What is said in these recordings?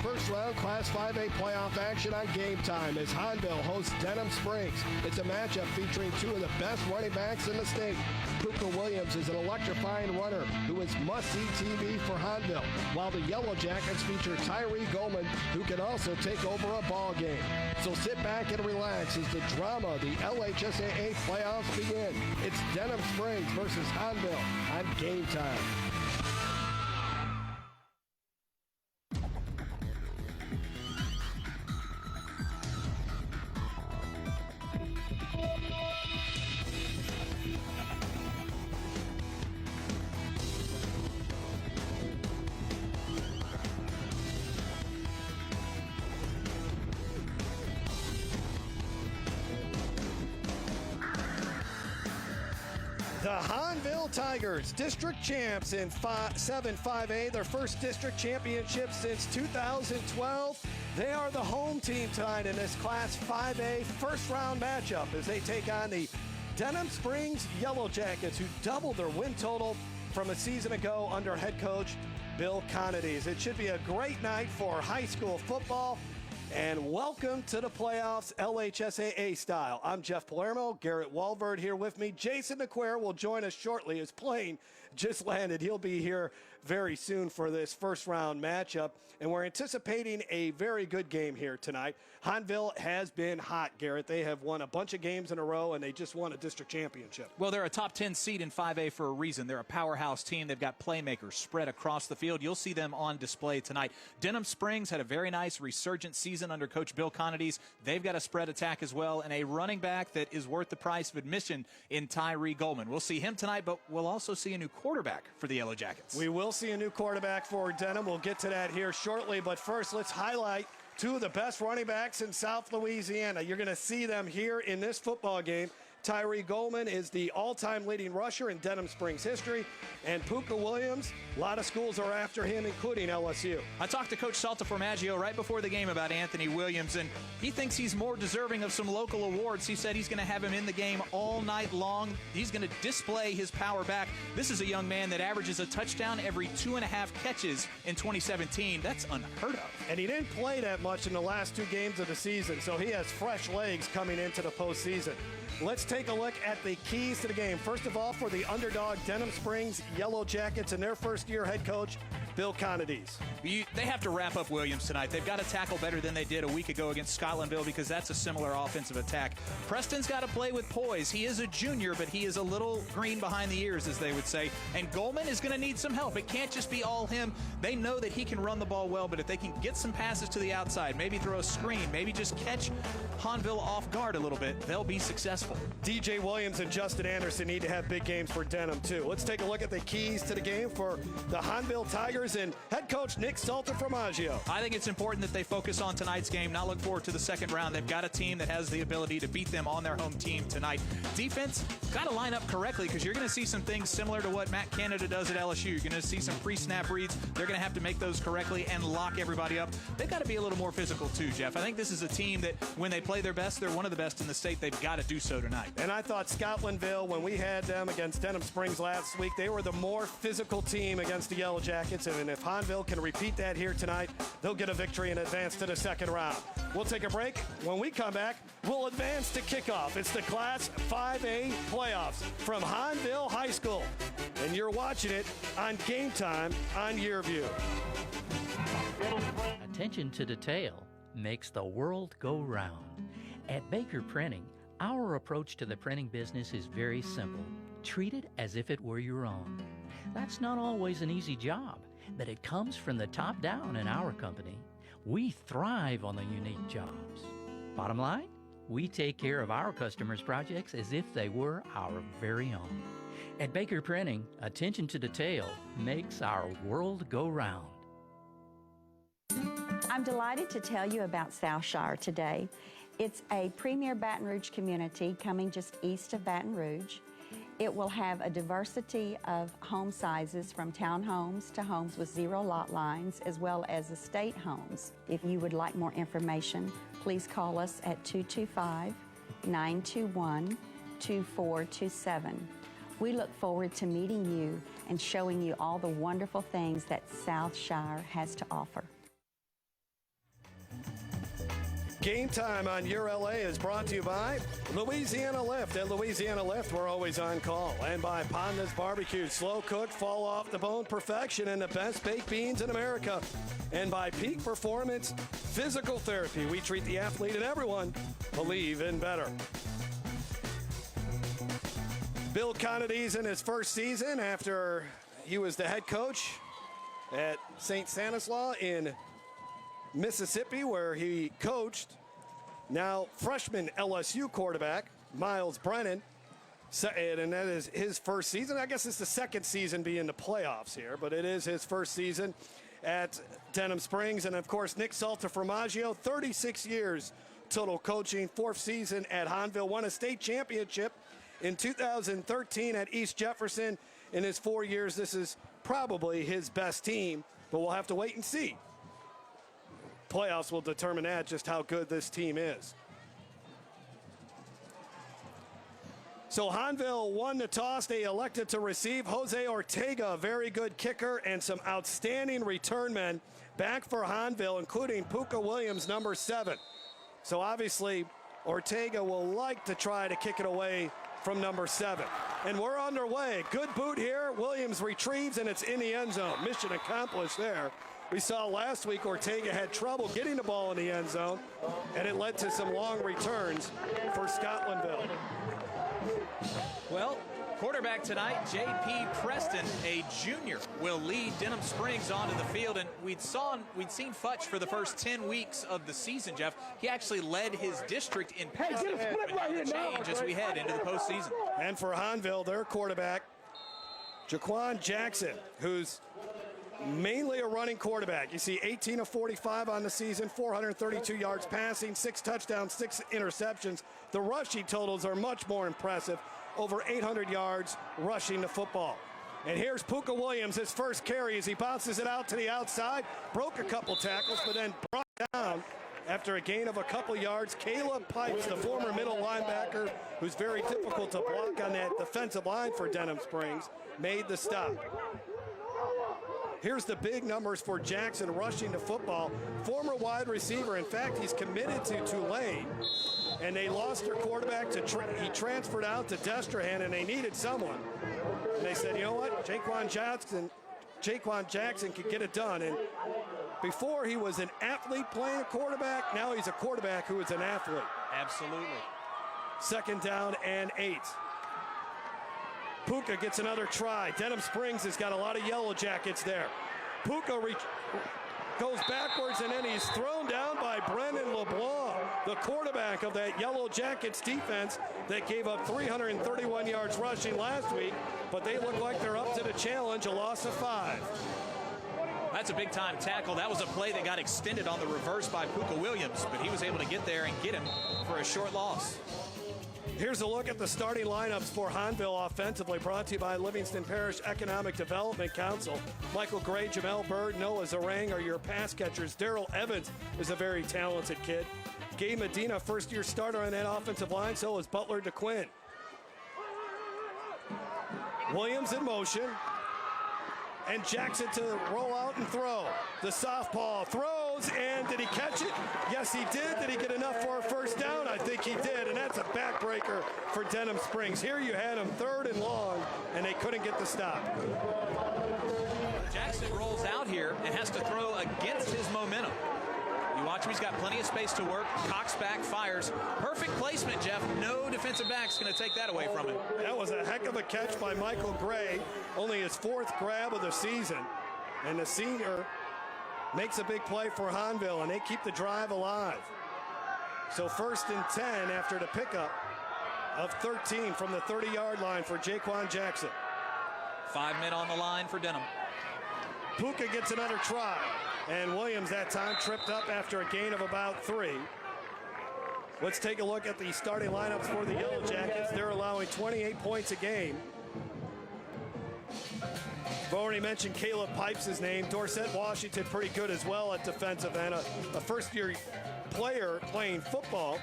first round Class 5A playoff action on Game Time as Hahnville hosts Denham Springs. It's a matchup featuring two of the best running backs in the state. Puka Williams is an electrifying runner who is must-see TV for Hahnville, while the Yellowjackets feature Tyree Goldman, who can also take over a ball game. So sit back and relax as the drama of the LHSAA playoffs begin. It's Denham Springs versus Hahnville on Game Time. The Hahnville Tigers, district champs in 7-5A, their first district championship since 2012. They are the home team tonight in this Class 5A first-round matchup as they take on the Denham Springs Yellowjackets, who doubled their win total from a season ago under head coach Bill Conades. It should be a great night for high school football. And welcome to the playoffs, LHSAA style. I'm Jeff Palermo, Garrett Walverd here with me. Jason McQuare will join us shortly. His plane just landed. He'll be here very soon for this first round matchup. And we're anticipating a very good game here tonight. Hahnville has been hot, Garrett. They have won a bunch of games in a row, and they just won a district championship. Well, they're a top 10 seed in 5A for a reason. They're a powerhouse team. They've got playmakers spread across the field. You'll see them on display tonight. Denham Springs had a very nice resurgent season under Coach Bill Conades. They've got a spread attack as well, and a running back that is worth the price of admission in Tyree Goldman. We'll see him tonight, but we'll also see a new quarterback for the Yellowjackets. We will see a new quarterback for Denham. We'll get to that here shortly, but first let's highlight two of the best running backs in South Louisiana. You're going to see them here in this football game. Tyree Goldman is the all-time leading rusher in Denham Springs history, and Puka Williams, a lot of schools are after him, including LSU. I talked to Coach Salta Formaggio right before the game about Anthony Williams, and he thinks he's more deserving of some local awards. He said he's going to have him in the game all night long. He's going to display his power back. This is a young man that averages a touchdown every 2.5 catches in 2017. That's unheard of. And he didn't play that much in the last 2 games of the season, so he has fresh legs coming into the postseason. Let's take a look at the keys to the game. First of all, for the underdog Denham Springs Yellowjackets and their first-year head coach, Bill Conades. They have to wrap up Williams tonight. They've got to tackle better than they did a week ago against Scotlandville because that's a similar offensive attack. Preston's got to play with poise. He is a junior, but he is a little green behind the ears, as they would say. And Goldman is going to need some help. It can't just be all him. They know that he can run the ball well, but if they can get some passes to the outside, maybe throw a screen, maybe just catch Hahnville off guard a little bit, they'll be successful. DJ Williams and Justin Anderson need to have big games for Denham, too. Let's take a look at the keys to the game for the Hahnville Tigers and head coach Nick Salta Formaggio. I think it's important that they focus on tonight's game, not look forward to the second round. They've got a team that has the ability to beat them on their home team tonight. Defense, got to line up correctly because you're going to see some things similar to what Matt Canada does at LSU. You're going to see some pre-snap reads. They're going to have to make those correctly and lock everybody up. They've got to be a little more physical too, Jeff. I think this is a team that when they play their best, they're one of the best in the state. They've got to do so tonight. And I thought Scotlandville, when we had them against Denham Springs last week, they were the more physical team against the Yellowjackets. And if Hahnville can repeat that here tonight, they'll get a victory and advance to the second round. We'll take a break. When we come back, we'll advance to kickoff. It's the Class 5A playoffs from Hahnville High School. And you're watching it on Game Time on YurView. Attention to detail makes the world go round. At Baker Printing, our approach to the printing business is very simple. Treat it as if it were your own. That's not always an easy job, but it comes from the top down in our company. We thrive on the unique jobs. Bottom line, we take care of our customers' projects as if they were our very own. At Baker Printing, attention to detail makes our world go round. I'm delighted to tell you about Southshire today. It's a premier Baton Rouge community coming just east of Baton Rouge. It will have a diversity of home sizes from townhomes to homes with 0 lot lines, as well as estate homes. If you would like more information, please call us at 225-921-2427. We look forward to meeting you and showing you all the wonderful things that Southshire has to offer. Game Time on Your LA is brought to you by Louisiana Lift. At Louisiana Lift, we're always on call. And by Panda's Barbecue, slow cooked, fall off the bone perfection, and the best baked beans in America. And by Peak Performance Physical Therapy. We treat the athlete and everyone believe in better. Bill Connidy's in his first season after he was the head coach at St. Stanislaus in Mississippi, where he coached. Now freshman LSU quarterback Miles Brennan, and that is his first season. I guess it's the second season being the playoffs here, but it is his first season at Denham Springs. And of course, Nick Saltaformaggio, 36 years total coaching, fourth season at Hahnville, won a state championship in 2013 at East Jefferson. In his 4 years, this is probably his best team, but we'll have to wait and see. Playoffs will determine that, just how good this team is. So Hahnville won the toss. They elected to receive Jose Ortega, a very good kicker, and some outstanding return men back for Hahnville, including Puka Williams, number 7. So obviously, Ortega will like to try to kick it away from number 7. And we're underway. Good boot here. Williams retrieves, and it's in the end zone. Mission accomplished there. We saw last week Ortega had trouble getting the ball in the end zone, and it led to some long returns for Scotlandville. Well, quarterback tonight, J.P. Preston, a junior, will lead Denham Springs onto the field. And we'd seen Futch for the first 10 weeks of the season, Jeff. He actually led his district in passing change as we head into the postseason. And for Hahnville, their quarterback, Jaquan Jackson, who's mainly a running quarterback. You see 18 of 45 on the season, 432 yards passing, 6 touchdowns, 6 interceptions. The rushing totals are much more impressive, over 800 yards rushing the football. And here's Puka Williams, his first carry as he bounces it out to the outside, broke a couple tackles, but then brought down after a gain of a couple yards. Caleb Pipes, the former middle linebacker, who's very difficult to block on that defensive line for Denham Springs, made the stop. Here's the big numbers for Jackson rushing the football. Former wide receiver. In fact, he's committed to Tulane. And they lost their quarterback. He transferred out to Destrehan, and they needed someone. And they said, you know what? Jaquan Jackson can get it done. And before, he was an athlete playing a quarterback. Now he's a quarterback who is an athlete. Absolutely. 2nd down and 8. Pooka gets another try. Denham Springs has got a lot of Yellowjackets there. Pooka goes backwards, and then he's thrown down by Brennan LeBlanc, the quarterback of that Yellowjackets defense that gave up 331 yards rushing last week, but they look like they're up to the challenge, a loss of 5. That's a big-time tackle. That was a play that got extended on the reverse by Puka Williams, but he was able to get there and get him for a short loss. Here's a look at the starting lineups for Hahnville offensively, brought to you by Livingston Parish Economic Development Council. Michael Gray, Jamel Bird, Noah Zarang are your pass catchers. Daryl Evans is a very talented kid. Gabe Medina, first-year starter on that offensive line, so is Butler DeQuinn. Williams in motion. And Jackson to roll out and throw. The softball throws, and did he catch it? Yes, he did. Did he get enough for a first down? I think he did, and that's a backbreaker for Denham Springs. Here you had him 3rd and long, and they couldn't get the stop. Jackson rolls out here and has to throw against his momentum. You watch him, he's got plenty of space to work. Cocks back, fires. Perfect placement, Jeff. No defensive back's going to take that away from him. That was a heck of a catch by Michael Gray. Only his 4th grab of the season. And the senior makes a big play for Hahnville, and they keep the drive alive. So 1st and 10 after the pickup of 13 from the 30-yard line for Jaquan Jackson. 5 men on the line for Denham. Pooka gets another try. And Williams that time tripped up after a gain of about 3. Let's take a look at the starting lineups for the Yellowjackets. They're allowing 28 points a game. I've already mentioned Caleb Pipes' name. Dorset Washington pretty good as well at defensive end. A first-year player playing football.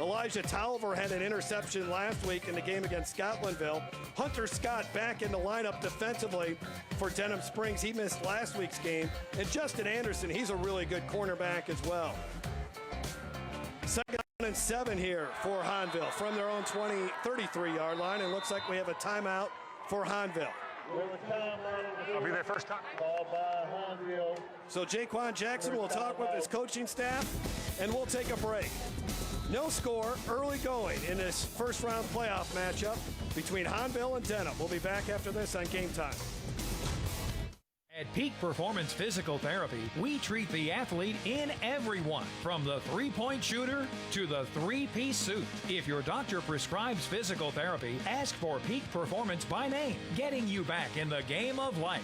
Elijah Tolliver had an interception last week in the game against Scotlandville. Hunter Scott back in the lineup defensively for Denham Springs. He missed last week's game. And Justin Anderson, he's a really good cornerback as well. Second and 7 here for Hahnville from their own 33-yard line. And looks like we have a timeout for Hahnville. I'll be there first time. So Jaquan Jackson will talk with his coaching staff, and we'll take a break. No score, early going in this first-round playoff matchup between Hahnville and Denham. We'll be back after this on Game Time. At Peak Performance Physical Therapy, we treat the athlete in everyone, from the three-point shooter to the three-piece suit. If your doctor prescribes physical therapy, ask for Peak Performance by name, getting you back in the game of life.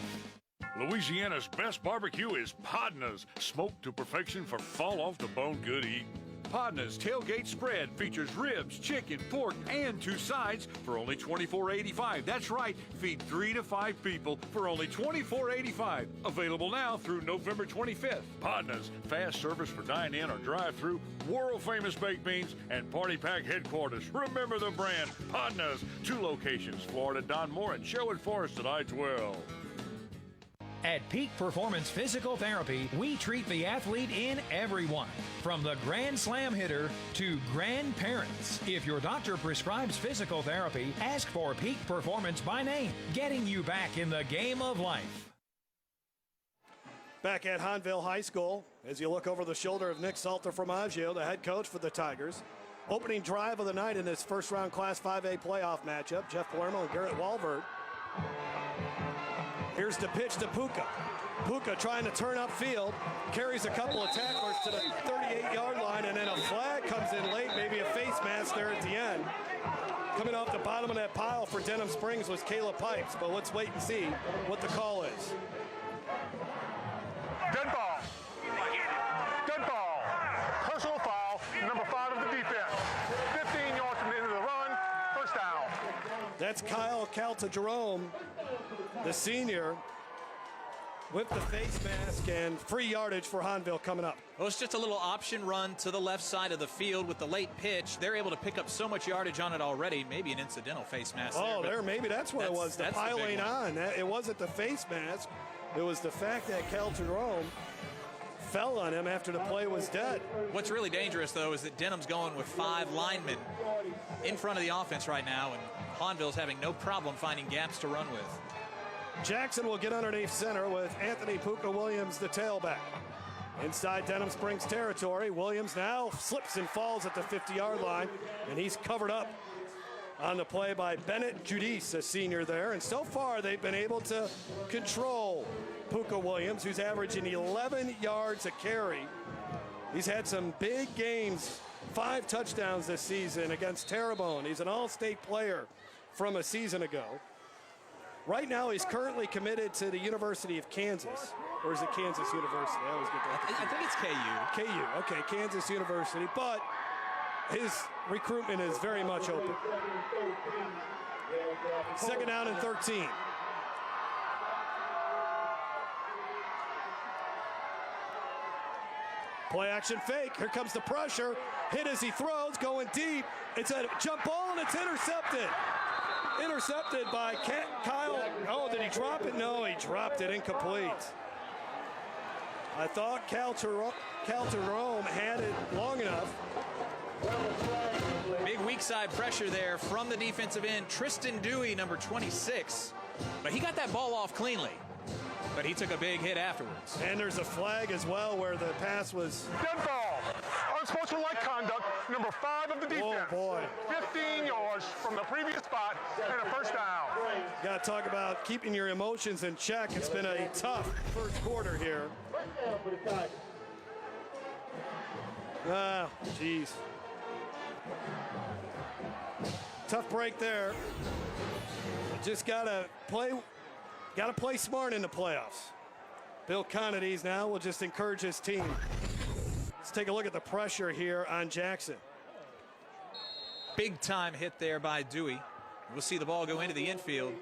Louisiana's best barbecue is Podna's, smoked to perfection for fall-off-the-bone good eating. Podna's tailgate spread features ribs, chicken, pork, and 2 sides for only $24.85. That's right, feed 3 to 5 people for only $24.85. Available now through November 25th. Podna's, fast service for dine-in or drive-through, world-famous baked beans, and party pack headquarters. Remember the brand, Podna's. 2 locations, Florida, Don Moore, and Sherwood Forest at I-12. At Peak Performance Physical Therapy, we treat the athlete in everyone, from the Grand Slam hitter to grandparents. If your doctor prescribes physical therapy, ask for Peak Performance by name, getting you back in the game of life. Back at Hahnville High School, as you look over the shoulder of Nick Salter-Formaggio, the head coach for the Tigers. Opening drive of the night in this first-round Class 5A playoff matchup, Jeff Palermo and Garrett Walvert. Here's the pitch to Pooka. Pooka trying to turn upfield, carries a couple of tacklers to the 38-yard line, and then a flag comes in late, maybe a face mask there at the end. Coming off the bottom of that pile for Denham Springs was Caleb Pipes, but let's wait and see what the call is. Dead ball. Dead ball. Personal foul, number 5 of the defense. 15 yards from the end of the run, first down. That's Kyle Calta-Jerome, the senior, with the face mask, and free yardage for Hahnville coming up. Well, it's just a little option run to the left side of the field with the late pitch. They're able to pick up so much yardage on it already. Maybe an incidental face mask there. Maybe that's what it was, the piling on. It wasn't the face mask. It was the fact that Calta-Jerome fell on him after the play was dead. What's really dangerous, though, is that Denham's going with 5 linemen in front of the offense right now, and Hahnville's having no problem finding gaps to run with. Jackson will get underneath center with Anthony Puka Williams, the tailback. Inside Denham Springs territory, Williams now slips and falls at the 50-yard line, and he's covered up on the play by Bennett Judice, a senior there. And so far, they've been able to control Puka Williams, who's averaging 11 yards a carry. He's had some big games, 5 touchdowns this season against Terrebonne. He's an all-state player from a season ago. Right now, he's currently committed to the University of Kansas. Or is it Kansas University? I always get that. I think it's KU. KU, okay, Kansas University. But his recruitment is very much open. Second down and 13. Play action fake. Here comes the pressure. Hit as he throws, going deep. It's a jump ball, and it's intercepted. Intercepted by Kyle. Oh, did he drop it? No, he dropped it incomplete. I thought Calta-Jerome had it long enough. Big weak side pressure there from the defensive end, Tristan Dewey, number 26. But he got that ball off cleanly. But he took a big hit afterwards. And there's a flag as well where the pass was... Dead ball. Unsportsmanlike conduct, number 5 of the defense. Oh, boy. 15 yards from the previous spot and a first down. Got to talk about keeping your emotions in check. It's been a tough first quarter here. Ah, jeez. Tough break there. Just gotta play smart in the playoffs. Bill Conades now will just encourage his team. Let's take a look at the pressure here on Jackson. Big time hit there by Dewey. We'll see the ball go into the infield.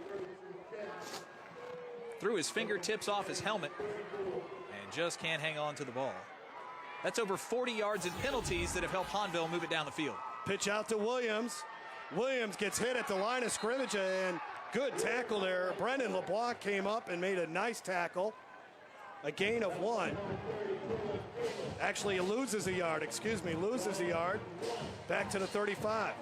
Threw his fingertips off his helmet and just can't hang on to the ball. That's over 40 yards in penalties that have helped Hahnville move it down the field. Pitch out to Williams. Williams gets hit at the line of scrimmage, and good tackle there. Brendan LeBlanc came up and made a nice tackle. a gain of 1. Actually, he loses a yard, loses a yard. Back to the 35.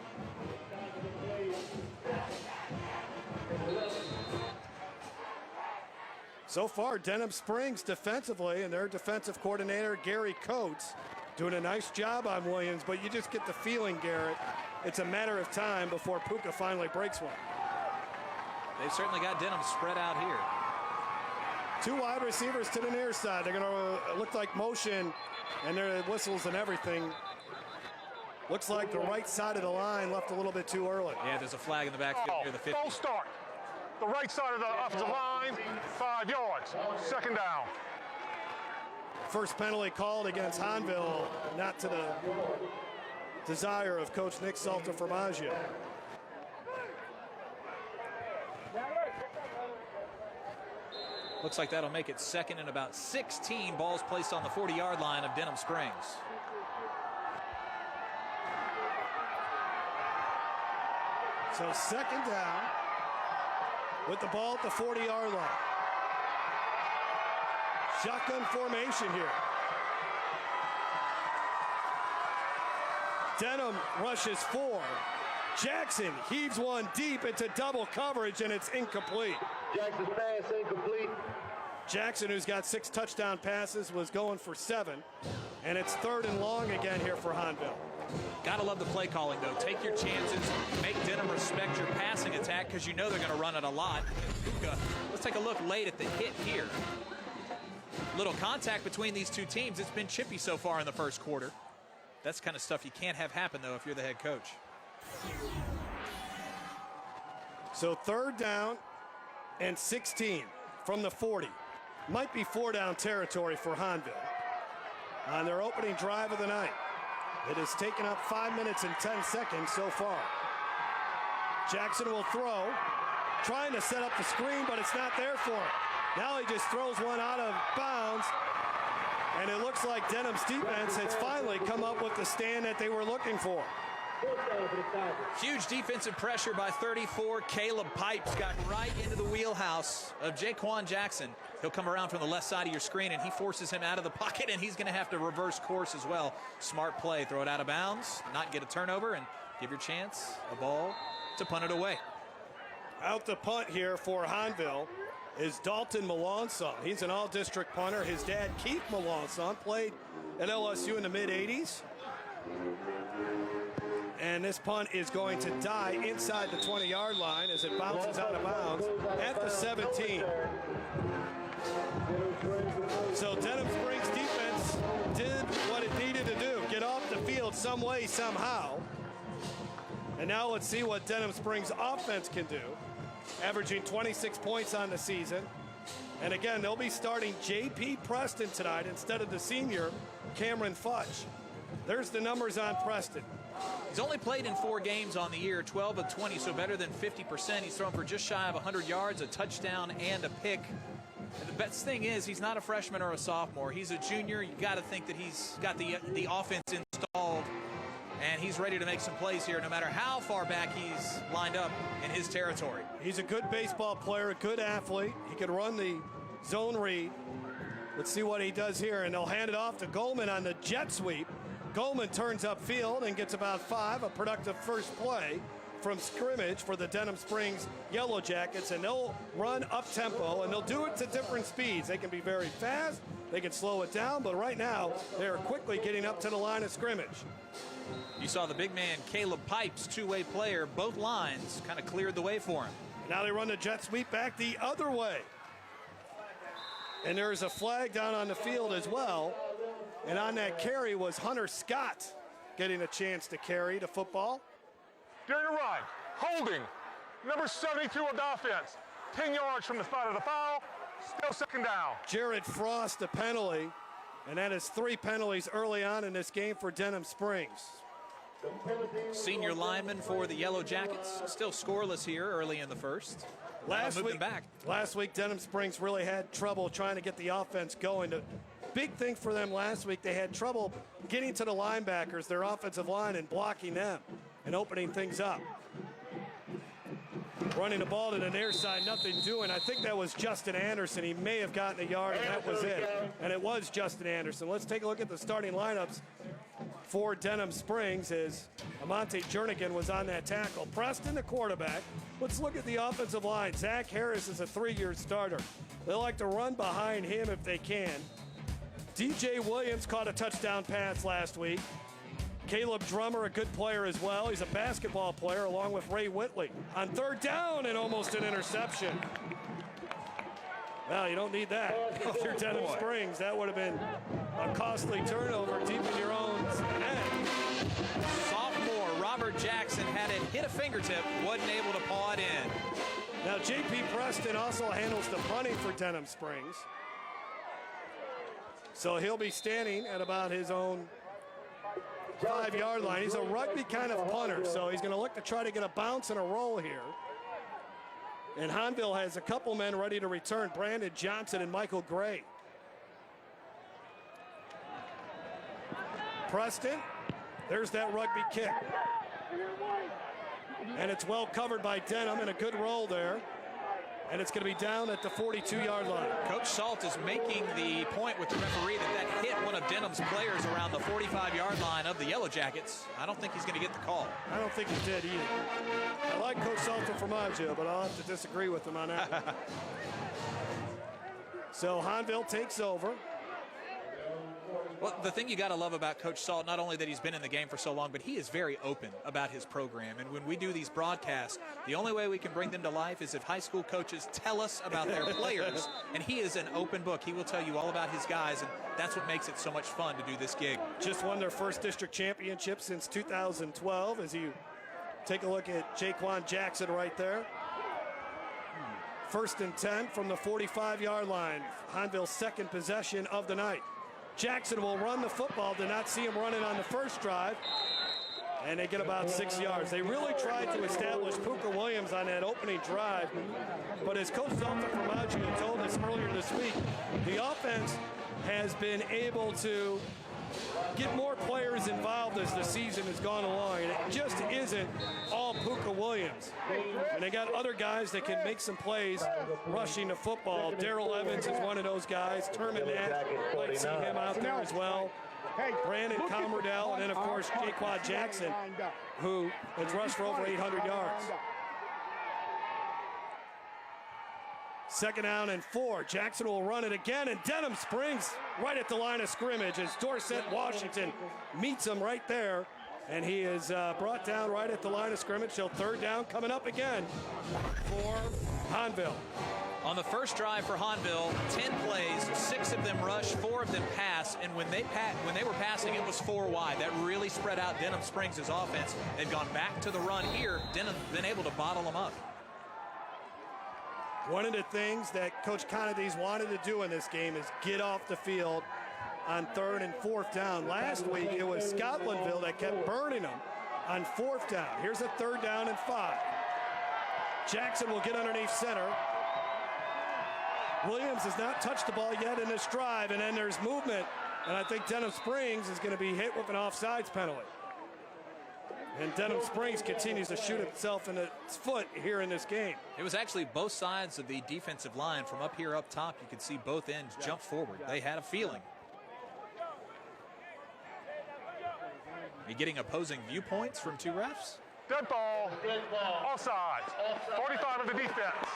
So far, Denham Springs defensively and their defensive coordinator, Gary Coates, doing a nice job on Williams, but you just get the feeling, Garrett, it's a matter of time before Pooka finally breaks one. They've certainly got Denham spread out here. 2 wide receivers to the near side. They're going to look like motion, and their whistles and everything. Looks like the right side of the line left a little bit too early. Yeah, there's a flag in the backfield near the 50. False start. The right side of the offensive line, 5 yards. Second down. First penalty called against Hahnville, not to the desire of Coach Nick Salter-Formaggio. Looks like that'll make it second and about 16. Balls placed on the 40-yard line of Denham Springs. So second down with the ball at the 40-yard line. Shotgun formation here. Denham rushes 4. Jackson heaves one deep into double coverage, and it's incomplete. Jackson's pass incomplete. Jackson, who's got 6 touchdown passes, was going for 7. And it's 3rd and long again here for Hahnville. Gotta love the play calling, though. Take your chances. Make Denham respect your passing attack because you know they're going to run it a lot. Puka, let's take a look late at the hit here. Little contact between these two teams. It's been chippy so far in the first quarter. That's kind of stuff you can't have happen, though, if you're the head coach. So 3rd down and 16 from the 40. Might be 4-down territory for Hahnville on their opening drive of the night. It has taken up 5 minutes and 10 seconds so far. Jackson will throw, trying to set up the screen, but it's not there for him. Now he just throws one out of bounds, and it looks like Denham's defense has finally come up with the stand that they were looking for. Huge defensive pressure by 34. Caleb Pipes got right into the wheelhouse of Jaquan Jackson. He'll come around from the left side of your screen, and he forces him out of the pocket, and he's going to have to reverse course as well. Smart play. Throw it out of bounds, not get a turnover, and give your chance a ball to punt it away. Out the punt here for Hahnville is Dalton Melanson. He's an all-district punter. His dad, Keith Melanson, played at LSU in the mid-'80s. And this punt is going to die inside the 20-yard line as it bounces out of bounds at the 17. So Denham Springs defense did what it needed to do, get off the field some way, somehow. And now let's see what Denham Springs offense can do, averaging 26 points on the season. And again, they'll be starting J.P. Preston tonight instead of the senior, Cameron Fudge. There's the numbers on Preston. He's only played in 4 games on the year, 12 of 20, so better than 50%. He's thrown for just shy of 100 yards, a touchdown, and a pick. And the best thing is he's not a freshman or a sophomore. He's a junior. You got to think that he's got the offense installed, and he's ready to make some plays here no matter how far back he's lined up in his territory. He's a good baseball player, a good athlete. He can run the zone read. Let's see what he does here, and they'll hand it off to Goldman on the jet sweep. Goldman turns upfield and gets about 5, a productive first play from scrimmage for the Denham Springs Yellowjackets, and they'll run up-tempo, and they'll do it to different speeds. They can be very fast, they can slow it down, but right now they're quickly getting up to the line of scrimmage. You saw the big man, Caleb Pipes, two-way player, both lines kind of cleared the way for him. Now they run the jet sweep back the other way. And there's a flag down on the field as well. And on that carry was Hunter Scott getting a chance to carry the football. During the run, holding, number 72 of the offense. 10 yards from the spot of the foul, still second down. Jared Frost, a penalty, and that is 3 penalties early on in this game for Denham Springs. Senior lineman for the Yellowjackets, still scoreless here early in the first. Last week, Denham Springs really had trouble trying to get the offense going. The big thing for them last week, they had trouble getting to the linebackers, their offensive line, and blocking them and opening things up. running the ball to the near side, nothing doing. I think that was Justin Anderson. He may have gotten a yard, and that was it. And it was Justin Anderson. Let's take a look at the starting lineups for Denham Springs as Amante Jernigan was on that tackle. Preston, the quarterback. Let's look at the offensive line. Zach Harris is a 3-year starter. They like to run behind him if they can. DJ Williams caught a touchdown pass last week. Caleb Drummer, a good player as well. He's a basketball player along with Ray Whitley. On third down and almost an interception. Well, you don't need that if you're Denham Springs. That would have been a costly turnover deep in your own end. Sophomore Robert Jackson had it hit a fingertip, wasn't able to paw it in. Now, J.P. Preston also handles the punting for Denham Springs. So he'll be standing at about his own 5-yard line. He's a rugby kind of punter, so he's going to look to try to get a bounce and a roll here. And Hahnville has a couple men ready to return, Brandon Johnson and Michael Gray. Preston, there's that rugby kick. And it's well covered by Denham, and a good roll there. And it's going to be down at the 42-yard line. Coach Salt is making the point with the referee that hit one of Denham's players around the 45-yard line of the Yellowjackets. I don't think he's going to get the call. I don't think he did either. I like Coach Salt from Formaggio, but I'll have to disagree with him on that one. So Hahnville takes over. Well, the thing you got to love about Coach Salt, not only that he's been in the game for so long, but he is very open about his program. And when we do these broadcasts, the only way we can bring them to life is if high school coaches tell us about their players. And he is an open book. He will tell you all about his guys, and that's what makes it so much fun to do this gig. Just won their first district championship since 2012. As you take a look at Jaquan Jackson right there. First and 10 from the 45-yard line. Hahnville's second possession of the night. Jackson will run the football. Did not see him running on the first drive. And they get about 6 yards. They really tried to establish Puka Williams on that opening drive. But as Coach Dalton Formaggio told us earlier this week, the offense has been able to get more players involved as the season has gone along. And it just isn't all Puka Williams. And they got other guys that can make some plays rushing the football. Darrell Evans is one of those guys. Terman Nash, like to see him out there as well. Brandon Comardell, and then, of course, Jaquan Jackson, who has rushed for over 800 yards. Second down and 4. Jackson will run it again, and Denham Springs right at the line of scrimmage as Dorset Washington meets him right there. And he is brought down right at the line of scrimmage. So third down coming up again for Hahnville. On the first drive for Hahnville, 10 plays, 6 of them rush, 4 of them pass, and when they were passing, it was 4 wide. That really spread out Denham Springs' offense. They've gone back to the run here. Denham's been able to bottle them up. One of the things that Coach Conadise wanted to do in this game is get off the field on third and fourth down. Last week, it was Scotlandville that kept burning them on fourth down. Here's a third down and 5. Jackson will get underneath center. Williams has not touched the ball yet in this drive, and then there's movement, and I think Denham Springs is going to be hit with an offsides penalty. And Denham Springs continues to shoot itself in its foot here in this game. It was actually both sides of the defensive line. From up here up top, you could see both ends jump forward. They had a feeling. Are you getting opposing viewpoints from 2 refs? Dead ball. Offsides. 45 of the defense.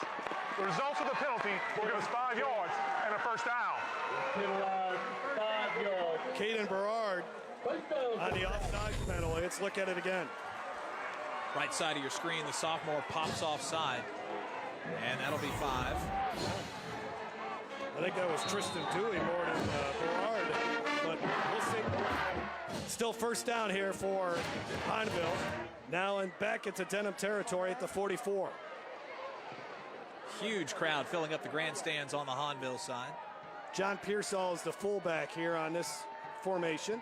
The results of the penalty will give us 5 yards and a first down. Caden Berard on the offside penalty. Let's look at it again. Right side of your screen, the sophomore pops offside. And that'll be 5. I think that was Tristan Dewey more than Berard, but we'll see. Still first down here for Hahnville. Now and back into Denham territory at the 44. Huge crowd filling up the grandstands on the Hahnville side. John Pearsall is the fullback here on this formation.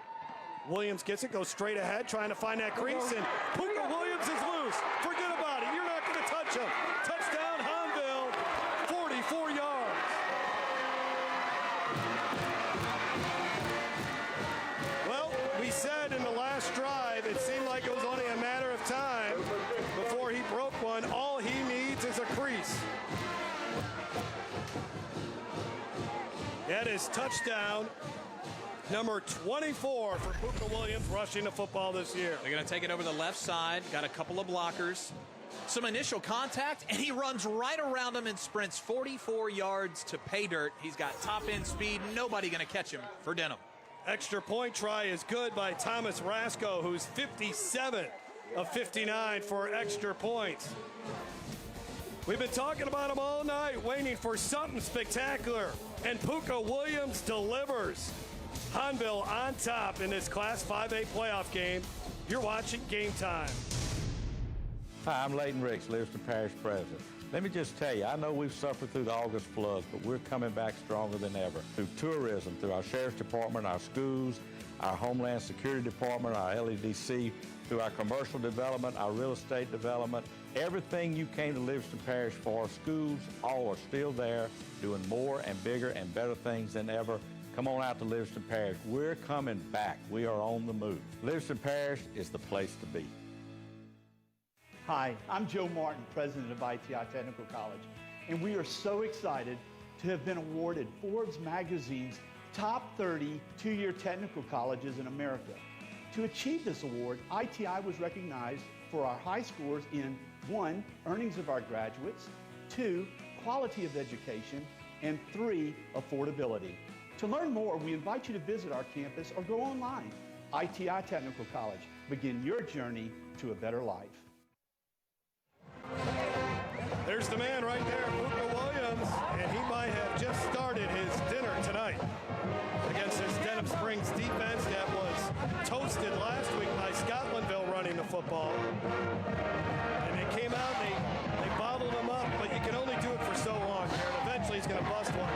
Williams gets it, goes straight ahead, trying to find that crease, and Puka Williams is loose. Forget about it. You're not going to touch him. Touchdown, Hahnville, 44 yards. Well, we said in the last drive, it seemed like it was only a matter of time before he broke one. All he needs is touchdown number 24 for Puka Williams rushing the football this year. They're going to take it over the left side. Got a couple of blockers. Some initial contact, and he runs right around him and sprints 44 yards to pay dirt. He's got top-end speed. Nobody going to catch him for Denham. Extra point try is good by Thomas Rasco, who's 57 of 59 for extra points. We've been talking about him all night, waiting for something spectacular, and Puka Williams delivers. Hahnville on top in this Class 5A playoff game. You're watching Game Time. Hi, I'm Leighton Ricks, Livingston Parish President. Let me just tell you, I know we've suffered through the August floods, but we're coming back stronger than ever. Through tourism, through our Sheriff's Department, our schools, our Homeland Security Department, our LEDC, through our commercial development, our real estate development, everything you came to Livingston Parish for, schools, all are still there, doing more and bigger and better things than ever. Come on out to Livingston Parish. We're coming back. We are on the move. Livingston Parish is the place to be. Hi, I'm Joe Martin, president of ITI Technical College, and we are so excited to have been awarded Forbes magazine's top 30 two-year technical colleges in America. To achieve this award, ITI was recognized for our high scores in 1, earnings of our graduates, 2, quality of education, and 3, affordability. To learn more, we invite you to visit our campus or go online. ITI Technical College. Begin your journey to a better life. There's the man right there, Puka Williams, and he might have just started his dinner tonight against this Denham Springs defense that was toasted last week by Scotlandville running the football. And they came out and they bottled him up, but you can only do it for so long here, and eventually he's going to bust one.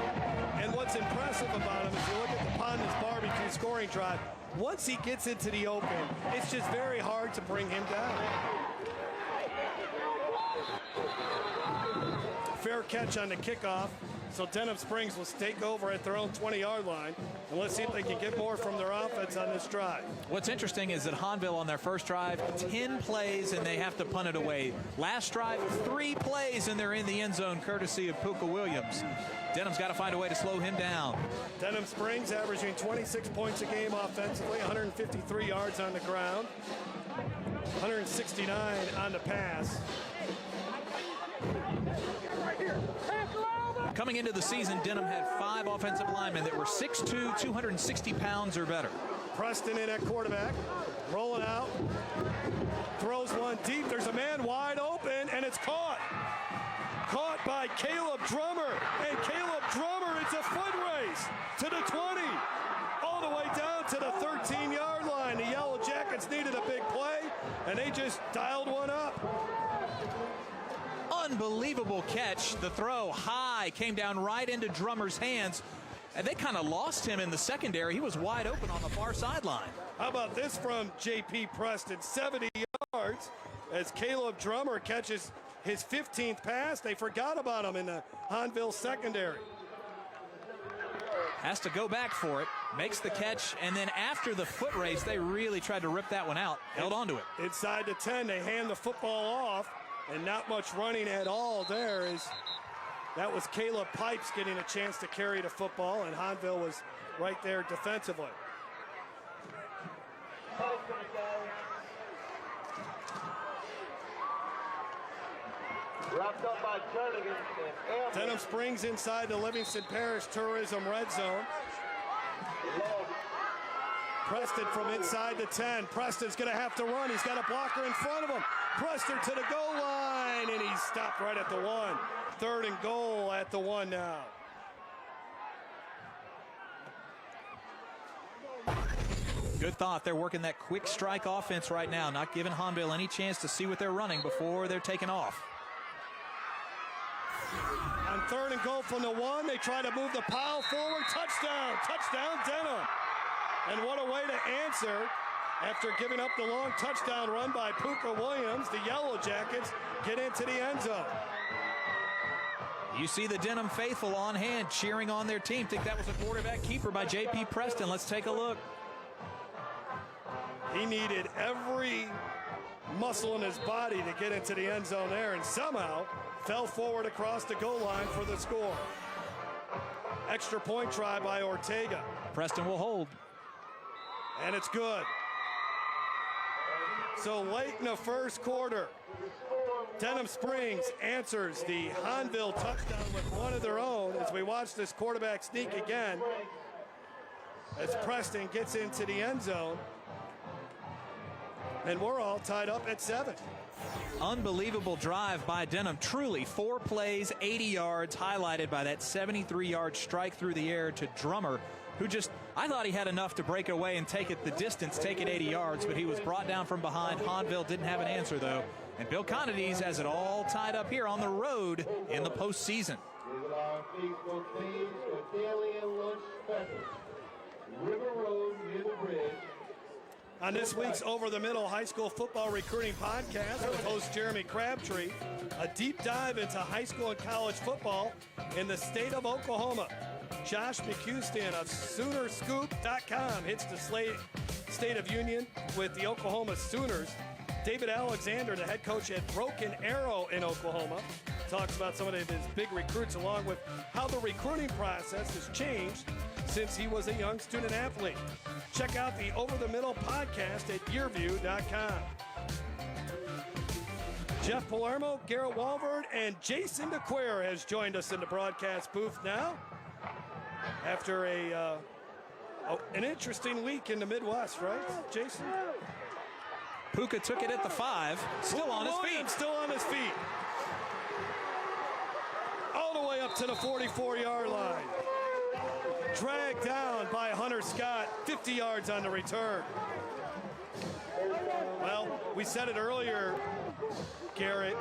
And what's impressive about him, if you look at the Pond's barbecue scoring drive, once he gets into the open, it's just very hard to bring him down. Fair catch on the kickoff, so Denham Springs will take over at their own 20-yard line, and let's see if they can get more from their offense on this drive. What's interesting is that Hahnville on their first drive, 10 plays, and they have to punt it away. Last drive, 3 plays, and they're in the end zone, courtesy of Puka Williams. Denham's got to find a way to slow him down. Denham Springs averaging 26 points a game offensively, 153 yards on the ground, 169 on the pass. Coming into the season, Denham had 5 offensive linemen that were 6'2", 260 pounds or better. Preston in at quarterback, rolling out, throws one deep. There's a man wide open, and it's caught. Caught by Caleb Drummer, and Caleb Drummer, it's a foot race to the 20, all the way down to the 13-yard line. The Yellowjackets needed a big play, and they just dialed one up. Unbelievable catch. The throw high came down right into Drummer's hands, and they kind of lost him in the secondary. He was wide open on the far sideline. How about this from J.P. Preston, 70 yards as Caleb Drummer catches his 15th pass. They forgot about him in the Hahnville secondary. Has to go back for it, makes the catch, and then after the foot race, they really tried to rip that one out, held on to it. Inside the 10, they hand the football off, and not much running at all there. That was Caleb Pipes getting a chance to carry the football, and Hahnville was right there defensively. Wrapped up by Jernigan and Denham Springs inside the Livingston Parish Tourism red zone. Preston from inside the 10. Preston's going to have to run. He's got a blocker in front of him. Preston to the goal line, and he's stopped right at the 1. 3rd and goal at the 1 now. Good thought. They're working that quick strike offense right now, not giving Hahnville any chance to see what they're running before they're taken off. On 3rd and goal from the 1, they try to move the pile forward. Touchdown. Touchdown, Denham. And what a way to answer after giving up the long touchdown run by Puka Williams. The Yellowjackets get into the end zone. You see the Denham faithful on hand cheering on their team. Think that was a quarterback keeper by J.P. Preston. Let's take a look. He needed every muscle in his body to get into the end zone there, and somehow fell forward across the goal line for the score. Extra point try by Ortega. Preston will hold. And it's good. So late in the first quarter, Denham Springs answers the Hahnville touchdown with one of their own as we watch this quarterback sneak again as Preston gets into the end zone. And we're all tied up at 7. Unbelievable drive by Denham. Truly 4 plays, 80 yards, highlighted by that 73-yard strike through the air to Drummer, who just, I thought he had enough to break away and take it the distance, take it 80 yards, but he was brought down from behind. Hahnville didn't have an answer, though. And Bill Conades has it all tied up here on the road in the postseason. On this week's Over the Middle High School Football Recruiting Podcast with host Jeremy Crabtree, a deep dive into high school and college football in the state of Oklahoma. Josh McHuston of Soonerscoop.com hits the State of Union with the Oklahoma Sooners. David Alexander, the head coach at Broken Arrow in Oklahoma, talks about some of his big recruits along with how the recruiting process has changed since he was a young student athlete. Check out the Over the Middle podcast at YurView.com. Jeff Palermo, Garrett Walford, and Jason DeQuare has joined us in the broadcast booth now after an interesting week in the Midwest, right, Jason? Pooka took it at the 5, still on his feet. Still on his feet. All the way up to the 44-yard line. Dragged down by Hunter Scott, 50 yards on the return. Well, we said it earlier, Garrett.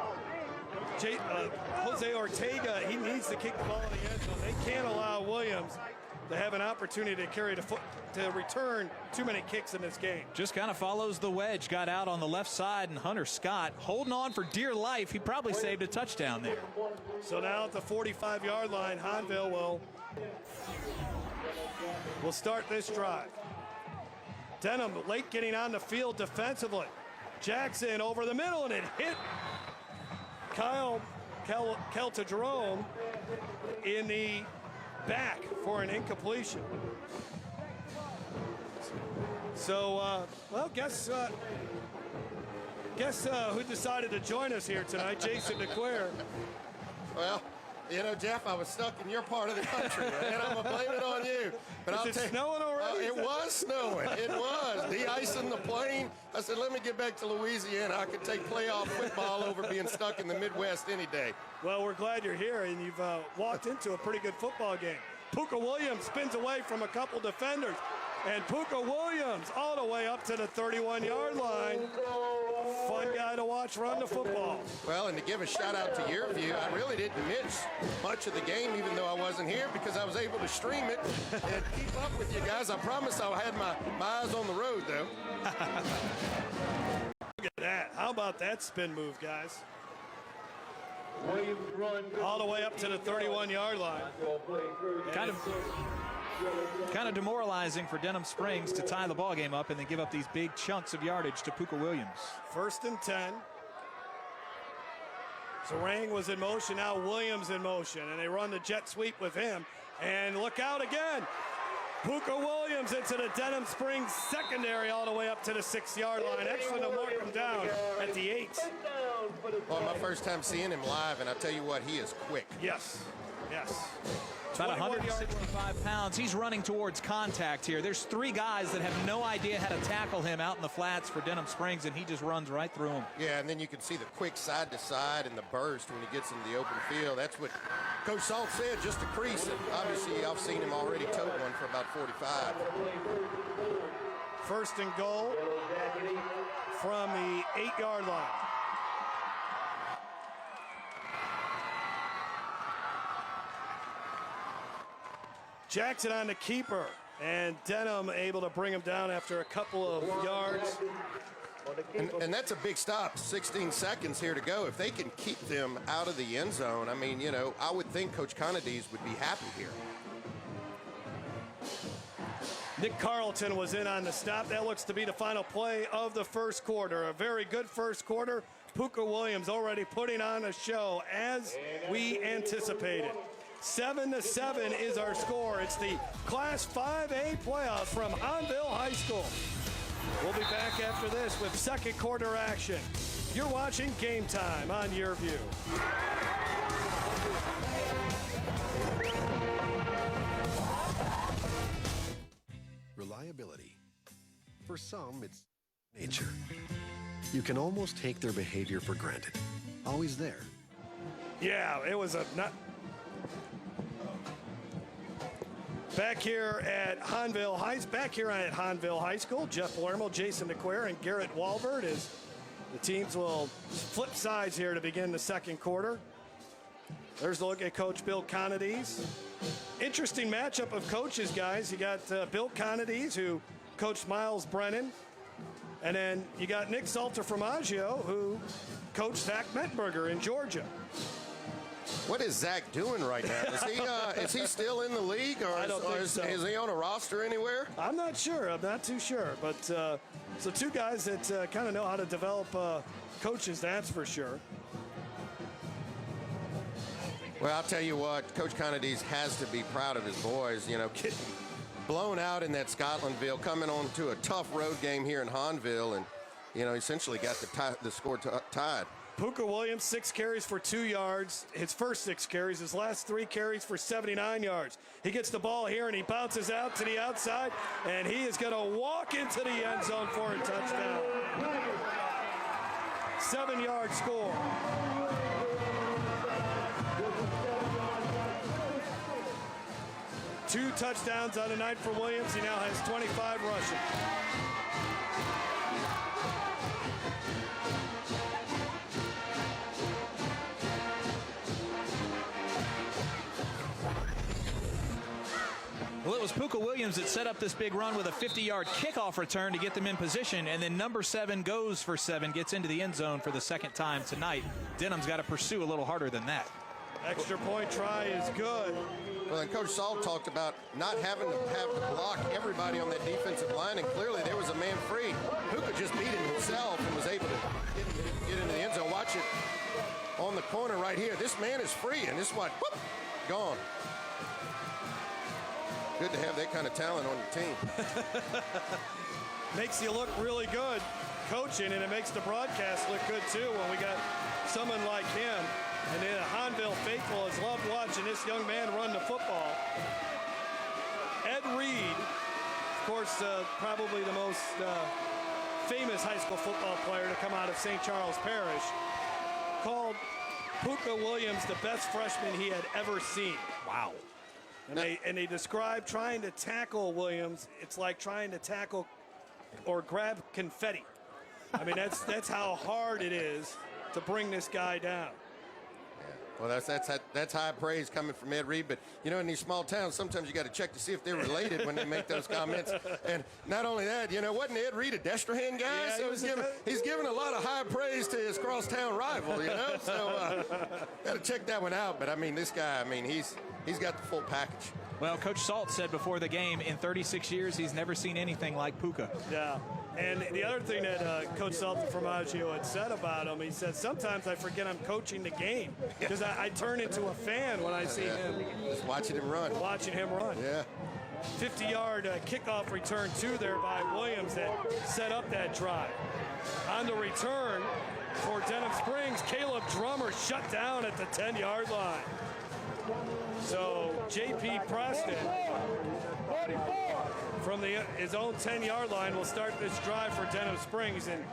Jose Ortega, he needs to kick the ball in the end zone. They can't allow Williams to have an opportunity to carry to return too many kicks in this game. Just kind of follows the wedge, got out on the left side, and Hunter Scott holding on for dear life. He probably saved a touchdown there. So now at the 45-yard line, Hahnville will start this drive. Denham late getting on the field defensively. Jackson over the middle, and it hit Kyle Kelta-Jerome in the back for an incompletion. So, well, guess who decided to join us here tonight? Jason DeQuare. Well, you know, Jeff, I was stuck in your part of the country, and I'm going to blame it on you. But Is it snowing already? It was snowing. It was. De-icing the plane. I said, let me get back to Louisiana. I could take playoff football over being stuck in the Midwest any day. Well, we're glad you're here, and you've walked into a pretty good football game. Puka Williams spins away from a couple defenders. And Puka Williams all the way up to the 31-yard line. Fun guy to watch run the football. Well, and to give a shout-out to YurView, I really didn't miss much of the game, even though I wasn't here, because I was able to stream it and keep up with you guys. I promise I had my eyes on the road, though. Look at that. How about that spin move, guys? All the way up to the 31-yard line. Kind of demoralizing for Denham Springs to tie the ball game up and then give up these big chunks of yardage to Puka Williams. 1st and 10. Zarang was in motion, now Williams in motion, and they run the jet sweep with him. And look out again. Puka Williams into the Denham Springs secondary all the way up to the 6-yard line. Excellent to mark him down at the 8. Well, my first time seeing him live, and I tell you what, he is quick. Yes. About 165 pounds. He's running towards contact here. There's 3 guys that have no idea how to tackle him out in the flats for Denham Springs, and he just runs right through them. Yeah, and then you can see the quick side to side and the burst when he gets into the open field. That's what Coach Salt said, just a crease. And obviously, I've seen him already tote one for about 45. 1st and goal from the 8-yard line. Jackson on the keeper, and Denham able to bring him down after a couple of yards. And that's a big stop, 16 seconds here to go. If they can keep them out of the end zone, I mean, you know, I would think Coach Conades would be happy here. Nick Carlton was in on the stop. That looks to be the final play of the first quarter. A very good first quarter. Puka Williams already putting on a show as we anticipated. 7-7 is our score. It's the Class 5A playoff from Hahnville High School. We'll be back after this with second quarter action. You're watching Game Time on YurView. Reliability. For some, it's nature. You can almost take their behavior for granted. Always there. Yeah, it was a not. Back here at Hahnville High School, Jeff Palermo, Jason DeQuare, and Garrett Walbert as the teams will flip sides here to begin the second quarter. There's a look at Coach Bill Conades. Interesting matchup of coaches, guys. You got Bill Conades, who coached Miles Brennan, and then you got Nick Salter-Formaggio, who coached Zach Mettenberger in Georgia. What is Zach doing right now? Is he still in the league, or is he on a roster anywhere? I'm not sure. I'm not too sure. But so two guys that kind of know how to develop coaches, that's for sure. Well, I'll tell you what, Coach Conades has to be proud of his boys. You know, getting blown out in that Scotlandville, coming on to a tough road game here in Hahnville, and, you know, essentially got the score tied. Puka Williams, 6 carries for 2 yards. His first 6 carries, his last 3 carries for 79 yards. He gets the ball here, and he bounces out to the outside, and he is going to walk into the end zone for a touchdown. 7-yard score. Two touchdowns on the night for Williams. He now has 25 rushing. Well, it was Puka Williams that set up this big run with a 50-yard kickoff return to get them in position, and then number 7 goes for 7, gets into the end zone for the second time tonight. Denham's got to pursue a little harder than that. Extra point try is good. Well, and Coach Salt talked about not having to block everybody on that defensive line, and clearly there was a man free. Puka just beat him himself and was able to get into the end zone. Watch it on the corner right here. This man is free, and this is what, whoop, gone. Good to have that kind of talent on your team. Makes you look really good coaching, and it makes the broadcast look good too when we got someone like him. And the Hahnville faithful has loved watching this young man run the football. Ed Reed, of course, probably the most famous high school football player to come out of St. Charles Parish, called Puka Williams the best freshman he had ever seen. Wow. And they describe trying to tackle Williams. It's like trying to tackle or grab confetti. I mean, that's how hard it is to bring this guy down. Yeah. Well, that's high praise coming from Ed Reed. But, you know, in these small towns, sometimes you got to check to see if they're related when they make those comments. And not only that, you know, wasn't Ed Reed a Destrehan guy? Yeah, so he's giving a lot of high praise to his crosstown rival, you know. So got to check that one out. But, I mean, this guy, I mean, he's got the full package. Well, Coach Salt said before the game, in 36 years, he's never seen anything like Puka. Yeah. And the other thing that Coach Salter-Formaggio had said about him, he said, sometimes I forget I'm coaching the game because I turn into a fan when I see him. Just watching him run. Watching him run. Yeah. 50-yard kickoff return, 2 there by Williams that set up that drive. On the return for Denham Springs, Caleb Drummer shut down at the 10-yard line. So J.P. Preston from his own 10-yard line will start this drive for Denham Springs. And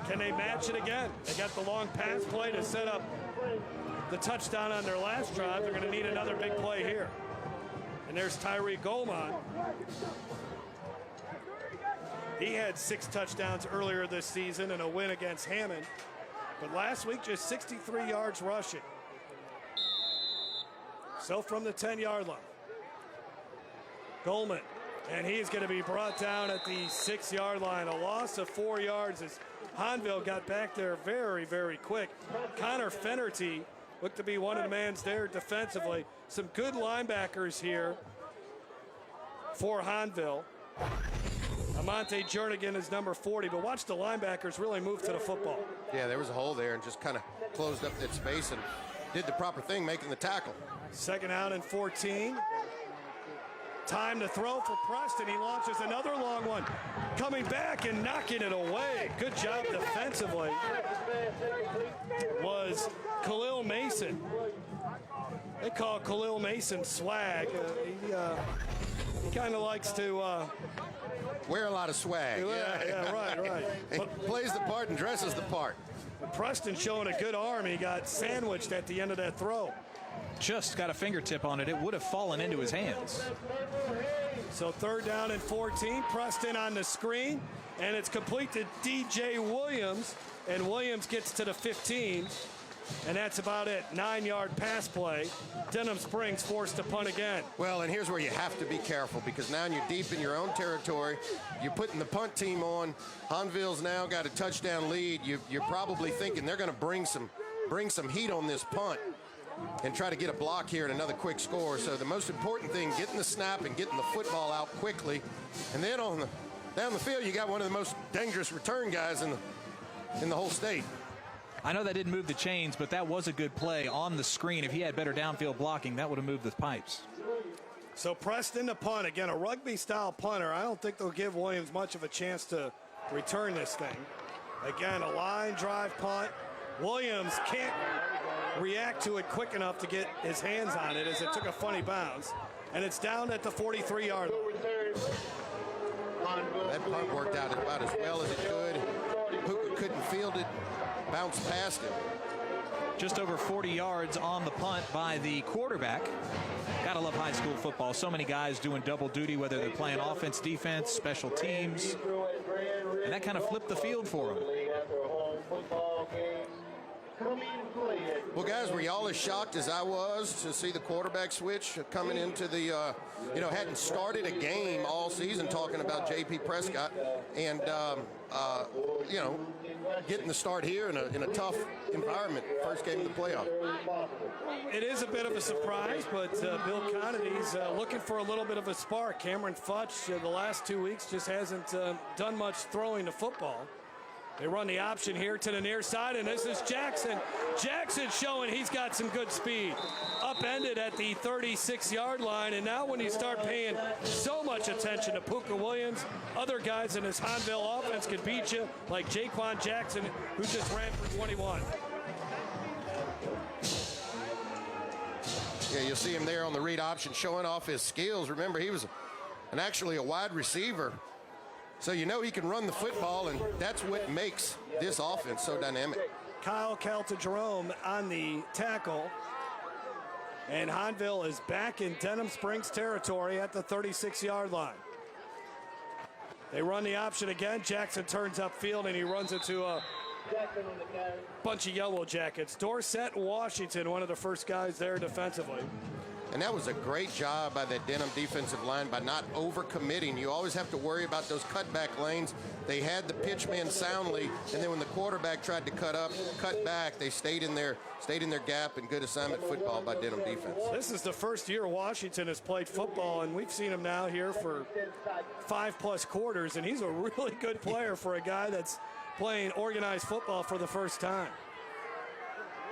can they match it again? They got the long pass play to set up the touchdown on their last drive. They're going to need another big play here. And there's Tyree Goldman. He had 6 touchdowns earlier this season in a win against Hammond. But last week, just 63 yards rushing. So from the 10-yard line, Goldman, and he's going to be brought down at the 6-yard line. A loss of 4 yards as Hahnville got back there very, very quick. Connor Fennerty looked to be one of the mans there defensively. Some good linebackers here for Hahnville. Amonte Jernigan is number 40, but watch the linebackers really move to the football. Yeah, there was a hole there and just kind of closed up that space, and did the proper thing, making the tackle. Second out and 14. Time to throw for Preston. He launches another long one. Coming back and knocking it away. Good job defensively was Khalil Mason. They call Khalil Mason swag. He kind of likes to wear a lot of swag. Yeah, right. He plays the part and dresses the part. Preston showing a good arm. He got sandwiched at the end of that throw. Just got a fingertip on it. It would have fallen into his hands. So third down and 14. Preston on the screen, and it's complete to DJ Williams, and Williams gets to the 15, and that's about it. 9-yard pass play. Denham Springs forced to punt again. Well, and here's where you have to be careful, because now you're deep in your own territory. You're putting the punt team on. Hahnville's now got a touchdown lead. You're probably thinking they're going to bring some heat on this punt and try to get a block here and another quick score. So the most important thing, getting the snap and getting the football out quickly. And then down the field, you got one of the most dangerous return guys in the whole state. I know that didn't move the chains, but that was a good play on the screen. If he had better downfield blocking, that would have moved the pipes. So Preston to punt. Again, a rugby-style punter. I don't think they'll give Williams much of a chance to return this thing. Again, a line drive punt. Williams can't react to it quick enough to get his hands on it as it took a funny bounce. And it's down at the 43-yard line. That punt worked out about as well as it could. Pooka couldn't field it, bounced past it. Just over 40 yards on the punt by the quarterback. Gotta love high school football. So many guys doing double duty, whether they're playing offense, defense, special teams. And that kind of flipped the field for them. Well, guys, were y'all as shocked as I was to see the quarterback switch coming into the, hadn't started a game all season talking about J.P. Prescott and, getting the start here in a tough environment, first game of the playoff. It is a bit of a surprise, but Bill Connity's looking for a little bit of a spark. Cameron Futch, the last 2 weeks, just hasn't done much throwing the football. They run the option here to the near side, and this is Jackson. Jackson showing he's got some good speed. Upended at the 36-yard line, and now when you start paying so much attention to Puka Williams, other guys in this Hahnville offense can beat you, like Jaquan Jackson, who just ran for 21. Yeah, you'll see him there on the read option showing off his skills. Remember, he was actually a wide receiver. So you know he can run the football, and that's what makes this offense so dynamic. Kyle Calta-Jerome on the tackle. And Hahnville is back in Denham Springs territory at the 36-yard line. They run the option again. Jackson turns upfield, and he runs into a bunch of Yellowjackets. Dorsett and Washington, one of the first guys there defensively. And that was a great job by that Denham defensive line by not overcommitting. You always have to worry about those cutback lanes. They had the pitch man soundly, and then when the quarterback tried to cut back, they stayed in their gap, and good assignment football by Denham defense. This is the first year Washington has played football, and we've seen him now here for 5+ quarters, and he's a really good player for a guy that's playing organized football for the first time.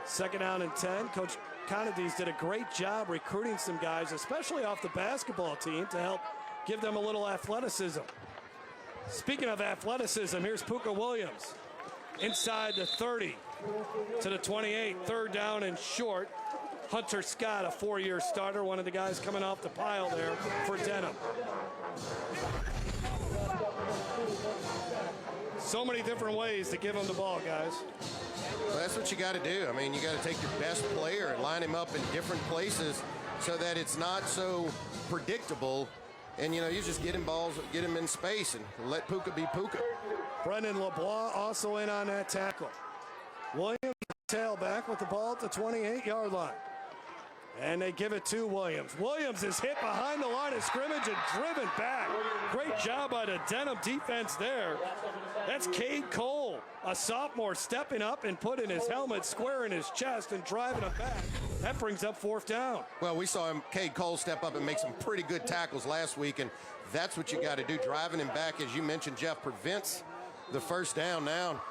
Second down and 10. Coach Connity's did a great job recruiting some guys, especially off the basketball team, to help give them a little athleticism. Speaking of athleticism, here's Puka Williams inside the 30 to the 28. Third down and short. Hunter Scott, a 4-year starter, one of the guys coming off the pile there for Denham. So many different ways to give him the ball, guys. Well, that's what you got to do. I mean, you got to take your best player and line him up in different places so that it's not so predictable. And, you just get him balls, get him in space, and let Pooka be Pooka. Brendan LeBlanc also in on that tackle. Williams tailback with the ball at the 28-yard line. And they give it to Williams. Williams is hit behind the line of scrimmage and driven back. Great job by the Denham defense there. That's Cade Cole, a sophomore, stepping up and putting his helmet square in his chest and driving him back. That brings up fourth down. Well, we saw Cade Cole step up and make some pretty good tackles last week, and that's what you got to do. Driving him back, as you mentioned, Jeff, prevents the first down. Now,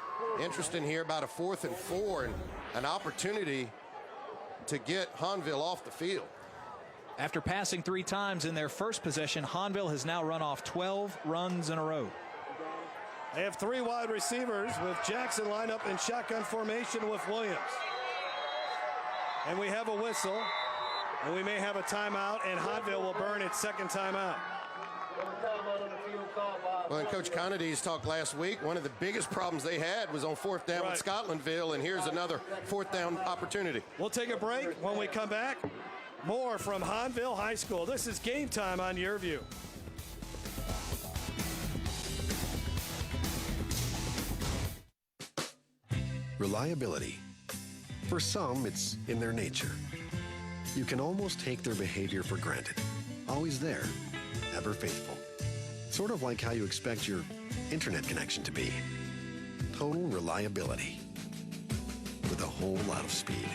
interesting here about a 4th and 4 and an opportunity to get Hahnville off the field. After passing 3 times in their first possession, Hahnville has now run off 12 runs in a row. They have 3 wide receivers with Jackson lined up in shotgun formation with Williams. And we have a whistle, and we may have a timeout, and Hahnville will burn its second timeout. Well, and Coach Conadi's talked last week. One of the biggest problems they had was on 4th down with Scotlandville, and here's another 4th down opportunity. We'll take a break. When we come back, more from Hahnville High School. This is Game Time on YurView. Reliability. For some, it's in their nature. You can almost take their behavior for granted. Always there, ever faithful. Sort of like how you expect your internet connection to be. Total reliability. With a whole lot of speed.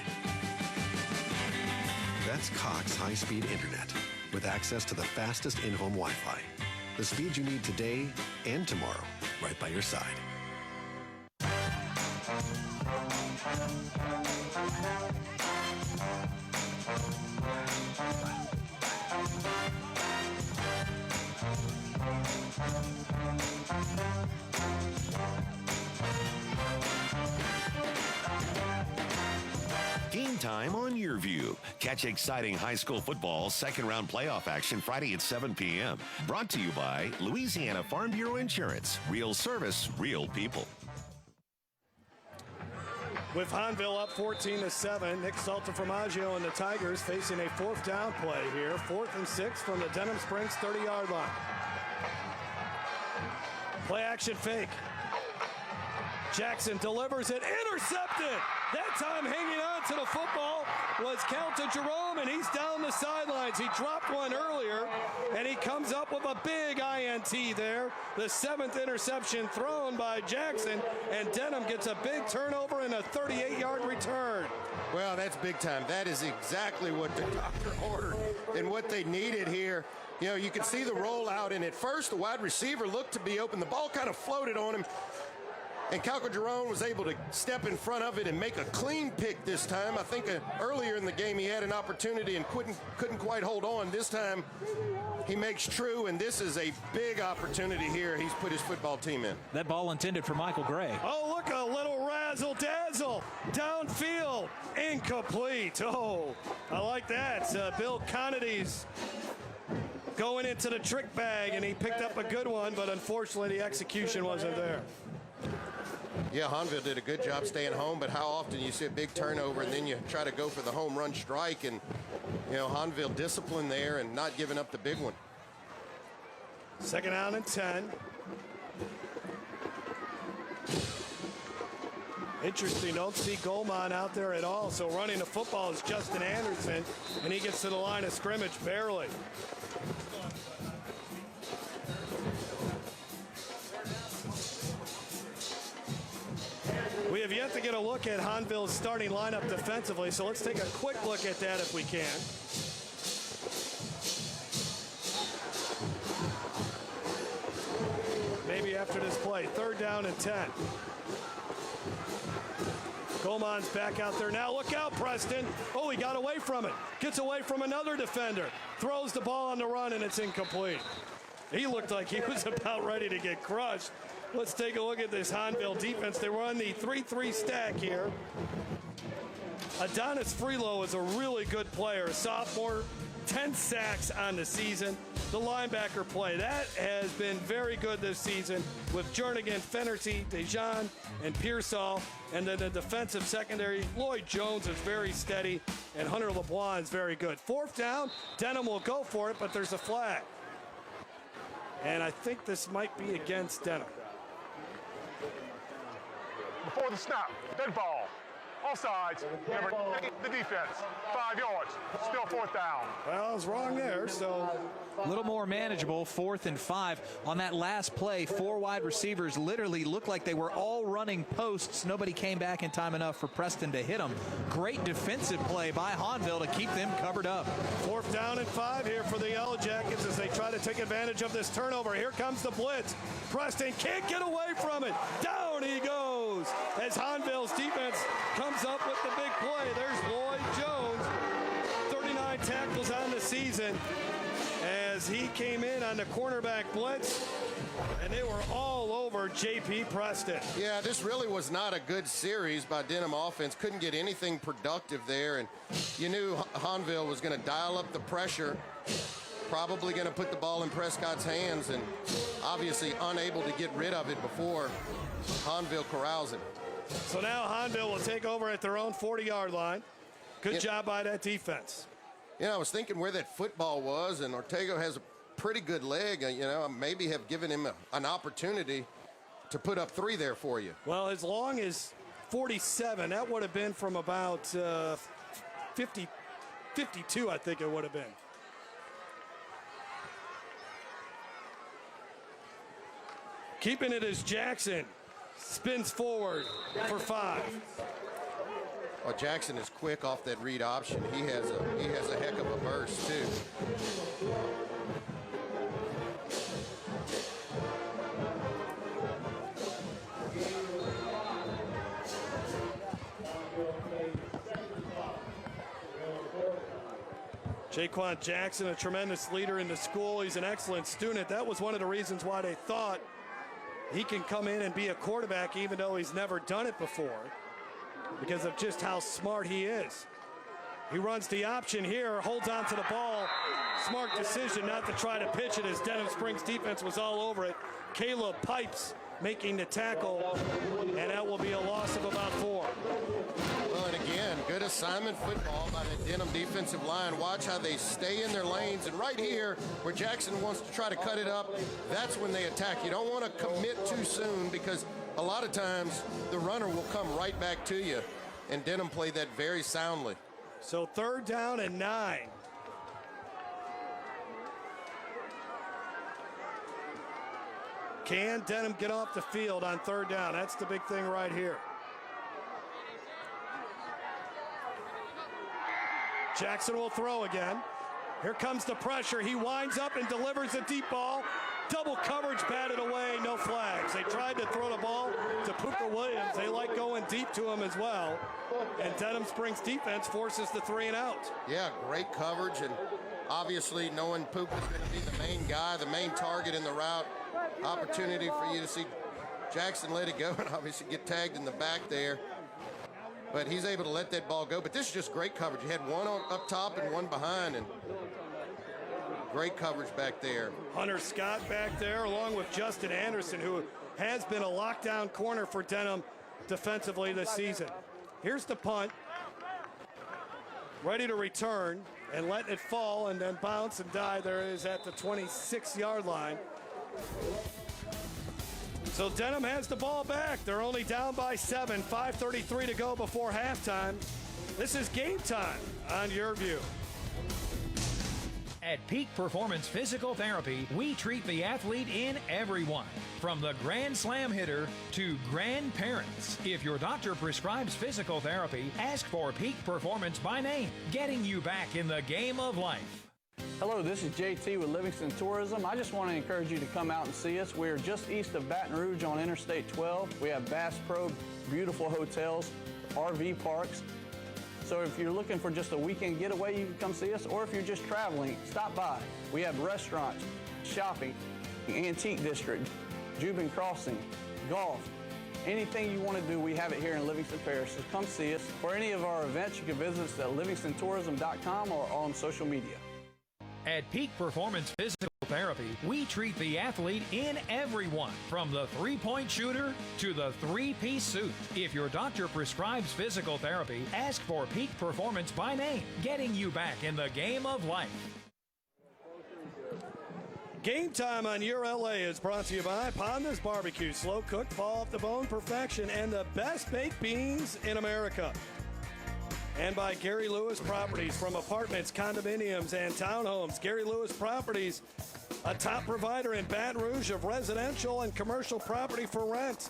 That's Cox high-speed internet with access to the fastest in-home Wi-Fi. The speed you need today and tomorrow, right by your side. Game time on YurView. Catch exciting high school football second-round playoff action Friday at 7 p.m. Brought to you by Louisiana Farm Bureau Insurance. Real service, real people. With Hahnville up 14-7, Nick Saltaformaggio and the Tigers facing a 4th down play here. 4th and 6 from the Denham Springs 30-yard line. Play action fake. Jackson delivers it, intercepted. That time hanging on to the football was Calta Jerome, and he's down the sidelines. He dropped one earlier, and he comes up with a big INT there. The 7th interception thrown by Jackson, and Denham gets a big turnover and a 38-yard return. Well, that's big time. That is exactly what the doctor ordered and what they needed here. You know, you could see the rollout, and at first the wide receiver looked to be open. The ball kind of floated on him. And Calca Jerome was able to step in front of it and make a clean pick this time. I think earlier in the game he had an opportunity and couldn't quite hold on. This time he makes true, and this is a big opportunity here. He's put his football team in. That ball intended for Michael Gray. Oh, look, a little razzle-dazzle downfield. Incomplete. Oh, I like that. Bill Conadi's going into the trick bag, and he picked up a good one, but unfortunately the execution wasn't there. Yeah, Hahnville did a good job staying home, but how often you see a big turnover and then you try to go for the home run strike, and, you know, Hahnville discipline there and not giving up the big one. 2nd down and 10. Interesting, don't see Goldman out there at all, so running the football is Justin Anderson, and he gets to the line of scrimmage barely. We have yet to get a look at Hahnville's starting lineup defensively, so let's take a quick look at that if we can. Maybe after this play. 3rd down and 10. Goldman's back out there now. Look out, Preston. Oh, he got away from it. Gets away from another defender. Throws the ball on the run, and it's incomplete. He looked like he was about ready to get crushed. Let's take a look at this Hahnville defense. They run the 3-3 stack here. Adonis Freelo is a really good player, a sophomore, 10 sacks on the season. The linebacker play, that has been very good this season with Jernigan, Fennerty, Dejan, and Pearsall. And then the defensive secondary, Lloyd Jones is very steady, and Hunter LeBlanc is very good. 4th down, Denham will go for it, but there's a flag. And I think this might be against Denham. Before the snap, dead ball. Offsides, number 8, the defense, 5 yards, still 4th down. Well, I was wrong there, so. A little more manageable, 4th and 5. On that last play, 4 wide receivers literally looked like they were all running posts. Nobody came back in time enough for Preston to hit them. Great defensive play by Hahnville to keep them covered up. 4th down and 5 here for the Yellowjackets as they try to take advantage of this turnover. Here comes the blitz. Preston can't get away from it. Down he goes as Hahnville's defense comes up with the big play. There's Lloyd Jones, came in on the cornerback blitz, and they were all over J.P. Preston. Yeah, this really was not a good series by Denham offense. Couldn't get anything productive there, and you knew Hahnville was going to dial up the pressure, probably going to put the ball in Prescott's hands, and obviously unable to get rid of it before Hahnville corrals him. So now Hahnville will take over at their own 40-yard line. Good job by that defense. You know, I was thinking where that football was, and Ortega has a pretty good leg. You know, maybe have given him an opportunity to put up 3 there for you. Well, as long as 47, that would have been from about 52, I think it would have been. Keeping it as Jackson spins forward for 5. Well, Jackson is quick off that read option. He has a heck of a burst too. Jaquan Jackson, a tremendous leader in the school. He's an excellent student. That was one of the reasons why they thought he can come in and be a quarterback even though he's never done it before, because of just how smart he is. He runs the option here, holds on to the ball. Smart decision not to try to pitch it as Denham Springs defense was all over it. Caleb Pipes making the tackle, and that will be a loss of about 4. Well, and again, good assignment football by the Denham defensive line. Watch how they stay in their lanes. And right here, where Jackson wants to try to cut it up, that's when they attack. You don't want to commit too soon, because a lot of times the runner will come right back to you. And Denham played that very soundly. So 3rd down and 9. Can Denham get off the field on 3rd down? That's the big thing right here. Jackson will throw again. Here comes the pressure. He winds up and delivers a deep ball. Double coverage batted away, no flags. They tried to throw the ball to Puka Williams. They like going deep to him as well. And Denham Springs defense forces the 3 and out. Yeah, great coverage, and obviously knowing Puka's going to be the main guy, the main target in the route. Opportunity for you to see Jackson let it go and obviously get tagged in the back there. But he's able to let that ball go. But this is just great coverage. You had one up top and one behind, and great coverage back there. Hunter Scott back there along with Justin Anderson, who has been a lockdown corner for Denham defensively this season. Here's the punt. Ready to return and let it fall and then bounce and die. There is at the 26-yard line. So Denham has the ball back. They're only down by 7. 5:33 to go before halftime. This is Game Time on YurView. At Peak Performance Physical Therapy, we treat the athlete in everyone, from the Grand Slam hitter to grandparents. If your doctor prescribes physical therapy, ask for Peak Performance by name, getting you back in the game of life. Hello, this is JT with Livingston Tourism. I just want to encourage you to come out and see us. We are just east of Baton Rouge on Interstate 12. We have Bass Pro, beautiful hotels, RV parks. So if you're looking for just a weekend getaway, you can come see us. Or if you're just traveling, stop by. We have restaurants, shopping, antique district, Jubin Crossing, golf. Anything you want to do, we have it here in Livingston Parish. So come see us. For any of our events, you can visit us at livingstontourism.com or on social media. At Peak Performance Physical Therapy, we treat the athlete in everyone, from the three-point shooter to the three-piece suit. If your doctor prescribes physical therapy, ask for Peak Performance by name, getting you back in the game of life. Game Time on Your LA is brought to you by Ponda's Barbecue, slow cooked, fall off the bone perfection, and the best baked beans in America. And by Gary Lewis Properties, from apartments, condominiums, and townhomes. Gary Lewis Properties, a top provider in Baton Rouge of residential and commercial property for rent.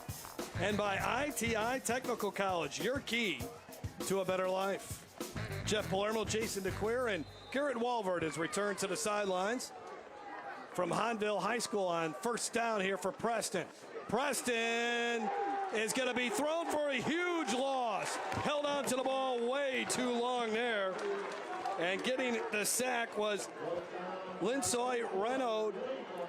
And by ITI Technical College, your key to a better life. Jeff Palermo, Jason DeQueer, and Garrett Walvert has returned to the sidelines from Hahnville High School on 1st down here for Preston. Preston is going to be thrown for a huge loss. Held on to the ball way too long there. And getting the sack was Linsoy Renaud,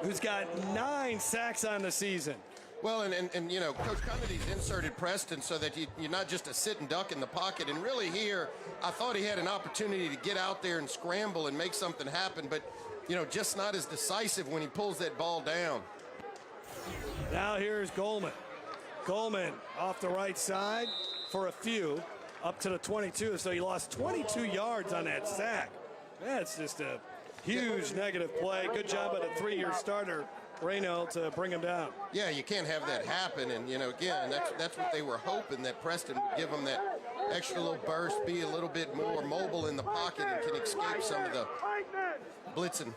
who's got 9 sacks on the season. Well, and you know, Coach Connedy's inserted Preston so that you're not just a sit and duck in the pocket. And really here, I thought he had an opportunity to get out there and scramble and make something happen, but, you know, just not as decisive when he pulls that ball down. Now here's Goldman. Goldman off the right side for a few, up to the 22, so he lost 22 yards on that sack. That's just a huge negative play. Good job by the 3-year starter, Reynolds, to bring him down. Yeah, you can't have that happen, and, you know, again, that's what they were hoping, that Preston would give them that extra little burst, be a little bit more mobile in the pocket and can escape some of the blitzing.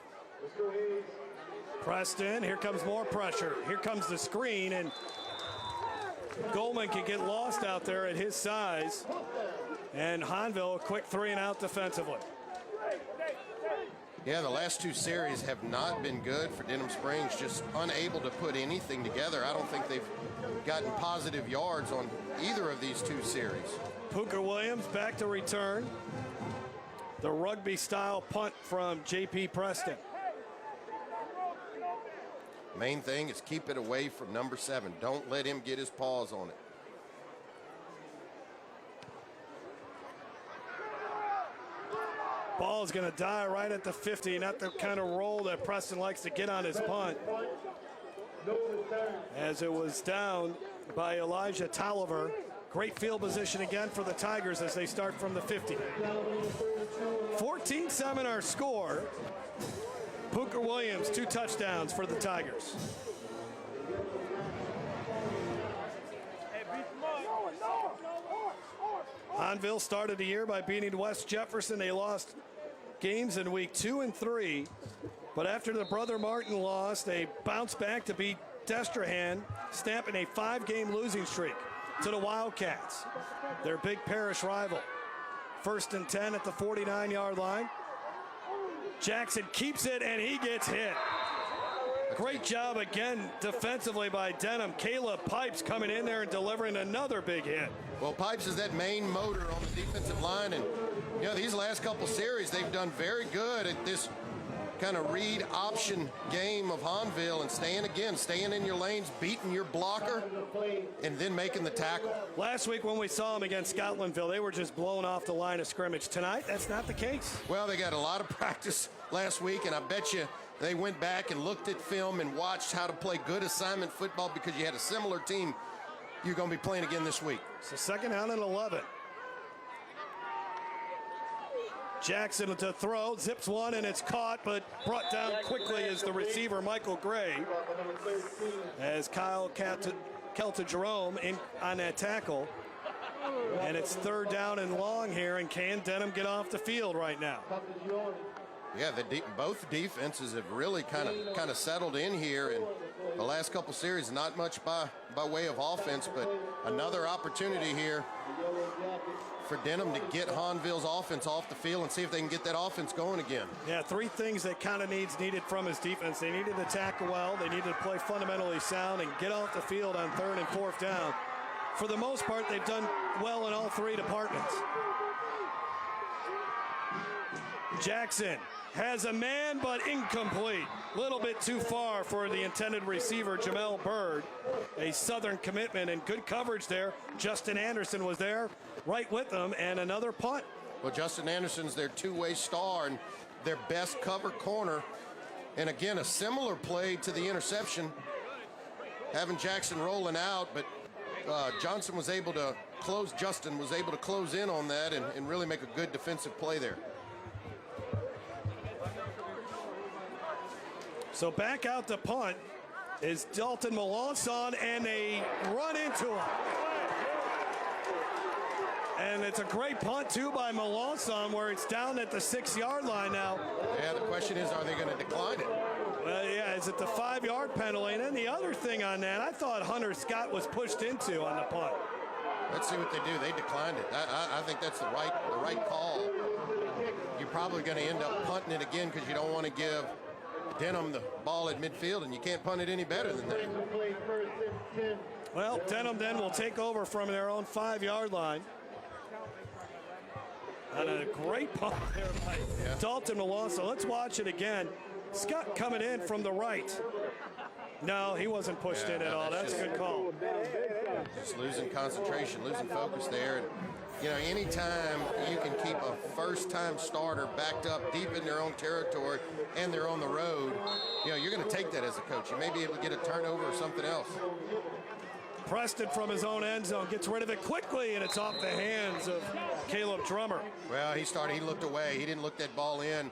Preston, here comes more pressure. Here comes the screen, and Goldman can get lost out there at his size. And Hahnville, a quick 3-and-out defensively. Yeah, the last 2 series have not been good for Denham Springs, just unable to put anything together. I don't think they've gotten positive yards on either of these 2 series. Puka Williams back to return. The rugby-style punt from J.P. Preston. Main thing is keep it away from number 7. Don't let him get his paws on it. Ball's going to die right at the 50. Not the kind of roll that Preston likes to get on his punt. As it was down by Elijah Tolliver. Great field position again for the Tigers as they start from the 50. 14-7 our score. Puka Williams, 2 touchdowns for the Tigers. Hahnville started the year by beating West Jefferson. They lost games in week 2 and 3. But after the Brother Martin loss, they bounced back to beat Destrehan, stamping a 5-game losing streak to the Wildcats, their big parish rival. 1st and 10 at the 49-yard line. Jackson keeps it, and he gets hit. Great job again defensively by Denham. Caleb Pipes coming in there and delivering another big hit. Well, Pipes is that main motor on the defensive line, and, you know, these last couple series, they've done very good at this kind of read option game of Hahnville and staying in your lanes, beating your blocker, and then making the tackle. Last week when we saw them against Scotlandville, they were just blown off the line of scrimmage. Tonight, that's not the case. Well, they got a lot of practice last week, and I bet you they went back and looked at film and watched how to play good assignment football because you had a similar team you're going to be playing again this week. It's the 2nd down and 11. Jackson to throw, zips one, and it's caught, but brought down quickly as the receiver, Michael Gray, as Kyle Kelta-Jerome in on that tackle. And it's 3rd down and long here, and can Denham get off the field right now? Yeah, both defenses have really kind of settled in here, and the last couple series, not much by way of offense, but another opportunity here for Denham to get Hahnville's offense off the field and see if they can get that offense going again. Yeah, 3 things that kind of needed from his defense. They needed to tackle well, they needed to play fundamentally sound, and get off the field on 3rd and 4th down. For the most part, they've done well in all 3 departments. Jackson has a man, but incomplete. Little bit too far for the intended receiver, Jamel Bird. A Southern commitment and good coverage there. Justin Anderson was there right with them, and another punt. Well, Justin Anderson's their 2-way star and their best cover corner. And again, a similar play to the interception. Having Jackson rolling out, but Justin was able to close in on that and really make a good defensive play there. So back out the punt is Dalton Melanson, and they run into him. And it's a great punt, too, by Melanson, where it's down at the 6-yard line now. Yeah, the question is, are they going to decline it? Well, yeah, is it the 5-yard penalty? And then the other thing on that, I thought Hunter Scott was pushed into on the punt. Let's see what they do. They declined it. I think that's the right call. You're probably going to end up punting it again because you don't want to give Denham the ball at midfield, and you can't punt it any better than that. Well, Denham then will take over from their own 5-yard line. And a great pump there by Dalton Malone. So let's watch it again. Scott coming in from the right. No, he wasn't pushed in at all. That's a good call. Just losing concentration, losing focus there. And, you know, anytime you can keep a first-time starter backed up deep in their own territory and they're on the road, you know, you're going to take that as a coach. You may be able to get a turnover or something else. Preston from his own end zone gets rid of it quickly, and it's off the hands of Caleb Drummer. Well, he looked away. He didn't look that ball in.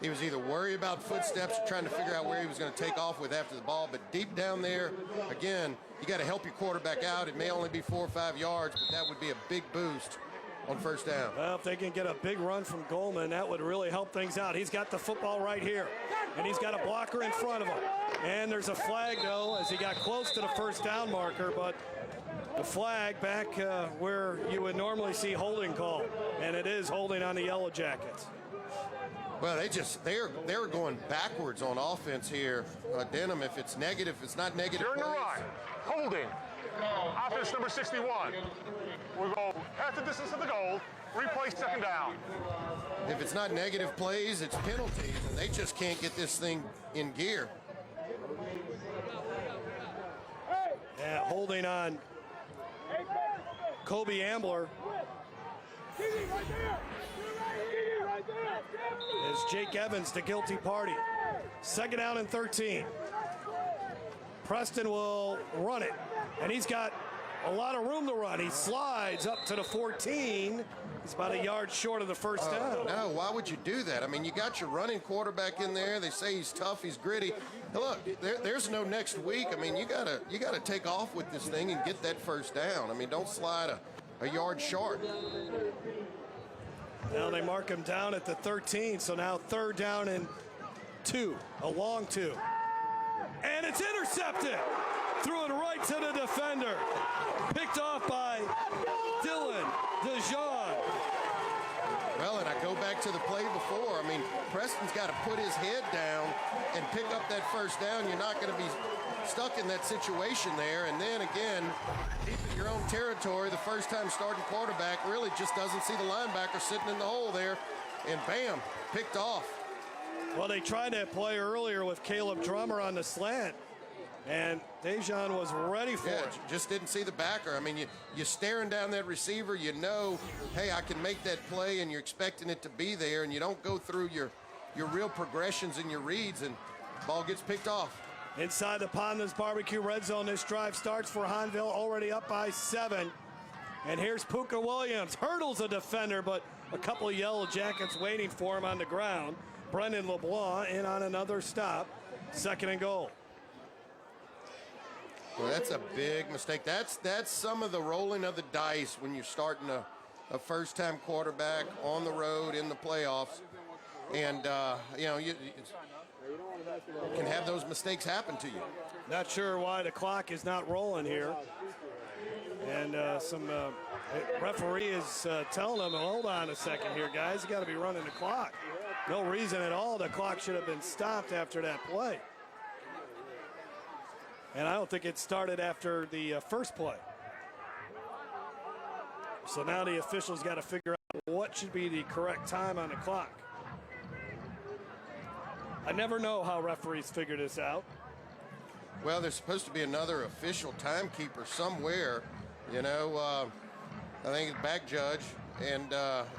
He was either worried about footsteps or trying to figure out where he was going to take off with after the ball. But deep down there, again, you got to help your quarterback out. It may only be 4 or 5 yards, but that would be a big boost on first down. Well, if they can get a big run from Goldman, that would really help things out. He's got the football right here, and he's got a blocker in front of him. And there's a flag, though, as he got close to the first down marker, but the flag back where you would normally see holding call, and it is holding on the Yellow Jackets. Well, they're going backwards on offense here. Denham, if it's negative, it's not negative. You're in the right. Holding. Offense number 61. We'll go half the distance of the goal. Replay second down. If it's not negative plays, it's penalties, and they just can't get this thing in gear. Yeah, holding on Kobe Ambler. Is Jake Evans the guilty party? Second down and 13. Preston will run it, and he's got a lot of room to run. He slides up to the 14. He's about a yard short of the first down. No, why would you do that? I mean, you got your running quarterback in there. They say he's tough, he's gritty. Hey, look, there's no next week. I mean, you gotta take off with this thing and get that first down. I mean, don't slide a yard short. Now they mark him down at the 13, so now third down and 2, a long 2. And it's intercepted. Threw it right to the defender. Picked off by Dylan DeJean. Well, and I go back to the play before. I mean, Preston's got to put his head down and pick up that first down. You're not going to be stuck in that situation there. And then again, deep in your own territory, the first-time starting quarterback really just doesn't see the linebacker sitting in the hole there. And bam, picked off. Well, they tried that play earlier with Caleb Drummer on the slant, and DeJean was ready for it. Just didn't see the backer. I mean, you're staring down that receiver. You know, hey, I can make that play, and you're expecting it to be there, and you don't go through your real progressions and your reads, and ball gets picked off. Inside the Ponda's Barbecue red zone, this drive starts for Hahnville, already up by 7. And here's Puka Williams. Hurdles a defender, but a couple of Yellow Jackets waiting for him on the ground. Brendan LeBlanc in on another stop. Second and goal. Well, that's a big mistake. That's some of the rolling of the dice when you're starting a first-time quarterback on the road in the playoffs. And, you know, you can have those mistakes happen to you. Not sure why the clock is not rolling here. And some referee is telling them, hold on a second here, guys. You got to be running the clock. No reason at all the clock should have been stopped after that play. And I don't think it started after the first play. So now the officials got to figure out what should be the correct time on the clock. I never know how referees figure this out. Well, there's supposed to be another official timekeeper somewhere. You know, I think it's back judge, and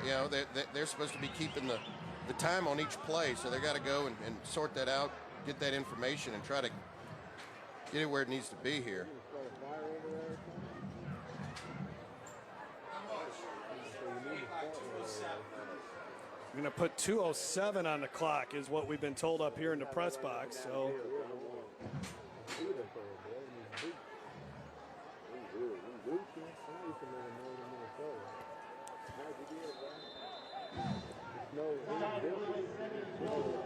you know they're supposed to be keeping the time on each play, so they got to go and sort that out, get that information, and try to get it where it needs to be here. We're going to put 2:07 on the clock is what we've been told up here in the press box. So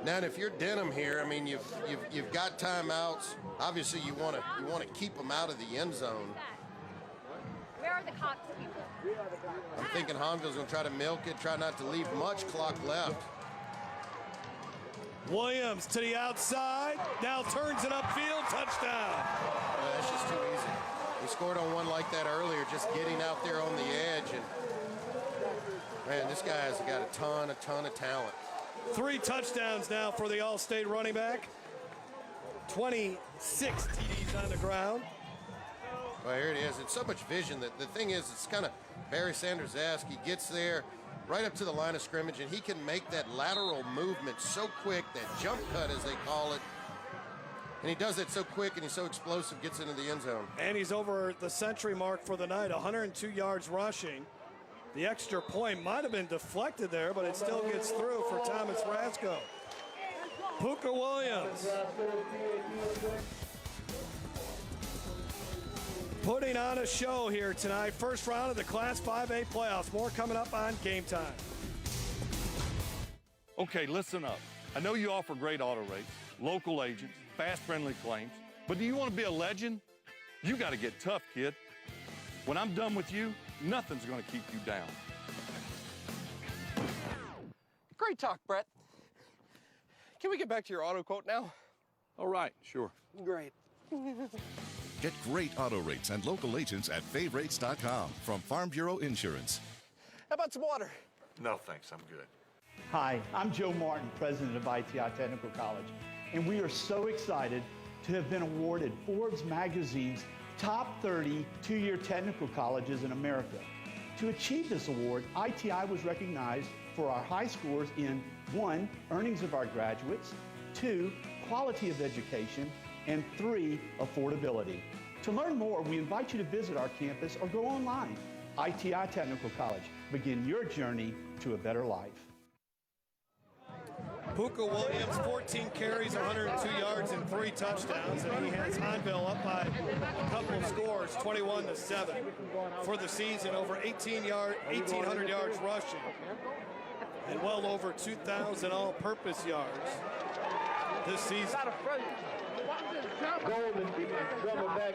now, if you're Denham here, I mean, you've got timeouts. Obviously, you want to keep them out of the end zone. Where are the Cox people? I'm thinking Hahnville's going to try to milk it, try not to leave much clock left. Williams to the outside, now turns it upfield, touchdown. That's just too easy. We scored on one like that earlier, just getting out there on the edge. And Man, this guy's got a ton of talent. 3 touchdowns now for the All-State running back. 26 TDs on the ground. Well, here it is. It's so much vision. That the thing is, it's kind of Barry Sanders-esque. He gets there right up to the line of scrimmage, and he can make that lateral movement so quick, that jump cut, as they call it. And he does it so quick, and he's so explosive, gets into the end zone. And he's over the century mark for the night, 102 yards rushing. The extra point might have been deflected there, but it still gets through for Thomas Rasco. Puka Williams putting on a show here tonight. First round of the Class 5A playoffs. More coming up on Game Time. Okay, listen up. I know you offer great auto rates, local agents, fast, friendly claims, but do you want to be a legend? You got to get tough, kid. When I'm done with you, nothing's going to keep you down. Great talk, Brett. Can we get back to your auto quote now? All right, sure. Great. Get great auto rates and local agents at favrates.com from Farm Bureau Insurance. How about some water? No, thanks. I'm good. Hi, I'm Joe Martin, president of ITI Technical College, and we are so excited to have been awarded Forbes magazine's top 30 two-year technical colleges in America. To achieve this award, ITI was recognized for our high scores in 1, earnings of our graduates, 2, quality of education, and 3, affordability. To learn more, we invite you to visit our campus or go online. ITI Technical College. Begin your journey to a better life. Puka Williams, 14 carries, 102 yards, and 3 touchdowns, and he has Hahnville up by a couple of scores, 21-7 for the season. Over 1,800 yards rushing, and well over 2,000 all-purpose yards this season.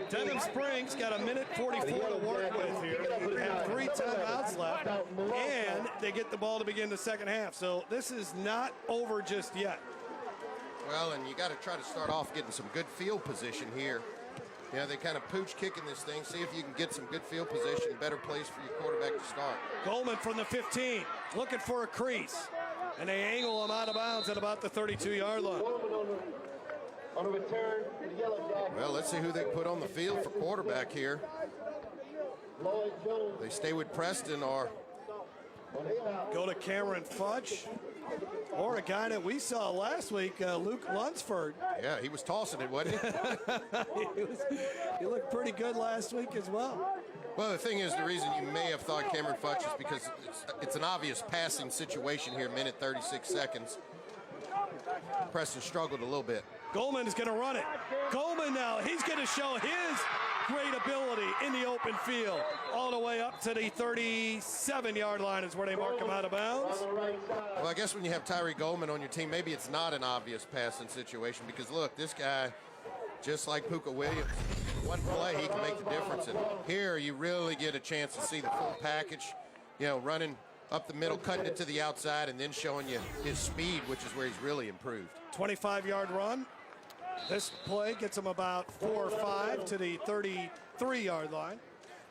Denham Springs got a minute 44 to work with here. They have 3 timeouts left, and they get the ball to begin the second half. So this is not over just yet. Well, and you got to try to start off getting some good field position here. You know, they kind of pooch kicking this thing. See if you can get some good field position, better place for your quarterback to start. Goldman from the 15, looking for a crease, and they angle him out of bounds at about the 32-yard line. On a return to the Yellowjackets. Well, let's see who they put on the field for quarterback here. They stay with Preston or go to Cameron Fudge, or a guy that we saw last week, Luke Lunsford. Yeah, he was tossing it, wasn't he? He looked pretty good last week as well. Well, the thing is, the reason you may have thought Cameron Fudge is because it's an obvious passing situation here, minute 36 seconds. Preston struggled a little bit. Goldman is going to run it. Goldman now, he's going to show his great ability in the open field. All the way up to the 37-yard line is where they mark him out of bounds. Well, I guess when you have Tyree Goldman on your team, maybe it's not an obvious passing situation because, look, this guy, just like Puka Williams, one play, he can make the difference. And here you really get a chance to see the full package, you know, running up the middle, cutting it to the outside, and then showing you his speed, which is where he's really improved. 25-yard run. This play gets him about 4 or 5 to the 33-yard line.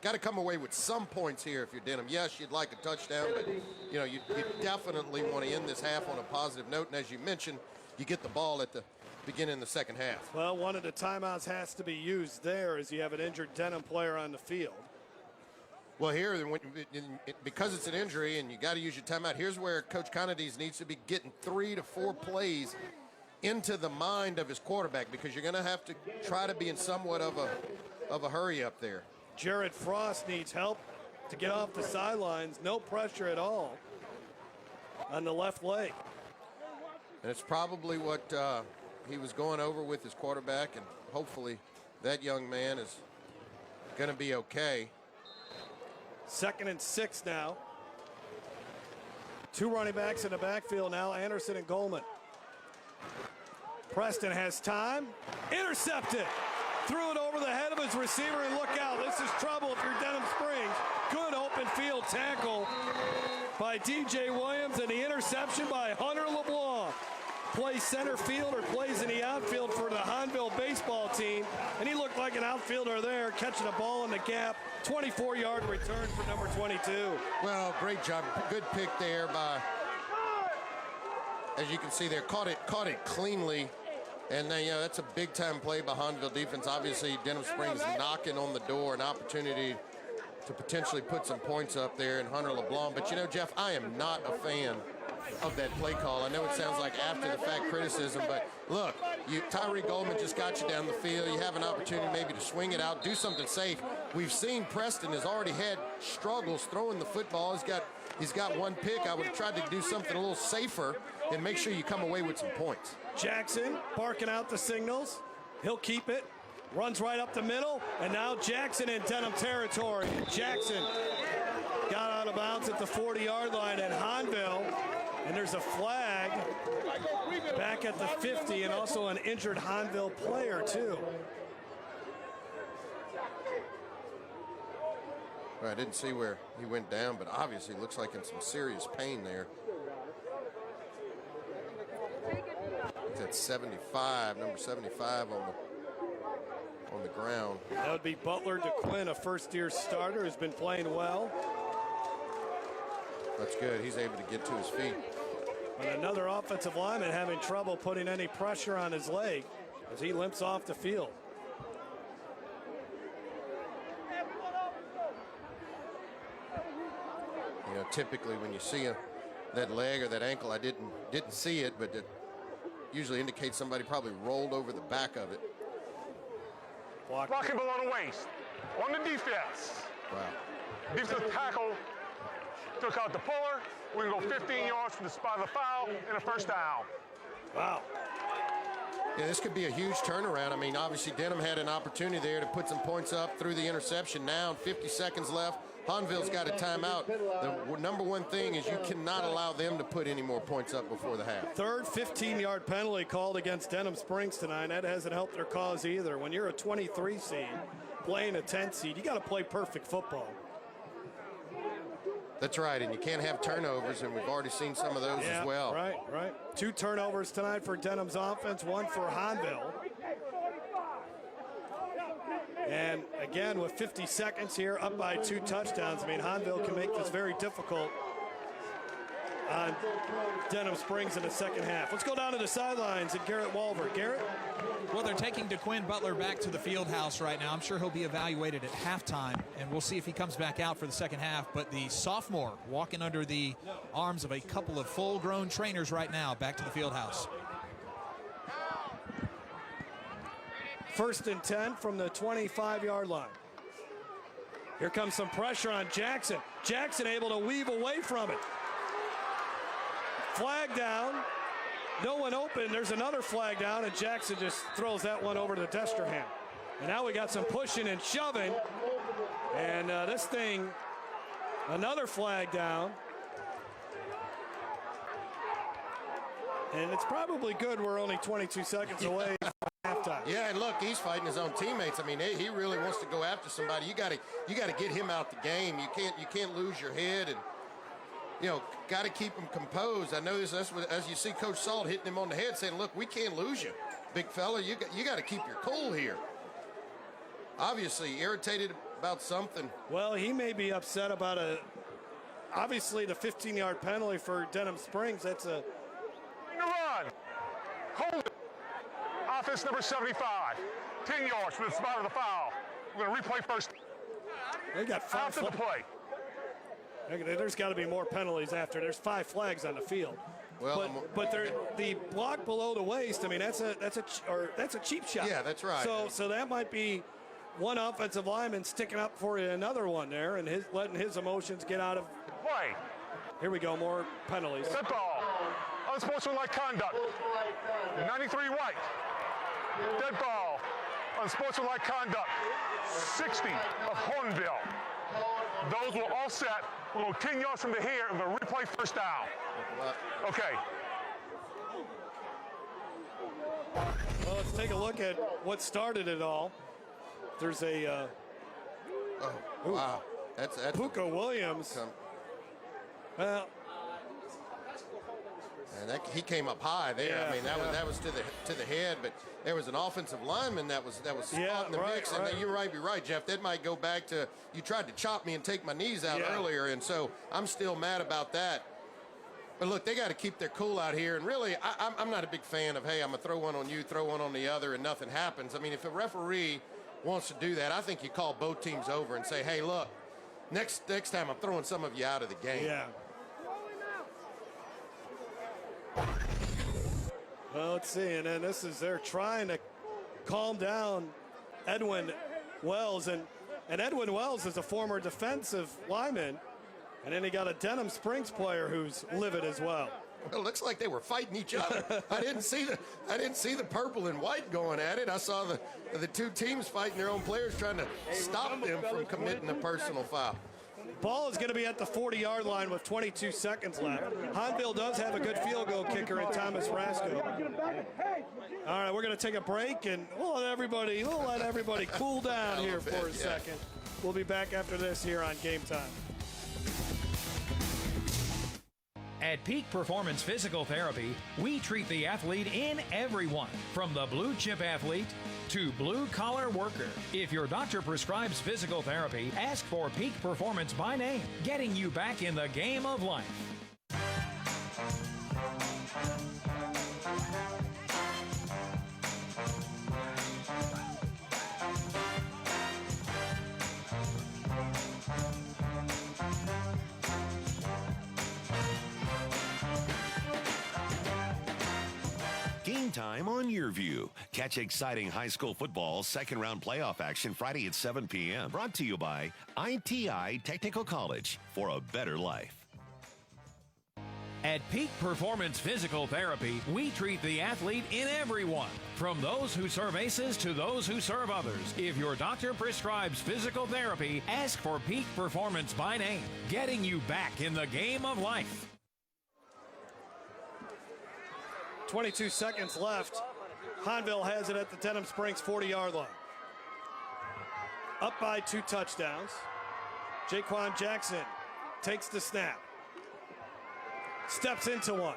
Got to come away with some points here if you're Denham. Yes, you'd like a touchdown, but you know you definitely want to end this half on a positive note. And as you mentioned, you get the ball at the beginning of the second half. Well, one of the timeouts has to be used there as you have an injured Denham player on the field. Well, here, because it's an injury and you got to use your timeout, here's where Coach Conades needs to be getting 3 to 4 plays into the mind of his quarterback, because you're going to have to try to be in somewhat of a hurry up there. Jared Frost needs help to get off the sidelines. No pressure at all on the left leg. And it's probably what he was going over with his quarterback, and hopefully that young man is going to be okay. 2nd and 6 now. 2 running backs in the backfield now, Anderson and Goldman. Preston has time. Intercepted. Threw it over the head of his receiver, and look out. This is trouble if you're Denham Springs. Good open field tackle by DJ Williams, and the interception by Hunter LeBlanc. plays center field or plays in the outfield for the Hahnville baseball team. And he looked like an outfielder there, catching a ball in the gap. 24-yard return for number 22. Well, great job. Good pick there by, as you can see there, caught it cleanly. And then, that's a big-time play by Hahnville defense. Obviously, Denham Springs knocking on the door, an opportunity to potentially put some points up there in Hunter LeBlanc. But, Jeff, I am not a fan of that play call. I know it sounds like after-the-fact criticism, but look, Tyree Goldman just got you down the field. You have an opportunity maybe to swing it out, do something safe. We've seen Preston has already had struggles throwing the football. He's got one pick. I would have tried to do something a little safer and make sure you come away with some points. Jackson barking out the signals. He'll keep it. Runs right up the middle. And now Jackson in Denham territory. Jackson got out of bounds at the 40-yard line at Hahnville. And there's a flag back at the 50 and also an injured Hahnville player, too. Well, I didn't see where he went down, but obviously looks like in some serious pain there. That's 75, number 75 on the ground. That would be Butler DeQuinn, a first-year starter, who's been playing well. That's good. He's able to get to his feet. And another offensive lineman having trouble putting any pressure on his leg as he limps off the field. Typically when you see that leg or that ankle, I didn't see it, but it usually indicates somebody probably rolled over the back of it. Blocking below the waist. On the defense. Wow. Defensive tackle took out the puller. We're going to go 15 yards from the spot of the foul and a first down. Wow. Yeah, this could be a huge turnaround. I mean, obviously Denham had an opportunity there to put some points up through the interception. Now 50 seconds left. Hahnville's got a timeout. The number one thing is you cannot allow them to put any more points up before the half. Third 15-yard penalty called against Denham Springs tonight. That hasn't helped their cause either. When you're a 23 seed playing a 10 seed, you got to play perfect football. That's right, and you can't have turnovers, and we've already seen some of those as well. Right. 2 turnovers tonight for Denham's offense, 1 for Hahnville. And again, with 50 seconds here, up by 2 touchdowns. I mean, Hahnville can make this very difficult on Denham Springs in the second half. Let's go down to the sidelines and Garrett Walver. Garrett? Well, they're taking DeQuinn Butler back to the field house right now. I'm sure he'll be evaluated at halftime, and we'll see if he comes back out for the second half. But the sophomore walking under the arms of a couple of full-grown trainers right now back to the field house. 1st and 10 from the 25-yard line. Here comes some pressure on Jackson. Jackson able to weave away from it. Flag down. No one open. There's another flag down, and Jackson just throws that one over to Desterham. And now we got some pushing and shoving. And this thing, another flag down. And it's probably good we're only 22 seconds away from halftime. Yeah, and look, he's fighting his own teammates. I mean, he really wants to go after somebody. You got to get him out the game. You can't lose your head, and got to keep him composed. I know this as you see Coach Salt hitting him on the head, saying, "Look, we can't lose you, big fella. You got to keep your cool here." Obviously irritated about something. Well, he may be upset about obviously the 15-yard penalty for Denham Springs. That's a run. Hold it. Offense number 75. 10 yards from the spot of the foul. We're going to replay first. They got 5 after the play. There's got to be more penalties after. There's 5 flags on the field. Well, but the block below the waist. I mean, that's a cheap shot. Yeah, that's right. So that might be one offensive lineman sticking up for another one there, and letting his emotions get out of play. Here we go. More penalties. Set ball. Unsportsmanlike conduct. 93 white. Dead ball. Unsportsmanlike conduct. 60 of Hahnville. Those will offset. We'll go 10 yards from the here and we'll replay first down. Okay. Well, let's take a look at what started it all. There's a wow. That's Puka Williams. Well, And he came up high there. Yeah, I mean, that was to the head, but there was an offensive lineman that was spot in the mix. Right. And you're right, Jeff. That might go back to you tried to chop me and take my knees out earlier, and so I'm still mad about that. But look, they got to keep their cool out here. And really, I'm not a big fan of, hey, I'm going to throw one on you, throw one on the other, and nothing happens. I mean, if a referee wants to do that, I think you call both teams over and say, hey, look, next time I'm throwing some of you out of the game. Yeah. Well, let's see. And then they're trying to calm down Edwin Wells. And Edwin Wells is a former defensive lineman. And then he got a Denham Springs player who's livid as well. Well, it looks like they were fighting each other. I didn't see the purple and white going at it. I saw the two teams fighting their own players, trying to stop them from committing a personal foul. Ball is going to be at the 40-yard line with 22 seconds left. Hahnville does have a good field goal kicker in Thomas Rasco. All right, we're going to take a break, and we'll let everybody cool down here for a second. We'll be back after this here on Game Time. At Peak Performance Physical Therapy, we treat the athlete in everyone, from the blue chip athlete to blue collar worker. If your doctor prescribes physical therapy, ask for Peak Performance by name, getting you back in the game of life. Game time on YurView. Catch exciting high school football second-round playoff action Friday at 7 p.m. Brought to you by ITI Technical College for a better life. At Peak Performance Physical Therapy, we treat the athlete in everyone, from those who serve aces to those who serve others. If your doctor prescribes physical therapy, ask for Peak Performance by name, getting you back in the game of life. 22 seconds left. Hahnville has it at the Denham Springs 40-yard line. Up by 2 touchdowns. Jaquan Jackson takes the snap. Steps into one.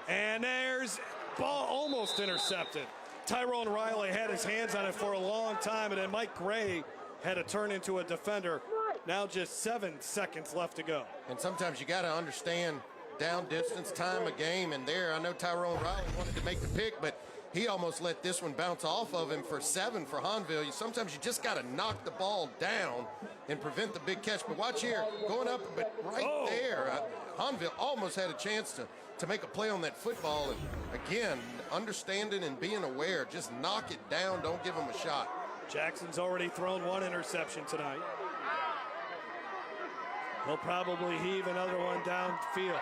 And there's ball almost intercepted. Tyrone Riley had his hands on it for a long time, and then Mike Gray had to turn into a defender. Now just 7 seconds left to go. And sometimes you got to understand down distance, time of game, and there, I know Tyrone Riley wanted to make the pick, but he almost let this one bounce off of him for 7 for Hahnville. Sometimes you just got to knock the ball down and prevent the big catch. But watch here, going up, but there, Hahnville almost had a chance to make a play on that football. And again, understanding and being aware, just knock it down, don't give him a shot. Jackson's already thrown 1 interception tonight. He'll probably heave another one downfield.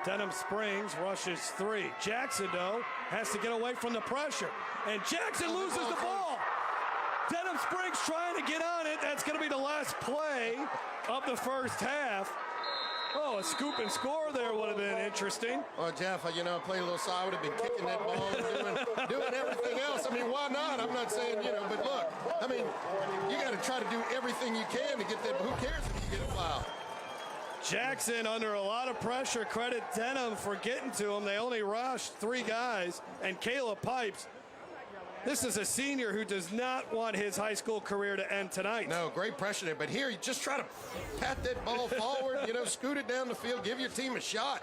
Denham Springs rushes 3. Jackson, though, has to get away from the pressure. And Jackson loses the ball. Denham Springs trying to get on it. That's going to be the last play of the first half. Oh, a scoop and score there would have been interesting. Well, Jeff, I play a little side. I would have been kicking that ball and doing everything else. I mean, why not? I'm not saying, but look, I mean, you got to try to do everything you can to get that. Who cares if you get a foul? Jackson under a lot of pressure. Credit Denham for getting to him. They only rushed 3 guys, and Caleb Pipes. This is a senior who does not want his high school career to end tonight. No, great pressure there. But here, you just try to pat that ball forward, scoot it down the field, give your team a shot.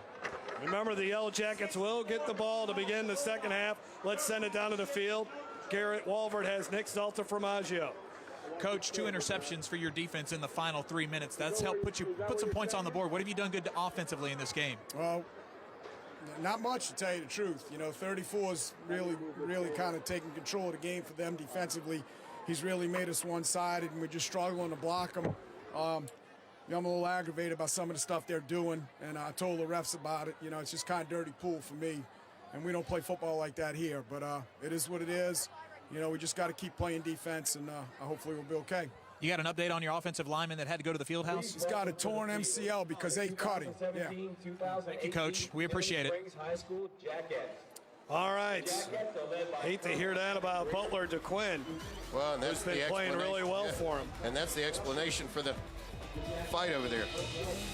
Remember, the Yellowjackets will get the ball to begin the second half. Let's send it down to the field. Garrett Walvert has Nick Salta Formaggio. Coach, 2 interceptions for your defense in the final 3 minutes. That's helped put some points on the board. What have you done good offensively in this game? Well, not much, to tell you the truth. 34 is really kind of taking control of the game for them defensively. He's really made us one-sided, and we're just struggling to block him. I'm a little aggravated by some of the stuff they're doing, and I told the refs about it. It's just kind of dirty pool for me, and we don't play football like that here. But it is what it is. We just got to keep playing defense, and hopefully we'll be okay. You got an update on your offensive lineman that had to go to the field house? He's got a torn MCL because they cut him. Yeah. Thank you, Coach. We appreciate it. All right. Hate to hear that about Butler DeQuinn. Well, and that's been playing really well for him. And that's the explanation for the fight over there.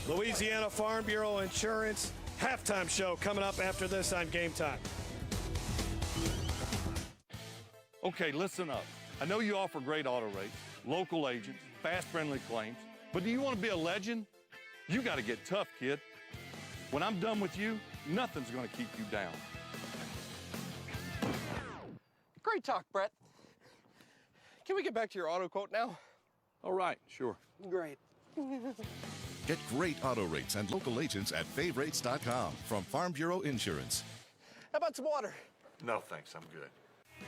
Louisiana Farm Bureau Insurance halftime show coming up after this on Game Time. Okay, listen up. I know you offer great auto rates, local agents, fast, friendly claims, but do you want to be a legend? You got to get tough, kid. When I'm done with you, nothing's going to keep you down. Great talk, Brett. Can we get back to your auto quote now? All right, sure. Great. Get great auto rates and local agents at favrates.com from Farm Bureau Insurance. How about some water? No, thanks. I'm good.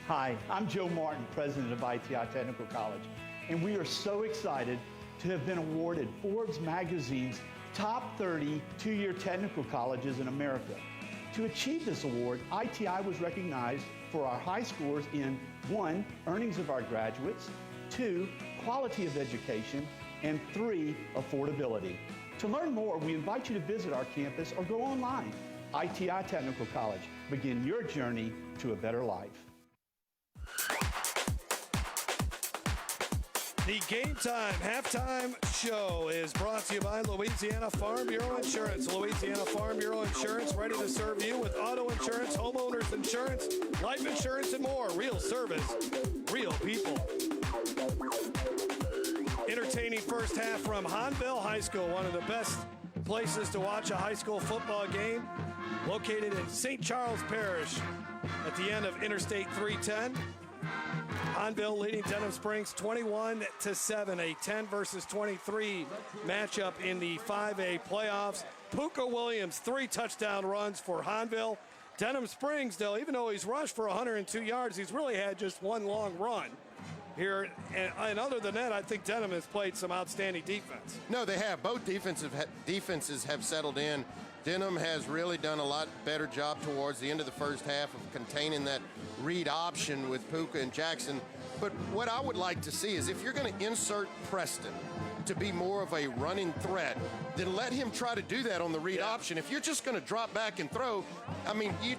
Hi, I'm Joe Martin, president of ITI Technical College, and we are so excited to have been awarded Forbes magazine's top 30 two-year technical colleges in America. To achieve this award, ITI was recognized for our high scores in 1, earnings of our graduates, 2, quality of education, and 3, affordability. To learn more, we invite you to visit our campus or go online. ITI Technical College. Begin your journey to a better life. The Game Time halftime show is brought to you by Louisiana Farm Bureau Insurance. Louisiana Farm Bureau Insurance, ready to serve you with auto insurance, homeowners insurance, life insurance, and more. Real service, real people. Entertaining first half from Hahnville High School, one of the best places to watch a high school football game, located in St. Charles Parish at the end of Interstate 310. Hahnville leading Denham Springs 21-7, a 10 versus 23 matchup in the 5A playoffs. Puka Williams, 3 touchdown runs for Hahnville. Denham Springs, though, even though he's rushed for 102 yards, he's really had just one long run here. And other than that, I think Denham has played some outstanding defense. No, they have. Both defenses have settled in. Denham has really done a lot better job towards the end of the first half of containing that read option with Pooka and Jackson. But what I would like to see is if you're going to insert Preston to be more of a running threat, then let him try to do that on the read option. If you're just going to drop back and throw, I mean, you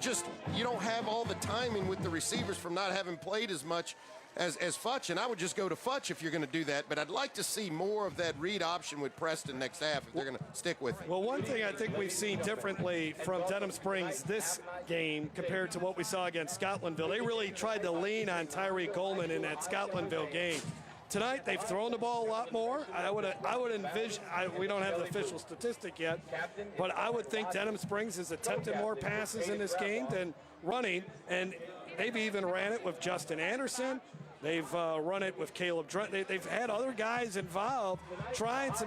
don't have all the timing with the receivers from not having played as much as Futch, and I would just go to Futch if you're going to do that. But I'd like to see more of that read option with Preston next half if they're going to stick with it. Well, one thing I think we've seen differently from Denham Springs this game compared to what we saw against Scotlandville, they really tried to lean on Tyree Coleman in that Scotlandville game. Tonight, they've thrown the ball a lot more. I would envision, we don't have the official statistic yet, but I would think Denham Springs has attempted more passes in this game than running, and they've even ran it with Justin Anderson. They've run it with Caleb Drunt. They've had other guys involved trying to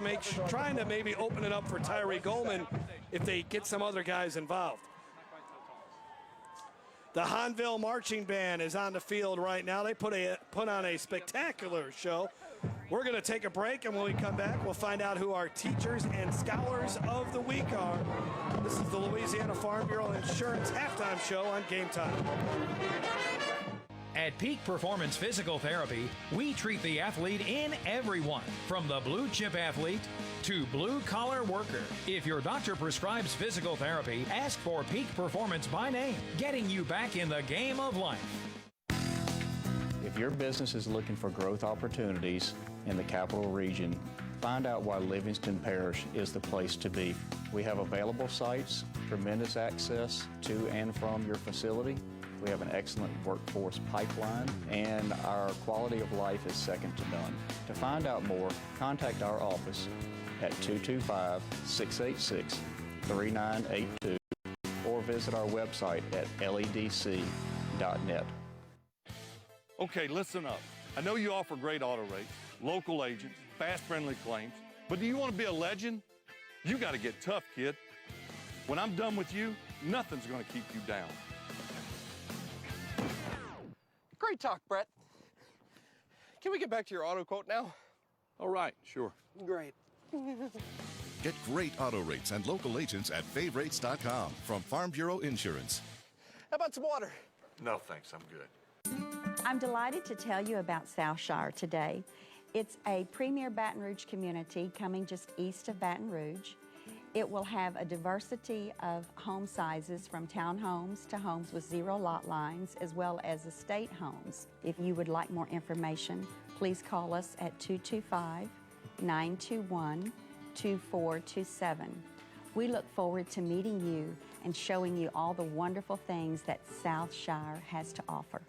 maybe open it up for Tyree Goldman if they get some other guys involved. The Hahnville Marching Band is on the field right now. They put on a spectacular show. We're going to take a break, and when we come back, we'll find out who our teachers and scholars of the week are. This is the Louisiana Farm Bureau Insurance halftime show on Game Time. At Peak Performance Physical Therapy, we treat the athlete in everyone, from the blue chip athlete to blue collar worker. If your doctor prescribes physical therapy, ask for Peak Performance by name, getting you back in the game of life. If your business is looking for growth opportunities in the capital region, find out why Livingston Parish is the place to be. We have available sites, tremendous access to and from your facility. We have an excellent workforce pipeline, and our quality of life is second to none. To find out more, contact our office at 225-686-3982 or visit our website at ledc.net. Okay, listen up. I know you offer great auto rates, local agents, fast, friendly claims, but do you want to be a legend? You got to get tough, kid. When I'm done with you, nothing's going to keep you down. Great talk, Brett. Can we get back to your auto quote now? All right, sure. Great. Get great auto rates and local agents at favrates.com from Farm Bureau Insurance. How about some water? No, thanks. I'm good. I'm delighted to tell you about Southshire today. It's a premier Baton Rouge community coming just east of Baton Rouge. It will have a diversity of home sizes from townhomes to homes with 0 lot lines, as well as estate homes. If you would like more information, please call us at 225-921-2427 We look forward to meeting you and showing you all the wonderful things that South Shire has to offer.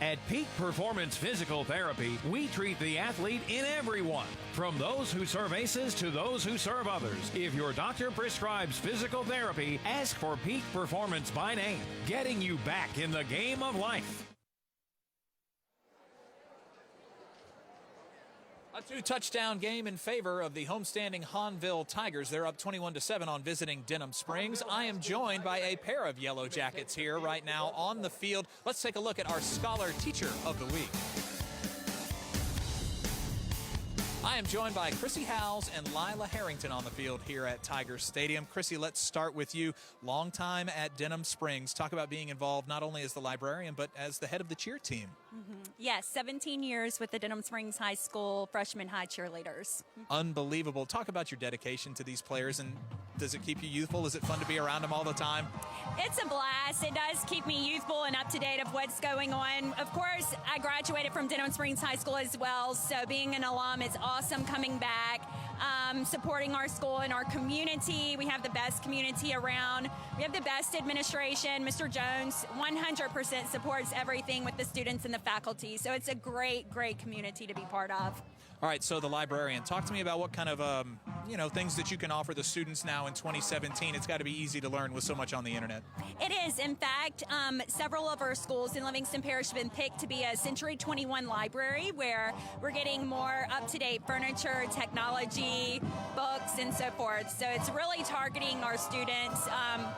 At Peak Performance Physical Therapy, we treat the athlete in everyone, from those who serve aces to those who serve others. If your doctor prescribes physical therapy, ask for Peak Performance by name, getting you back in the game of life. A 2-touchdown game in favor of the homestanding Hahnville Tigers. They're up 21-7 on visiting Denham Springs. I am joined by a pair of Yellowjackets here right now on the field. Let's take a look at our Scholar Teacher of the Week. I am joined by Chrissy Howes and Lila Harrington on the field here at Tiger Stadium. Chrissy, let's start with you. Long time at Denham Springs. Talk about being involved not only as the librarian, but as the head of the cheer team. Yes, 17 years with the Denham Springs High School freshman high cheerleaders. Unbelievable. Talk about your dedication to these players, and does it keep you youthful? Is it fun to be around them all the time? It's a blast. It does keep me youthful and up to date of what's going on. Of course, I graduated from Denham Springs High School as well, so being an alum, it's awesome coming back, supporting our school and our community. We have the best community around. We have the best administration. Mr. Jones 100% supports everything with the students and the faculty, so it's a great, great community to be part of. All right, so the librarian, talk to me about what kind of, things that you can offer the students now in 2017. It's got to be easy to learn with so much on the internet. It is. In fact, several of our schools in Livingston Parish have been picked to be a Century 21 library, where we're getting more up-to-date furniture, technology, books, and so forth. So it's really targeting our students,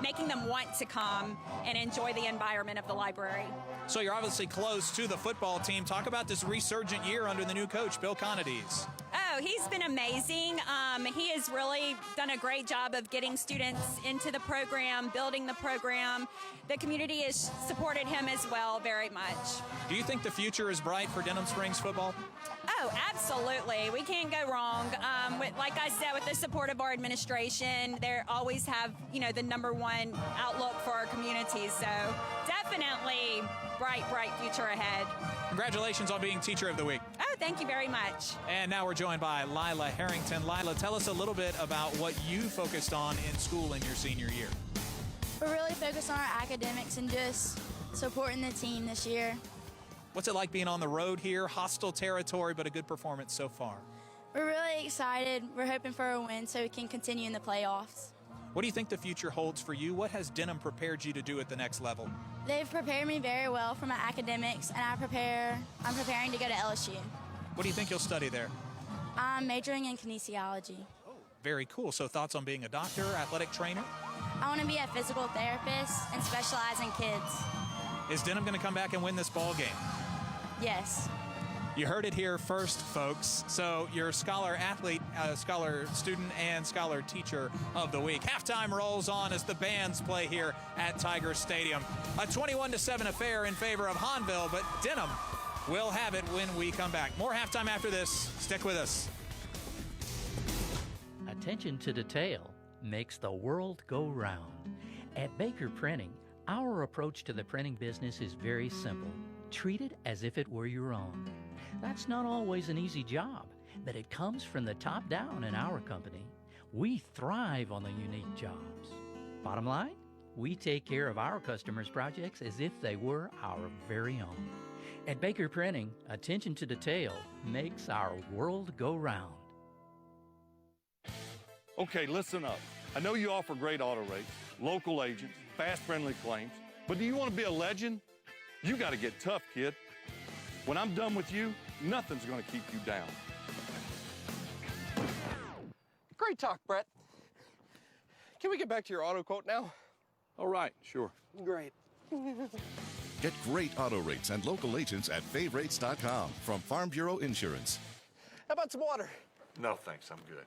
making them want to come and enjoy the environment of the library. So you're obviously close to the football team. Talk about this resurgent year under the new coach, Bill Conades. Oh, he's been amazing. He has really done a great job of getting students into the program, building the program. The community has supported him as well very much. Do you think the future is bright for Denham Springs football? Oh, absolutely. We can't go wrong. Like I said, with the support of our administration, they always have, the number one outlook for our community. So definitely bright future ahead. Congratulations on being Teacher of the Week. Oh, thank you very much. And now we're joined by Lila Harrington. Lila, tell us a little bit about what you focused on in school in your senior year. We're really focused on our academics and just supporting the team this year. What's it like being on the road here? Hostile territory, but a good performance so far. We're really excited. We're hoping for a win so we can continue in the playoffs. What do you think the future holds for you? What has Denham prepared you to do at the next level? They've prepared me very well for my academics, and I'm preparing to go to LSU. What do you think you'll study there? I'm majoring in kinesiology. Oh, very cool. So thoughts on being a doctor, athletic trainer? I want to be a physical therapist and specialize in kids. Is Denham going to come back and win this ball game? Yes. You heard it here first, folks. So your Scholar Athlete, Scholar Student, and Scholar Teacher of the Week. Halftime rolls on as the bands play here at Tiger Stadium. A 21-7 affair in favor of Hahnville, but Denham will have it when we come back. More halftime after this. Stick with us. Attention to detail makes the world go round. At Baker Printing, our approach to the printing business is very simple. Treat it as if it were your own. That's not always an easy job, but it comes from the top down in our company. We thrive on the unique jobs. Bottom line, we take care of our customers' projects as if they were our very own. At Baker Printing, attention to detail makes our world go round. Okay, listen up. I know you offer great auto rates, local agents, fast, friendly claims, but do you want to be a legend? You got to get tough, kid. When I'm done with you, nothing's going to keep you down. Great talk, Brett. Can we get back to your auto quote now? All right, sure. Great. Get great auto rates and local agents at favrates.com from Farm Bureau Insurance. How about some water? No, thanks. I'm good.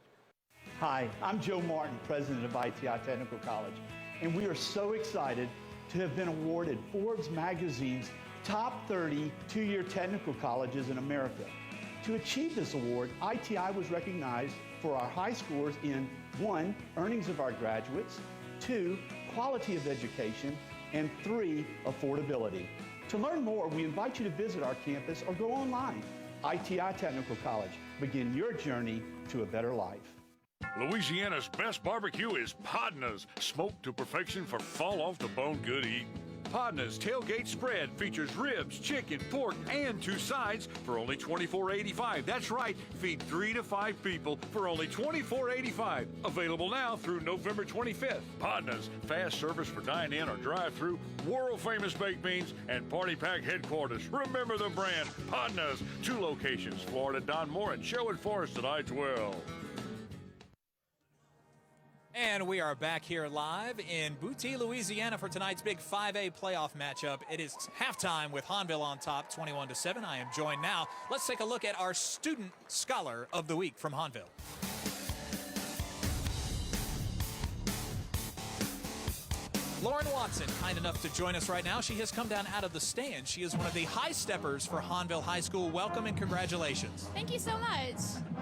Hi, I'm Joe Martin, president of ITI Technical College, and we are so excited to have been awarded Forbes magazine's top 30 two-year technical colleges in America. To achieve this award, ITI was recognized for our high scores in 1, earnings of our graduates, 2, quality of education, and 3, affordability. To learn more, we invite you to visit our campus or go online. ITI Technical College. Begin your journey to a better life. Louisiana's best barbecue is Podna's, smoked to perfection for fall off the bone good eating. Podna's tailgate spread features ribs, chicken, pork, and 2 sides for only $24.85. That's right, feed 3 to 5 people for only $24.85. Available now through November 25th. Podna's, fast service for dine-in or drive-through, world-famous baked beans, and party pack headquarters. Remember the brand, Podna's. 2 locations, Florida, Don Moore, and Sherwood Forest at I-12. And we are back here live in Booty, Louisiana for tonight's big 5A playoff matchup. It is halftime with Hahnville on top, 21-7. I am joined now. Let's take a look at our Student Scholar of the Week from Hahnville. Lauren Watson, kind enough to join us right now. She has come down out of the stand. She is one of the high steppers for Hahnville High School. Welcome and congratulations. Thank you so much.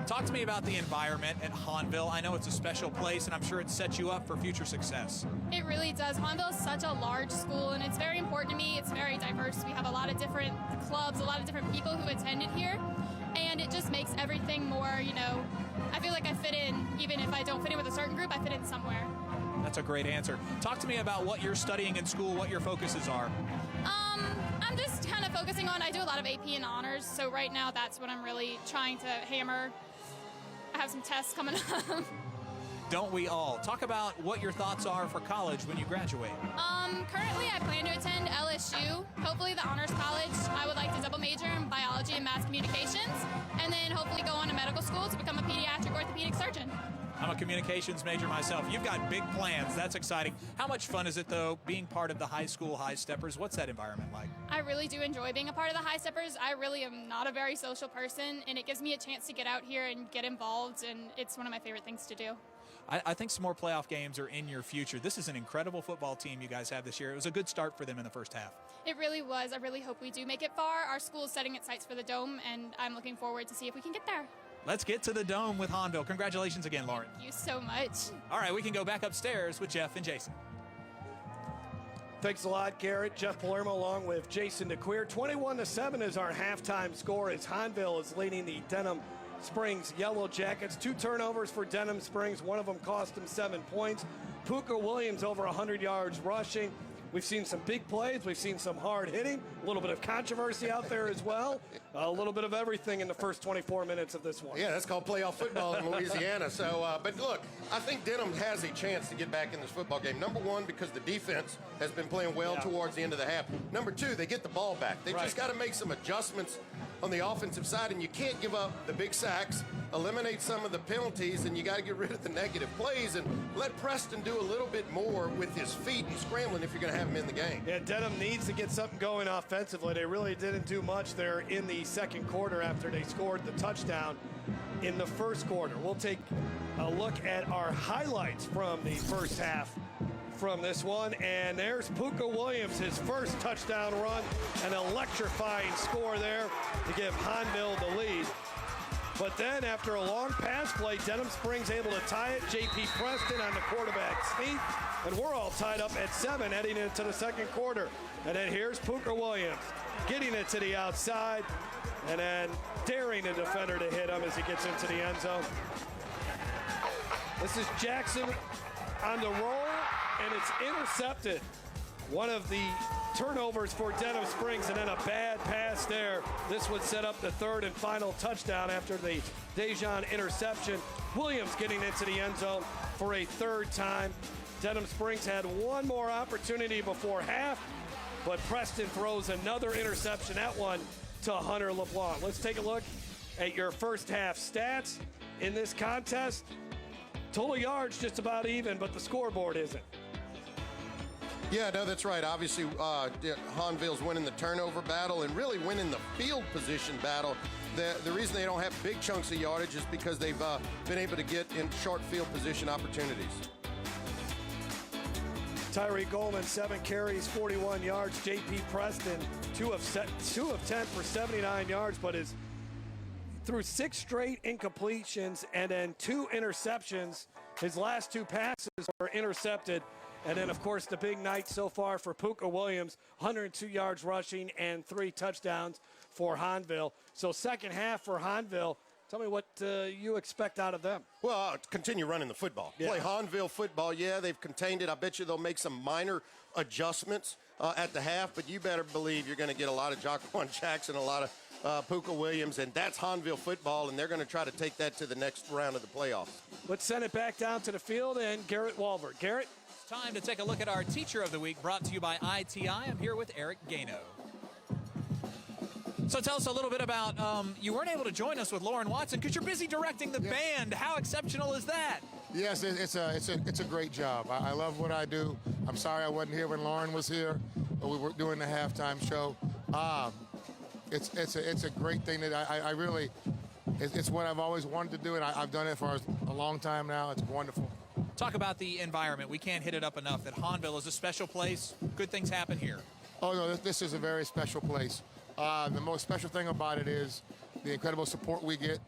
Talk to me about the environment at Hahnville. I know it's a special place, and I'm sure it sets you up for future success. It really does. Hahnville is such a large school, and it's very important to me. It's very diverse. We have a lot of different clubs, a lot of different people who attended here, and it just makes everything more, you know, I feel like I fit in. Even if I don't fit in with a certain group, I fit in somewhere. That's a great answer. Talk to me about what you're studying in school, what your focuses are. I'm just kind of focusing on, I do a lot of AP and honors, so right now that's what I'm really trying to hammer. I have some tests coming up. Don't we all? Talk about what your thoughts are for college when you graduate. Currently I plan to attend LSU, hopefully the honors college. I would like to double major in biology and mass communications, and then hopefully go on to medical school to become a pediatric orthopedic surgeon. I'm a communications major myself. You've got big plans. That's exciting. How much fun is it, though, being part of the high school High Steppers? What's that environment like? I really do enjoy being a part of the High Steppers. I really am not a very social person, and it gives me a chance to get out here and get involved, and it's one of my favorite things to do. I think some more playoff games are in your future. This is an incredible football team you guys have this year. It was a good start for them in the first half. It really was. I really hope we do make it far. Our school is setting its sights for the Dome, and I'm looking forward to see if we can get there. Let's get to the Dome with Hahnville. Congratulations again, Lauren. Thank you so much. All right, we can go back upstairs with Jeff and Jason. Thanks a lot, Garrett. Jeff Palermo along with Jason DeQueer. 21-7 is our halftime score as Hahnville is leading the Denham Springs Yellowjackets. 2 turnovers for Denham Springs. One of them cost them 7 points. Puka Williams over 100 yards rushing. We've seen some big plays. We've seen some hard hitting. A little bit of controversy out there as well. A little bit of everything in the first 24 minutes of this one. Yeah, that's called playoff football in Louisiana. So, but look, I think Denham has a chance to get back in this football game. Number one, because the defense has been playing well towards the end of the half. Number two, they get the ball back. They've just got to make some adjustments on the offensive side, and you can't give up the big sacks, eliminate some of the penalties, and you got to get rid of the negative plays and let Preston do a little bit more with his feet and scrambling if you're going to have him in the game. Yeah, Denham needs to get something going offensively. They really didn't do much there in the second quarter after they scored the touchdown in the first quarter. We'll take a look at our highlights from the first half from this one, and there's Puka Williams, his first touchdown run, an electrifying score there to give Hahnville the lead. But then after a long pass play, Denham Springs able to tie it. J.P. Preston on the quarterback sneak, and we're all tied up at 7 heading into the second quarter. And then here's Puka Williams getting it to the outside and then daring the defender to hit him as he gets into the end zone. This is Jackson on the roll, and it's intercepted. One of the turnovers for Denham Springs, and then a bad pass there. This would set up the third and final touchdown after the Denhan interception. Williams getting into the end zone for a third time. Denham Springs had one more opportunity before half, but Preston throws another interception, that one to Hunter LeBlanc. Let's take a look at your first half stats in this contest. Total yards just about even, but the scoreboard isn't. Yeah, no, that's right. Obviously, Hahnville's winning the turnover battle and really winning the field position battle. The reason they don't have big chunks of yardage is because they've been able to get in short field position opportunities. Tyree Goldman, 7 carries, 41 yards. J.P. Preston, 2 of 10 for 79 yards, but is through 6 straight incompletions and then 2 interceptions. His last 2 passes were intercepted. And then, of course, the big night so far for Puka Williams, 102 yards rushing and 3 touchdowns for Hahnville. So second half for Hahnville, Tell me what you expect out of them. Well, continue running the football. Yeah. Play Hahnville football. Yeah, they've contained it. I bet you they'll make some minor adjustments at the half, but you better believe you're going to get a lot of Jaquan Jackson, a lot of Puka Williams, and that's Hahnville football, and they're going to try to take that to the next round of the playoffs. Let's send it back down to the field and Garrett Walbert. Garrett? It's time to take a look at our Teacher of the Week, brought to you by ITI. I'm here with Eric Gano. So tell us a little bit about, you weren't able to join us with Lauren Watson because you're busy directing the band. How exceptional is that? Yes, it's a great job. I love what I do. I'm sorry I wasn't here when Lauren was here, but we were doing the halftime show. It's a great thing that I really, it's what I've always wanted to do, and I've done it for a long time now. It's wonderful. Talk about the environment. We can't hit it up enough that Hahnville is a special place. Good things happen here. Oh, no, this is a very special place. The most special thing about it is the incredible support we get.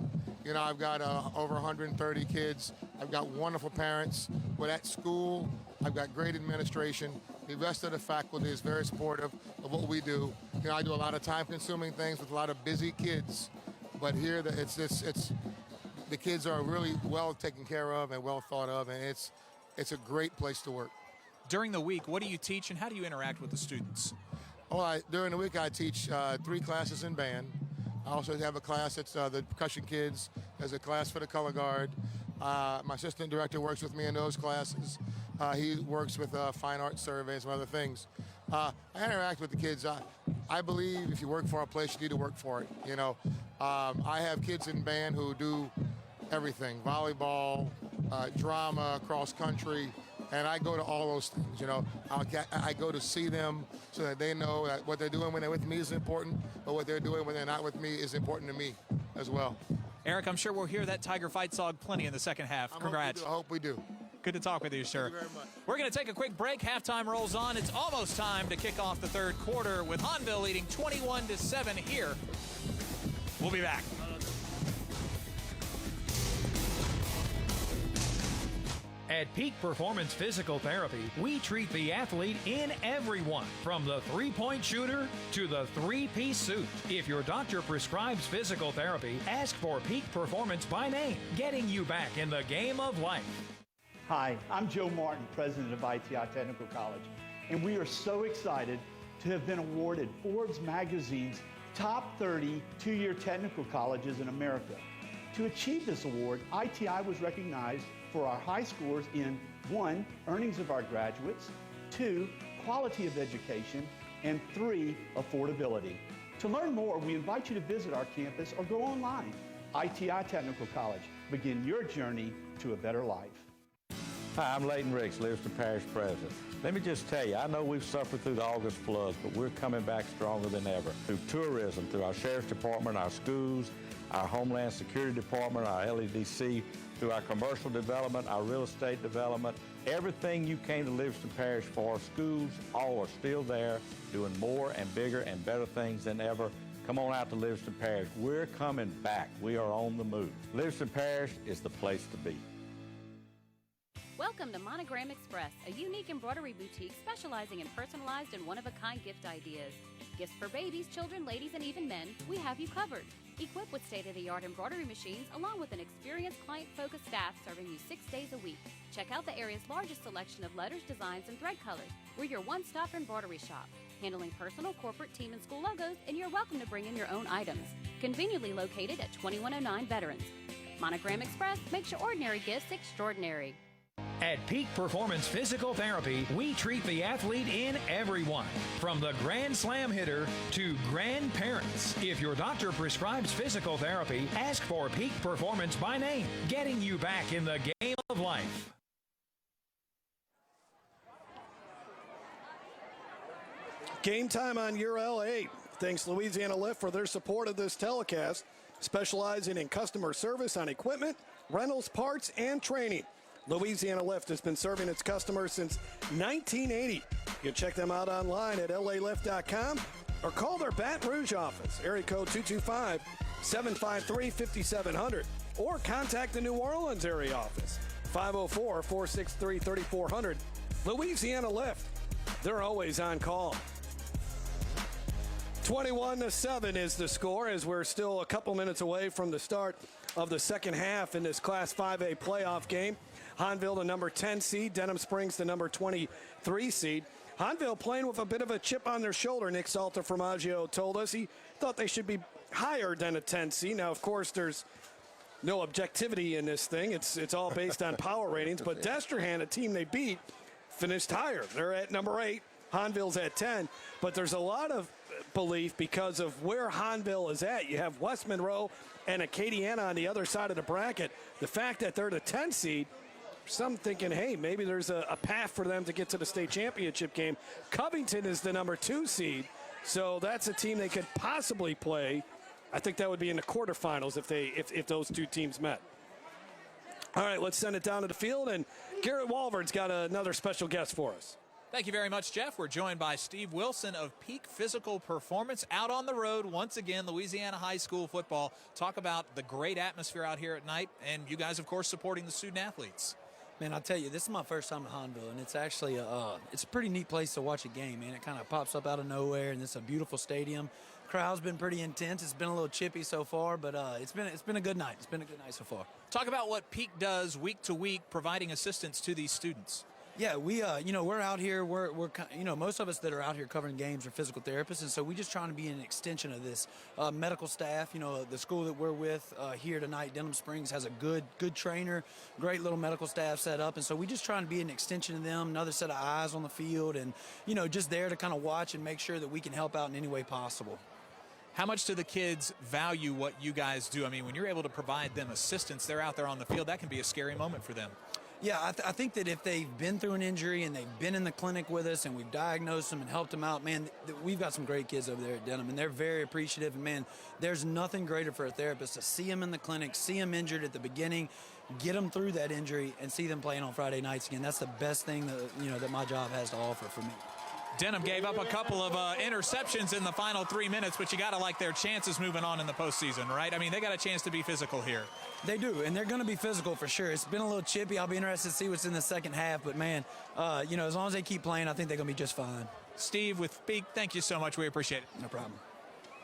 You know, I've got over 130 kids. I've got wonderful parents. But at school, I've got great administration. The rest of the faculty is very supportive of what we do. You know, I do a lot of time-consuming things with a lot of busy kids. But here, the kids are really well taken care of and well thought of, and it's a great place to work. During the week, what do you teach and how do you interact with the students? Well, during the week, I teach 3 classes in band. I also have a class that's the percussion kids. There's a class for the color guard. My assistant director works with me in those classes. He works with fine art surveys and other things. I interact with the kids. I believe if you work for a place, you need to work for it. You know, I have kids in band who do everything: volleyball, drama, cross country. And I go to all those things, you know. I go to see them so that they know that what they're doing when they're with me is important, but what they're doing when they're not with me is important to me as well. Eric, I'm sure we'll hear that Tiger fight song plenty in the second half. Congrats. I hope we do. Good to talk with you, sir. Thank you very much. We're going to take a quick break. Halftime rolls on. It's almost time to kick off the third quarter with Hahnville leading 21-7 here. We'll be back. At Peak Performance Physical Therapy, we treat the athlete in everyone, from the three-point shooter to the three-piece suit. If your doctor prescribes physical therapy, ask for Peak Performance by name, getting you back in the game of life. Hi, I'm Joe Martin, president of ITI Technical College, and we are so excited to have been awarded Forbes magazine's top 30 two-year technical colleges in America. To achieve this award, ITI was recognized for our high scores in 1, earnings of our graduates, 2, quality of education, and 3, affordability. To learn more, we invite you to visit our campus or go online. ITI Technical College. Begin your journey to a better life. Hi, I'm Leighton Ricks, Livingston Parish President. Let me just tell you, I know we've suffered through the August floods, but we're coming back stronger than ever. Through tourism, through our Sheriff's Department, our schools, our Homeland Security Department, our LEDC, through our commercial development, our real estate development, everything you came to Livingston Parish for, schools, all are still there, doing more and bigger and better things than ever. Come on out to Livingston Parish. We're coming back. We are on the move. Livingston Parish is the place to be. Welcome to Monogram Express, a unique embroidery boutique specializing in personalized and one-of-a-kind gift ideas. Gifts for babies, children, ladies, and even men, we have you covered. Equipped with state-of-the-art embroidery machines, along with an experienced client-focused staff serving you 6 days a week. Check out the area's largest selection of letters, designs, and thread colors. We're your one-stop embroidery shop, handling personal, corporate, team, and school logos, and you're welcome to bring in your own items. Conveniently located at 2109 Veterans. Monogram Express makes your ordinary gifts extraordinary. At Peak Performance Physical Therapy, we treat the athlete in everyone, from the Grand Slam hitter to grandparents. If your doctor prescribes physical therapy, ask for Peak Performance by name, getting you back in the game of life. Game time on URL 8. Thanks Louisiana Lift for their support of this telecast, specializing in customer service on equipment, rentals, parts, and training. Louisiana Lift has been serving its customers since 1980. You can check them out online at lalift.com or call their Baton Rouge office, area code 225-753-5700, or contact the New Orleans area office, 504-463-3400. Louisiana Lift, they're always on call. 21-7 is the score as we're still a couple minutes away from the start of the second half in this Class 5A playoff game. Hahnville, the number 10 seed. Denham Springs, the number 23 seed. Hahnville playing with a bit of a chip on their shoulder, Nick Salter-Formaggio told us. He thought they should be higher than a 10 seed. Now, of course, there's no objectivity in this thing. It's all based on power ratings. But Denham, a team they beat, finished higher. They're at number 8. Hahnville's at 10. But there's a lot of belief because of where Hahnville is at. You have West Monroe and Acadiana on the other side of the bracket. The fact that they're the 10 seed, some thinking, hey, maybe there's a path for them to get to the state championship game. Covington is the number 2 seed, so that's a team they could possibly play. I think that would be in the quarterfinals if those two teams met. All right, let's send it down to the field, and Garrett Walvard's got another special guest for us. Thank you very much, Jeff. We're joined by Steve Wilson of Peak Physical Performance out on the road once again, Louisiana high school football. Talk about the great atmosphere out here at night, and you guys, of course, supporting the student athletes. Man, I'll tell you, this is my first time at Hahnville, and it's actually it's a pretty neat place to watch a game, man. It kind of pops up out of nowhere, and it's a beautiful stadium. Crowd's been pretty intense. It's been a little chippy so far, but it's been a good night. It's been a good night so far. Talk about what Peak does week to week, providing assistance to these students. Yeah, we we're out here. We're most of us that are out here covering games are physical therapists, and so we just trying to be an extension of this medical staff. The school that we're with here tonight, Denham Springs, has a good trainer, great little medical staff set up, and so we just trying to be an extension of them, another set of eyes on the field, and just there to kind of watch and make sure that we can help out in any way possible. How much do the kids value what you guys do? I mean, when you're able to provide them assistance, they're out there on the field, that can be a scary moment for them. Yeah, I think that if they've been through an injury and they've been in the clinic with us and we've diagnosed them and helped them out, man, we've got some great kids over there at Denham, and they're very appreciative. And, man, there's nothing greater for a therapist to see them in the clinic, see them injured at the beginning, get them through that injury, and see them playing on Friday nights again. That's the best thing that my job has to offer for me. Denham gave up a couple of interceptions in the final 3 minutes, but you got to like their chances moving on in the postseason, right? I mean, they got a chance to be physical here. They do, and they're going to be physical for sure. It's been a little chippy. I'll be interested to see what's in the second half, but, man, as long as they keep playing, I think they're going to be just fine. Steve with Peak, thank you so much. We appreciate it. No problem.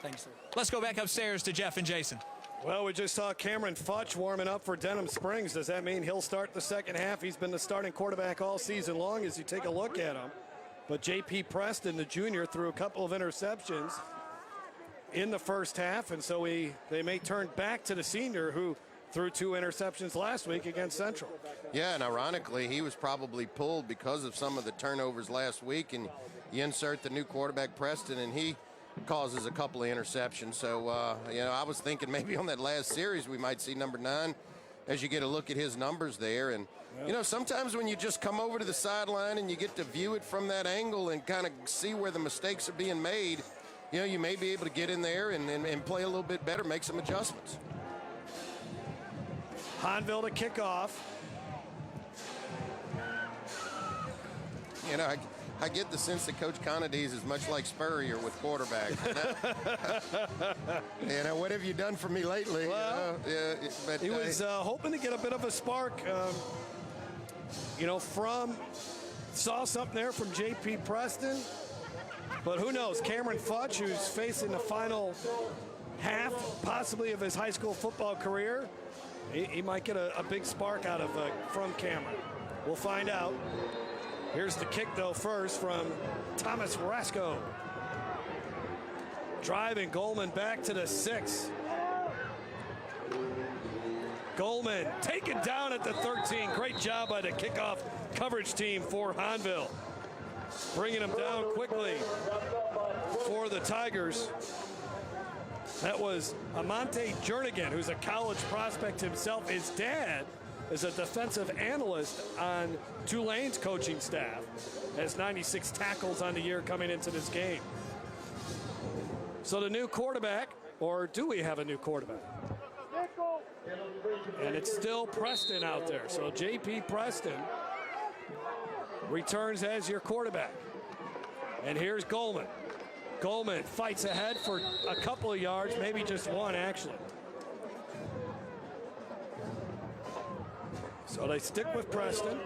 Thanks, sir. Let's go back upstairs to Jeff and Jason. Well, we just saw Cameron Futch warming up for Denham Springs. Does that mean he'll start the second half? He's been the starting quarterback all season long as you take a look at him. But J.P. Preston, the junior, threw a couple of interceptions in the first half, and so they may turn back to the senior who threw 2 interceptions last week against Central. Yeah, and ironically, he was probably pulled because of some of the turnovers last week, and you insert the new quarterback, Preston, and he causes a couple of interceptions. So, I was thinking maybe on that last series we might see number 9 as you get a look at his numbers there. And, sometimes when you just come over to the sideline and you get to view it from that angle and kind of see where the mistakes are being made, you may be able to get in there and play a little bit better, make some adjustments. Hahnville to kick off. I get the sense that Coach Conadise is much like Spurrier with quarterbacks. What have you done for me lately? Well, he was hoping to get a bit of a spark. Saw something there from J.P. Preston. But who knows? Cameron Futch, who's facing the final half, possibly of his high school football career, he might get a big spark from Cameron. We'll find out. Here's the kick, though, first from Thomas Rasco. Driving Goldman back to the 6. Goldman taken down at the 13. Great job by the kickoff coverage team for Hahnville. Bringing him down quickly for the Tigers. That was Amante Jernigan, who's a college prospect himself. His dad is a defensive analyst on Tulane's coaching staff. Has 96 tackles on the year coming into this game. So the new quarterback, or do we have a new quarterback? And it's still Preston out there. So J.P. Preston returns as your quarterback. And here's Goldman. Goldman fights ahead for a couple of yards, maybe just one, actually. So they stick with Preston.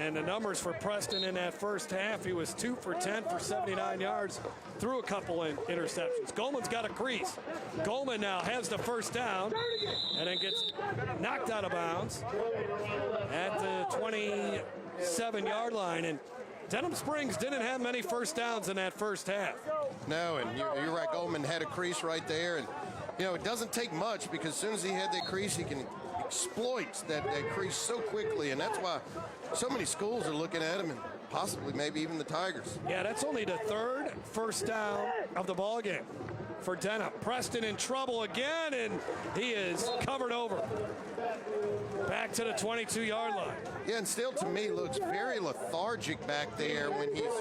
And the numbers for Preston in that first half, he was 2 for 10 for 79 yards, threw a couple interceptions. Goldman's got a crease. Goldman now has the first down and then gets knocked out of bounds at the 27-yard line. And Denham Springs didn't have many first downs in that first half. No, and you're right. Goldman had a crease right there. And, you know, it doesn't take much because as soon as he had that crease, he can exploit that crease so quickly. And that's why so many schools are looking at him, and possibly maybe even the Tigers. Yeah, that's only the third first down of the ball game for Denham. Preston in trouble again, and he is covered over. Back to the 22-yard line. Yeah, and still to me looks very lethargic back there when he's,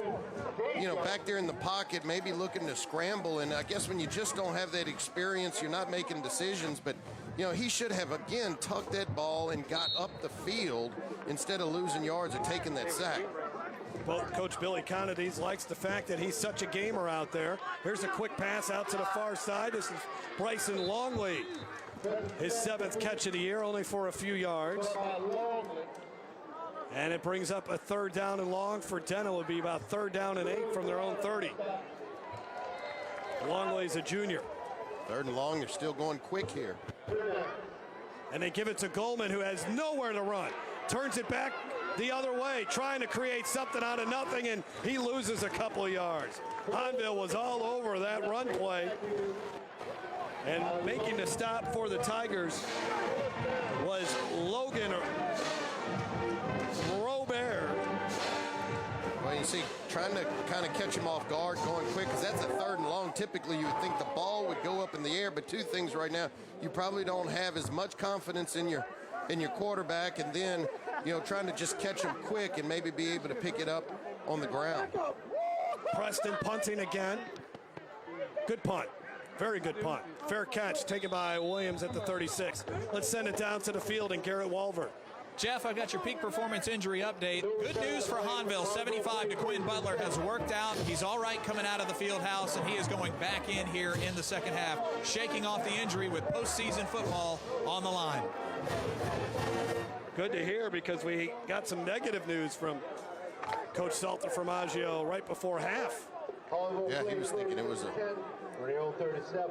you know, back there in the pocket, maybe looking to scramble. And I guess when you just don't have that experience, you're not making decisions. But, you know, he should have, again, tucked that ball and got up the field instead of losing yards or taking that sack. Well, Coach Billy Conades likes the fact that he's such a gamer out there. Here's a quick pass out to the far side. This is Bryson Longley. His 7th catch of the year, only for a few yards. And it brings up a 3rd down and long for Denham. It would be about 3rd down and 8 from their own 30. Longley's a junior. 3rd and long, they're still going quick here. And they give it to Goldman, who has nowhere to run. Turns it back the other way, trying to create something out of nothing, and he loses a couple of yards. Hahnville was all over that run play. And making the stop for the Tigers was Logan Robert. Well, you see, trying to kind of catch him off guard, going quick, because that's a 3rd and long. Typically, you would think the ball would go up in the air, but two things right now. You probably don't have as much confidence in your quarterback, and then, you know, trying to just catch him quick and maybe be able to pick it up on the ground. Preston punting again. Good punt. Very good punt. Fair catch taken by Williams at the 36. Let's send it down to the field and Garrett Walver. Jeff, I've got your peak performance injury update. Good news for Hahnville. 75 to Quinn Butler has worked out. He's all right coming out of the field house, and he is going back in here in the second half, shaking off the injury with postseason football on the line. Good to hear, because we got some negative news from Coach Salter Formaggio right before half. Yeah, he was thinking it was a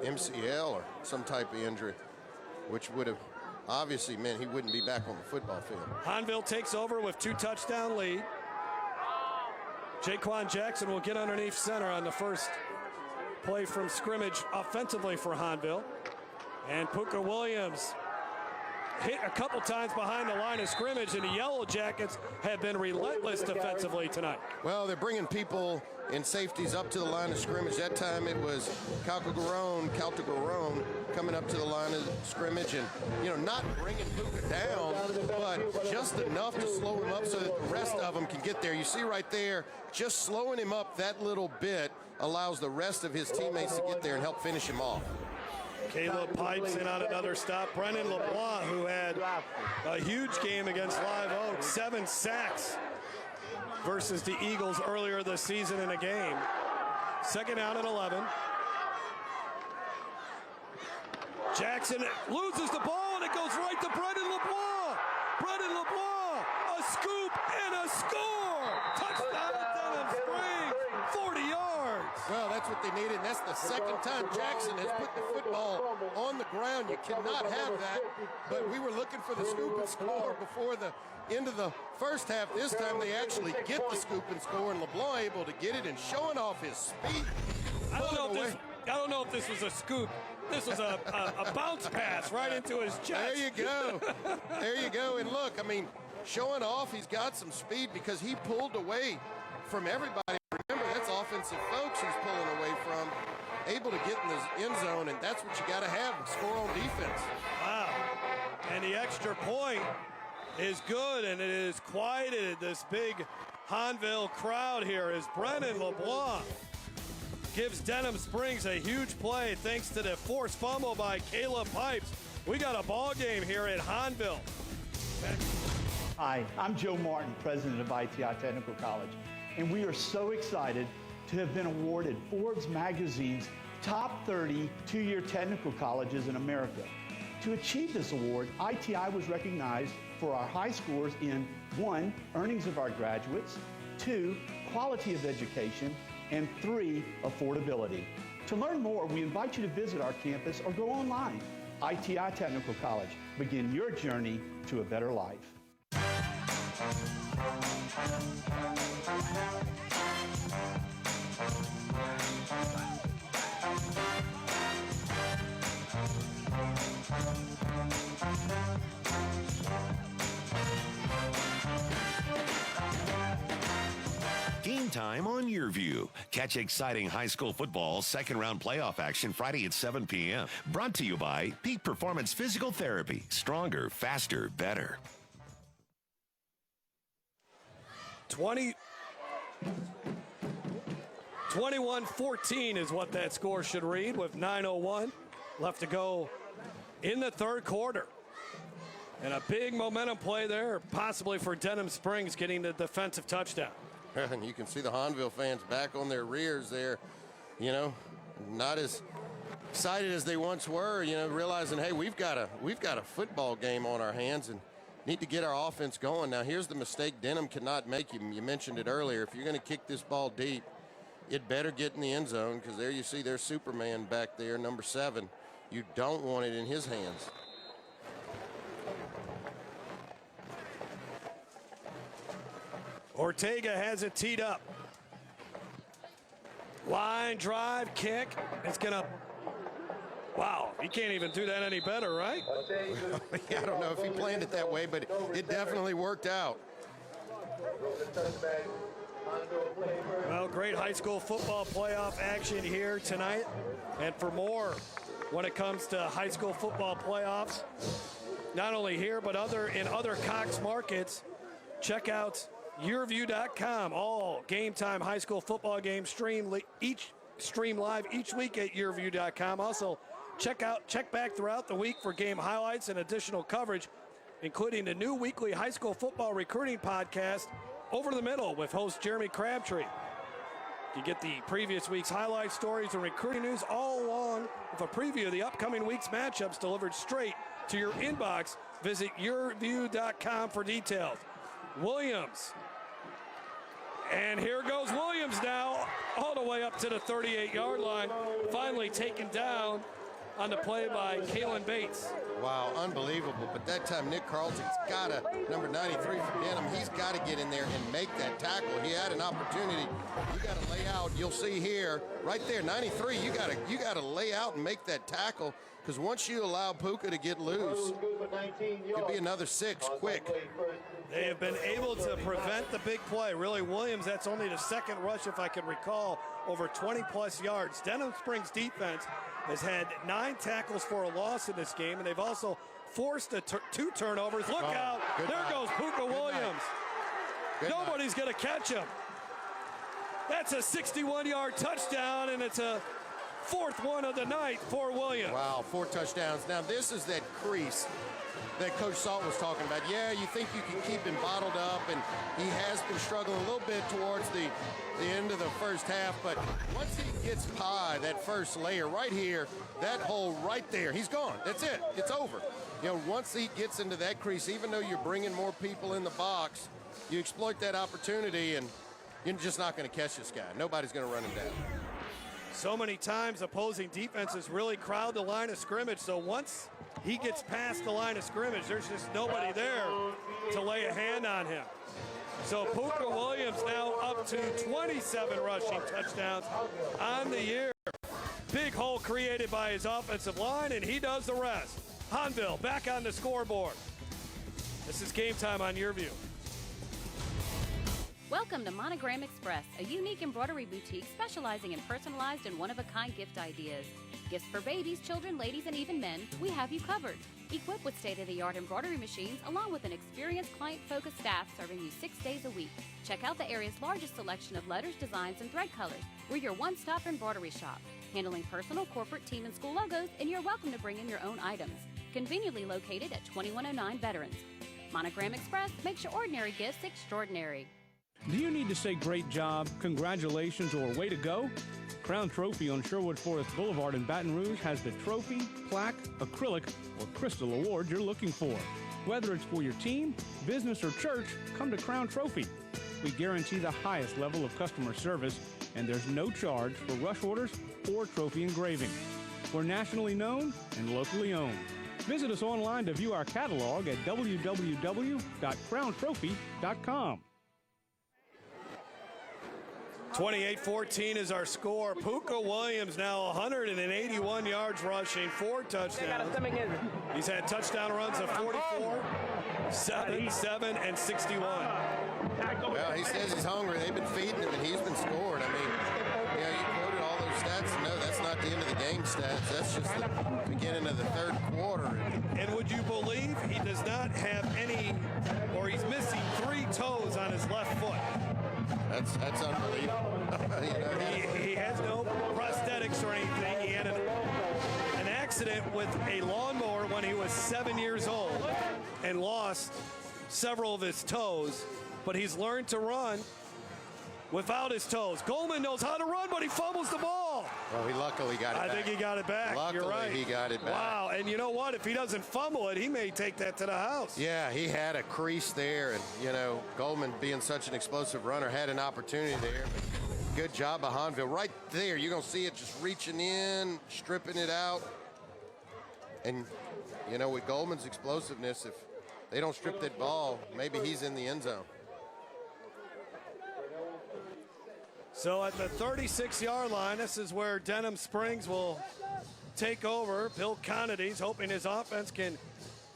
MCL or some type of injury, which would have obviously meant he wouldn't be back on the football field. Hahnville takes over with 2-touchdown lead. Jaquan Jackson will get underneath center on the first play from scrimmage offensively for Hahnville. And Puka Williams hit a couple times behind the line of scrimmage, and the Yellowjackets have been relentless defensively tonight. Well, they're bringing people in safeties up to the line of scrimmage. That time it was Caltagarone coming up to the line of scrimmage, and, you know, not bringing Puka down, but just enough to slow him up so that the rest of them can get there. You see right there, just slowing him up that little bit allows the rest of his teammates to get there and help finish him off. Caleb Pipes in on another stop. Brennan LeBlanc, who had a huge game against Live Oak, 7 sacks versus the Eagles earlier this season in a game. 2nd down and 11. Jackson loses the ball, and it goes right to Brennan LeBlanc. Brennan LeBlanc, a scoop and a score. Touchdown Denham Springs, 40 yards. Well, that's what they needed, and that's the second time Jackson has put the football on the ground. You cannot have that, but we were looking for the scoop and score before the end of the first half. This time they actually get the scoop and score, and LeBlanc able to get it and showing off his speed. I don't know if this was a scoop. This was a bounce pass right into his chest. There you go. There you go. And look, I mean, showing off, he's got some speed because he pulled away from everybody. Remember, that's offensive folks he's pulling away from, able to get in the end zone, and that's what you got to have, score on defense. Wow. And the extra point is good, and it is quieted this big Hahnville crowd here as Brennan LeBlanc gives Denham Springs a huge play thanks to the forced fumble by Caleb Pipes. We got a ball game here at Hahnville. Hi, I'm Joe Martin, president of ITI Technical College, and we are so excited to have been awarded Forbes magazine's top 30 two-year technical colleges in America. To achieve this award, ITI was recognized for our high scores in 1, earnings of our graduates, 2, quality of education, and 3, affordability. To learn more, we invite you to visit our campus or go online. ITI Technical College. Begin your journey to a better life. Game time on YurView. Catch exciting high school football second-round playoff action Friday at 7 p.m. Brought to you by Peak Performance Physical Therapy. Stronger, faster, better. 21-14 is what that score should read with 9:01 left to go in the third quarter. And a big momentum play there, possibly for Denham Springs getting the defensive touchdown. And you can see the Hahnville fans back on their rears there, you know, not as excited as they once were, you know, realizing, hey, we've got a football game on our hands and need to get our offense going. Now, here's the mistake Denham cannot make. You mentioned it earlier. If you're going to kick this ball deep, it better get in the end zone, because there you see their Superman back there, number 7. You don't want it in his hands. Ortega has it teed up. Line drive, kick. It's going to... Wow, he can't even do that any better, right? Yeah, I don't know if he planned it that way, but it definitely worked out. Well, great high school football playoff action here tonight. And for more when it comes to high school football playoffs, not only here but in other Cox markets, check out YurView.com. All Game Time high school football games stream live each week at YurView.com. Also, check back throughout the week for game highlights and additional coverage, including the new weekly high school football recruiting podcast, Over the Middle, with host Jeremy Crabtree. You get the previous week's highlight stories and recruiting news, all along with a preview of the upcoming week's matchups delivered straight to your inbox. Visit YurView.com for details. Williams. And here goes Williams now, all the way up to the 38-yard line, finally taken down on the play by Kalen Bates. Wow, unbelievable. But that time, Nick Carlton's got to, number 93 for Denham, he's got to get in there and make that tackle. He had an opportunity. You got to lay out. You'll see here, right there, 93, you got to lay out and make that tackle, because once you allow Pooka to get loose, it could be another 6 quick. They have been able to prevent the big play. Really, Williams, that's only the second rush, if I can recall, over 20-plus yards. Denham Springs defense has had 9 tackles for a loss in this game, and they've also forced 2 turnovers. Look out. There goes Puka Williams. Nobody's going to catch him. That's a 61-yard touchdown, and it's a 4th one of the night for Williams. Wow, 4 touchdowns. Now, this is that crease that Coach Salt was talking about. Yeah, you think you can keep him bottled up, and he has been struggling a little bit towards the end of the first half, but once he gets by that first layer right here, that hole right there, he's gone. That's it. It's over. You know, once he gets into that crease, even though you're bringing more people in the box, you exploit that opportunity, and you're just not going to catch this guy. Nobody's going to run him down. So many times opposing defenses really crowd the line of scrimmage, so once he gets past the line of scrimmage, there's just nobody there to lay a hand on him. So Puka Williams now up to 27 rushing touchdowns on the year. Big hole created by his offensive line, and he does the rest. Hahnville back on the scoreboard. This is Game Time on YurView. Welcome to Monogram Express, a unique embroidery boutique specializing in personalized and one-of-a-kind gift ideas. Gifts for babies, children, ladies, and even men, we have you covered. Equipped with state-of-the-art embroidery machines, along with an experienced client-focused staff serving you 6 days a week. Check out the area's largest selection of letters, designs, and thread colors. We're your one-stop embroidery shop, handling personal, corporate, team, and school logos, and you're welcome to bring in your own items. Conveniently located at 2109 Veterans. Monogram Express makes your ordinary gifts extraordinary. Do you need to say great job, congratulations, or way to go? Crown Trophy on Sherwood Forest Boulevard in Baton Rouge has the trophy, plaque, acrylic, or crystal award you're looking for. Whether it's for your team, business, or church, come to Crown Trophy. We guarantee the highest level of customer service, and there's no charge for rush orders or trophy engraving. We're nationally known and locally owned. Visit us online to view our catalog at www.crowntrophy.com. 28-14 is our score. Puka Williams now 181 yards rushing, 4 touchdowns. He's had touchdown runs of 44, 7, and 61. Well, he says he's hungry. They've been feeding him, and he's been scoring. I mean, you know, you quoted all those stats. No, that's not the end of the game stats. That's just the beginning of the third quarter. And would you believe he does not have any, or he's missing 3 toes on his left foot? That's unbelievable. You know, he has no prosthetics or anything. He had an accident with a lawnmower when he was 7 years old and lost several of his toes, but he's learned to run without his toes. Goldman knows how to run, but he fumbles the ball. Well, he luckily got it back. I think he got it back. Luckily, you're right. he got it back. Wow, and you know what? If he doesn't fumble it, he may take that to the house. Yeah, he had a crease there, and, you know, Goldman, being such an explosive runner, had an opportunity there. But good job by Hahnville. Right there, you're going to see it just reaching in, stripping it out. And, you know, with Goldman's explosiveness, if they don't strip that ball, maybe he's in the end zone. So at the 36-yard line, this is where Denham Springs will take over. Bill Connity's hoping his offense can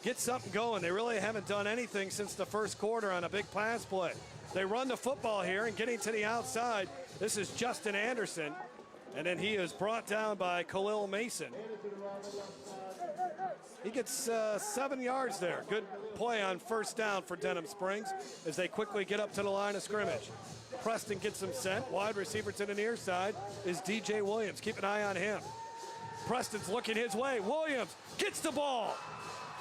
get something going. They really haven't done anything since the first quarter on a big pass play. They run the football here, and getting to the outside, this is Justin Anderson, and then he is brought down by Khalil Mason. He gets 7 yards there. Good play on first down for Denham Springs as they quickly get up to the line of scrimmage. Preston gets him sent. Wide receiver to the near side is DJ Williams. Keep an eye on him. Preston's looking his way. Williams gets the ball.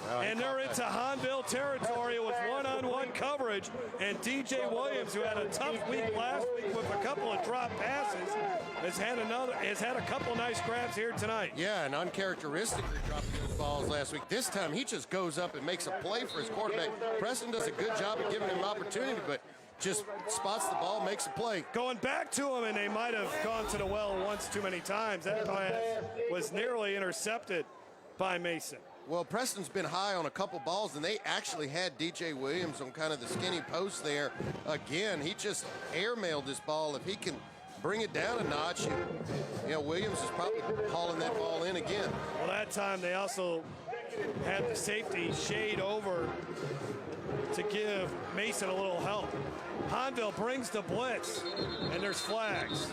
Well, and they're into Hahnville territory with one-on-one coverage. And DJ Williams, who had a tough week last week with a couple of drop passes, has had a couple nice grabs here tonight. Yeah, and uncharacteristically dropping those balls last week. This time he just goes up and makes a play for his quarterback. Preston does a good job of giving him opportunity, but just spots the ball, makes a play. Going back to him, and they might have gone to the well once too many times. That pass was nearly intercepted by Mason. Well, Preston's been high on a couple balls, and they actually had DJ Williams on kind of the skinny post there. Again, he just airmailed this ball. If he can bring it down a notch, you know, Williams is probably hauling that ball in again. Well, that time they also had the safety shade over to give Mason a little help. Hahnville brings the blitz, and there's flags.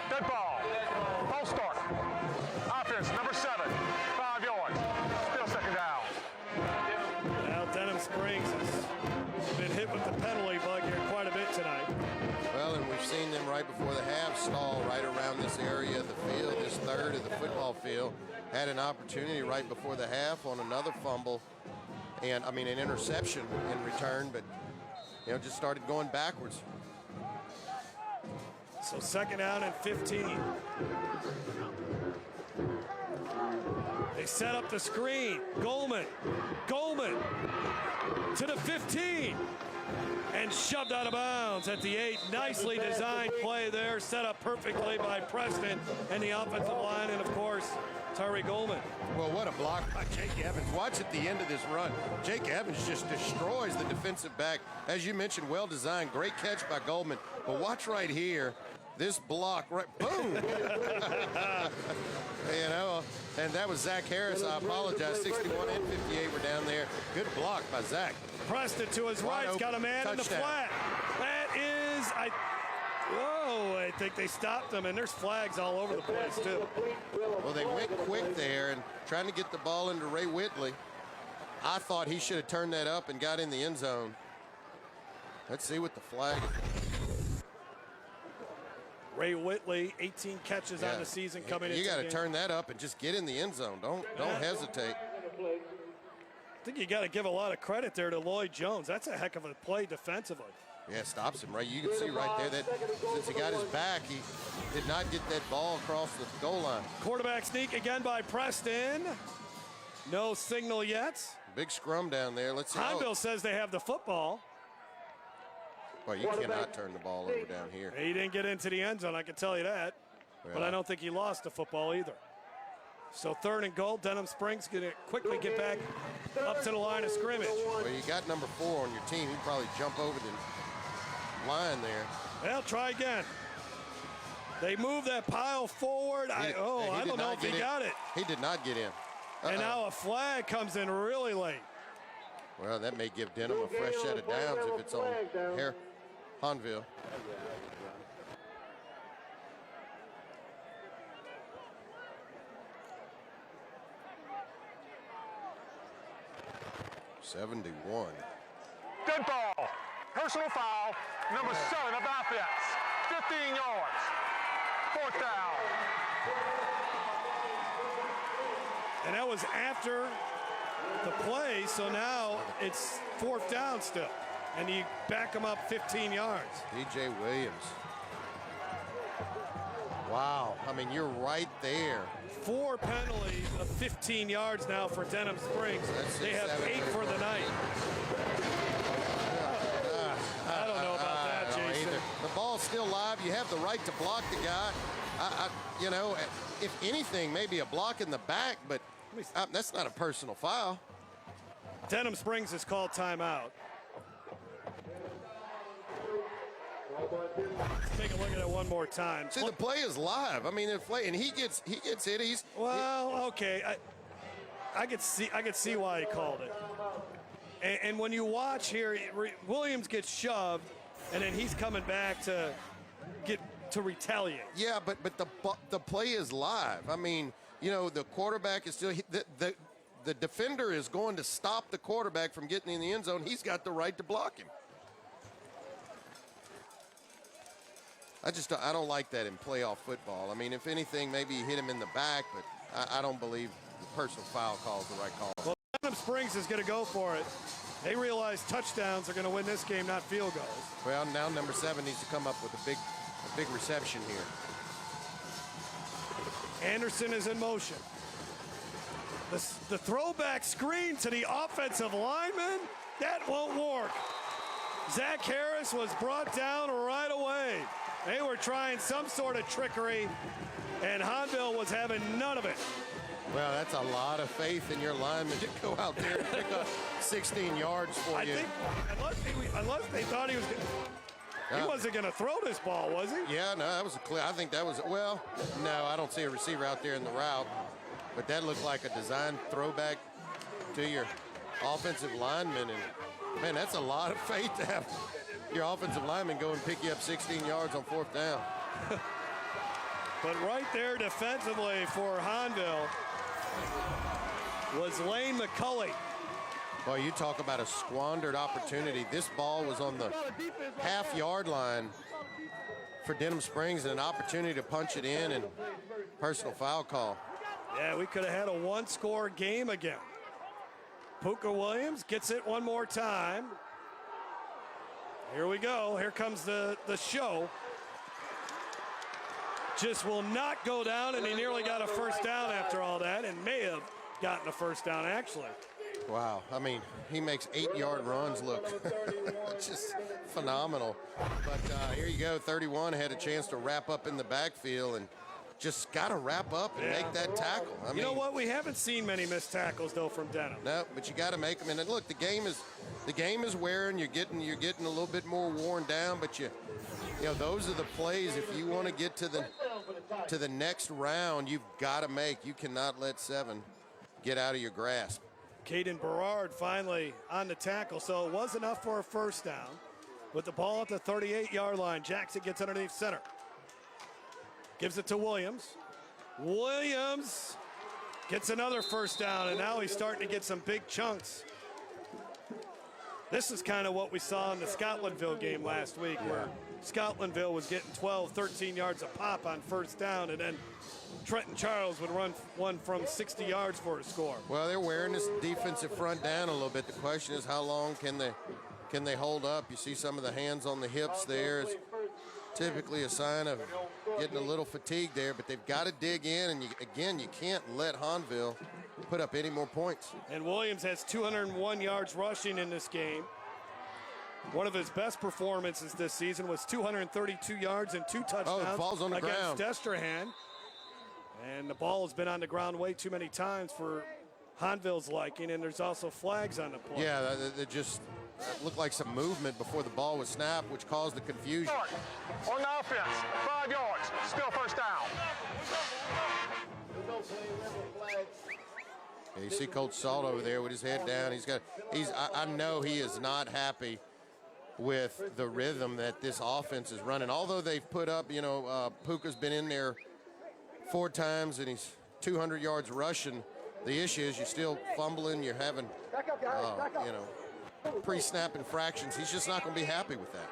Dead ball. False start. Offense, number 7. 5 yards. Still second down. Now Denham Springs has been hit with the penalty bug here quite a bit tonight. Well, and we've seen them right before the half stall right around this area of the field, this third of the football field. Had an opportunity right before the half on another fumble, and I mean an interception in return, but you know, just started going backwards. So second down and 15. They set up the screen. Goldman to the 15 and shoved out of bounds at the 8. Nicely designed play there, set up perfectly by Preston and the offensive line, and of course Tyree Goldman. Well, what a block by Jake Evans. Watch at the end of this run. Jake Evans just destroys the defensive back. As you mentioned, well designed, great catch by Goldman. But watch right here, this block, right, boom. You know, and that was Zach Harris. I apologize. 61 and 58 were down there. Good block by Zach. Preston to his right's got a man in the flat. That is, I think they stopped them, and there's flags all over the place, too. Well, they went quick there and trying to get the ball into Ray Whitley. I thought he should have turned that up and got in the end zone. Let's see what the flag is. Ray Whitley, 18 catches on the season coming in. You got to turn that up and just get in the end zone. Don't hesitate. think you got to give a lot of credit there to Lloyd Jones. That's a heck of a play defensively. Yeah, stops him, right? You can see right there that since he got his back, he did not get that ball across the goal line. Quarterback sneak again by Preston. No signal yet. Big scrum down there. Let's see. Hahnville says they have the football. Well, you cannot turn the ball over down here. He didn't get into the end zone, I can tell you that. But I don't think he lost the football either. So 3rd and goal. Denham Springs going to quickly get back up to the line of scrimmage. Well, you got number 4 on your team. He'd probably jump over the line there. Well, try again. They move that pile forward. I don't know if he got it. He did not get in. And now a flag comes in really late. Well, that may give Denham a fresh set of downs if it's on Hahnville. '71. Dead ball. Personal foul. Number 7 of offense. 15 yards. 4th down. And that was after the play, so now it's 4th down still. And you back them up 15 yards. DJ Williams. Wow. I mean, you're right there. 4 penalties of 15 yards now for Denham Springs. They have 8 for the night. I don't know about that, Jason. Either. The ball's still live. You have the right to block the guy. You know, if anything, maybe a block in the back, but that's not a personal foul. Denham Springs has called timeout. Let's take a look at it one more time. See, the play is live. I mean, the play, and he gets hit. Okay. I could see why he called it. And when you watch here, Williams gets shoved, and then he's coming back to retaliate. Yeah, but the play is live. I mean, you know, the quarterback is still the defender is going to stop the quarterback from getting in the end zone. He's got the right to block him. I don't like that in playoff football. I mean, if anything, maybe you hit him in the back, but I don't believe the personal foul call is the right call. Well, Denham Springs is going to go for it. They realize touchdowns are going to win this game, not field goals. Well, now number 7 needs to come up with a big reception here. Anderson is in motion. The throwback screen to the offensive lineman, that won't work. Zach Harris was brought down right away. They were trying some sort of trickery, and Hahnville was having none of it. Well, that's a lot of faith in your lineman to go out there and pick up 16 yards for you. I think unless they thought he was he wasn't going to throw this ball, was he? Yeah, no, that was a clear. I think that was, well, no, I don't see a receiver out there in the route, but that looked like a design throwback to your offensive lineman. And, man, that's a lot of faith to have your offensive lineman go and pick you up 16 yards on 4th down. But right there defensively for Hahnville was Lane McCulley. Well, you talk about a squandered opportunity. This ball was on the half-yard line for Denham Springs and an opportunity to punch it in, and personal foul call. Yeah, we could have had a 1-score game again. Puka Williams gets it one more time. Here we go. Here comes the show. Just will not go down, and he nearly got a first down after all that, and may have gotten a first down, actually. Wow. I mean, he makes 8-yard runs look just phenomenal. But here you go. 31 had a chance to wrap up in the backfield and just got to wrap up and make that tackle. I mean, you know what? We haven't seen many missed tackles, though, from Denham. No, but you got to make them. And look, the game is wearing. You're getting a little bit more worn down, but you know, those are the plays. If you want to get to the next round, you've got to make. You cannot let 7 get out of your grasp. Caden Berard finally on the tackle, so it was enough for a first down. With the ball at the 38-yard line, Jackson gets underneath center. Gives it to Williams. Williams gets another first down, and now he's starting to get some big chunks. This is kind of what we saw in the Scotlandville game last week, where Scotlandville was getting 12, 13 yards a pop on first down, and then Trenton Charles would run one from 60 yards for a score. Well, they're wearing this defensive front down a little bit. The question is, how long can they hold up? You see some of the hands on the hips there. It's typically a sign of getting a little fatigued there, but they've got to dig in, and you can't let Hahnville put up any more points. And Williams has 201 yards rushing in this game. One of his best performances this season was 232 yards and 2 touchdowns it falls on the against ground. Destrehan. And the ball has been on the ground way too many times for Hahnville's liking, and there's also flags on the play. Yeah, that just looked like some movement before the ball was snapped, which caused the confusion. On the offense, 5 yards, still first down. Yeah, you see Coach Salt over there with his head down. I know he is not happy with the rhythm that this offense is running. Although they've put up, Pooka's been in there 4 times and he's 200 yards rushing. The issue is you're still fumbling. You're having, pre-snap infractions. He's just not going to be happy with that.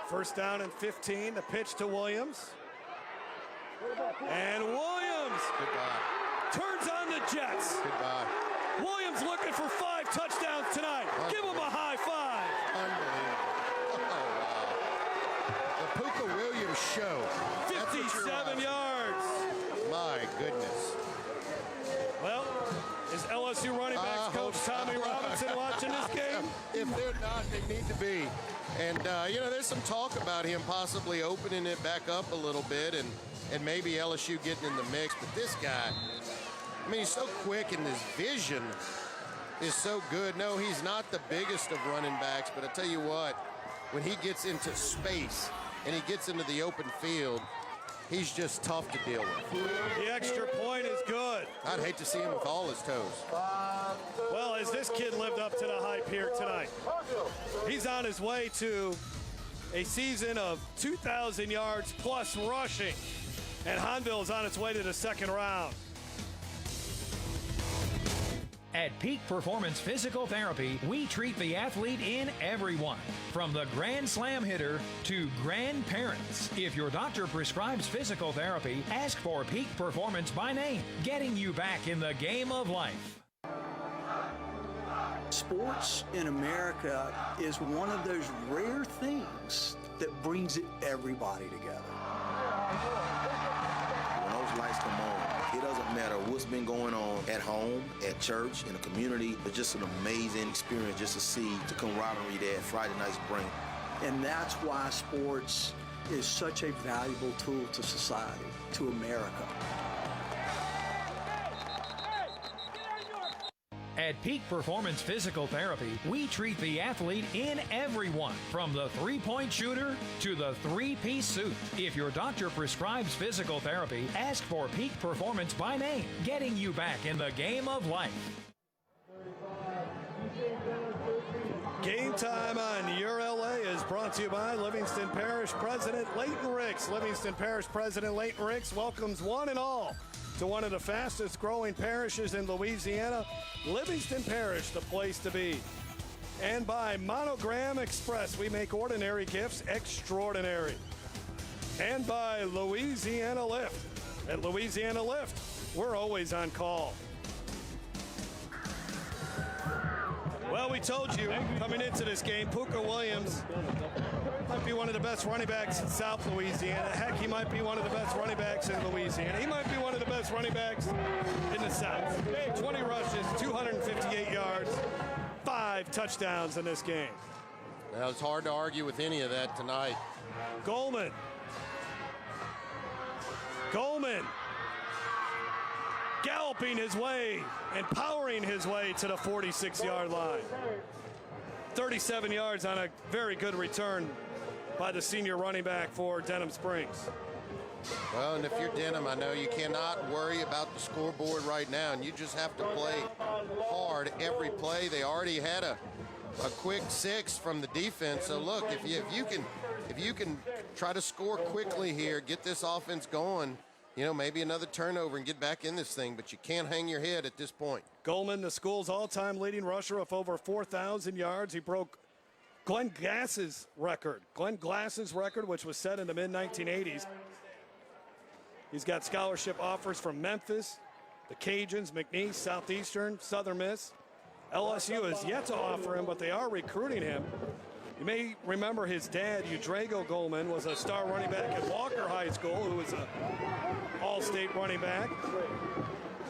First down and 15. The pitch to Williams. And Williams turns on the Jets. Goodbye. Williams looking for 5 touchdowns tonight. Give him a high five. Unbelievable. Oh, wow. The Puka Williams show. 57 yards. My goodness. Well, is LSU running backs coach Tommy Robinson watching this game? If they're not, they need to be. And, there's some talk about him possibly opening it back up a little bit and maybe LSU getting in the mix. But this guy, he's so quick and his vision is so good. No, he's not the biggest of running backs, but I tell you what, when he gets into space and he gets into the open field, he's just tough to deal with. The extra point is good. I'd hate to see him with all his toes. Well, as this kid lived up to the hype here tonight, he's on his way to a season of 2,000 yards plus rushing, and Hahnville is on its way to the second round. At Peak Performance Physical Therapy, we treat the athlete in everyone, from the Grand Slam hitter to grandparents. If your doctor prescribes physical therapy, ask for Peak Performance by name, getting you back in the game of life. Sports in America is one of those rare things that brings everybody together. When those lights come on, it doesn't matter what's been going on at home, at church, in the community. It's just an amazing experience just to see the camaraderie that Friday nights bring. And that's why sports is such a valuable tool to society, to America. At Peak Performance Physical Therapy, we treat the athlete in everyone, from the three-point shooter to the three-piece suit. If your doctor prescribes physical therapy, ask for Peak Performance by name, getting you back in the game of life. Game time on YurLA is brought to you by Livingston Parish President Leighton Ricks. Livingston Parish President Leighton Ricks welcomes one and all to one of the fastest growing parishes in Louisiana, Livingston Parish, the place to be. And by Monogram Express, we make ordinary gifts extraordinary. And by Louisiana Lift. At Louisiana Lift, we're always on call. Well, we told you coming into this game, Puka Williams might be one of the best running backs in South Louisiana. Heck, he might be one of the best running backs in Louisiana. He might be one of the best running backs in the South. 20 rushes, 258 yards, 5 touchdowns in this game. Now, it's hard to argue with any of that tonight. Goldman. Galloping his way and powering his way to the 46-yard line. 37 yards on a very good return by the senior running back for Denham Springs. Well, and if you're Denham, I know you cannot worry about the scoreboard right now, and you just have to play hard every play. They already had a quick 6 from the defense. So look, if you can try to score quickly here, get this offense going, maybe another turnover and get back in this thing, but you can't hang your head at this point. Goldman, the school's all-time leading rusher of over 4,000 yards. He broke Glenn Glass's record, which was set in the mid-1980s. He's got scholarship offers from Memphis, the Cajuns, McNeese, Southeastern, Southern Miss. LSU has yet to offer him, but they are recruiting him. You may remember his dad, Udrago Goldman, was a star running back at Walker High School, who was an all-state running back.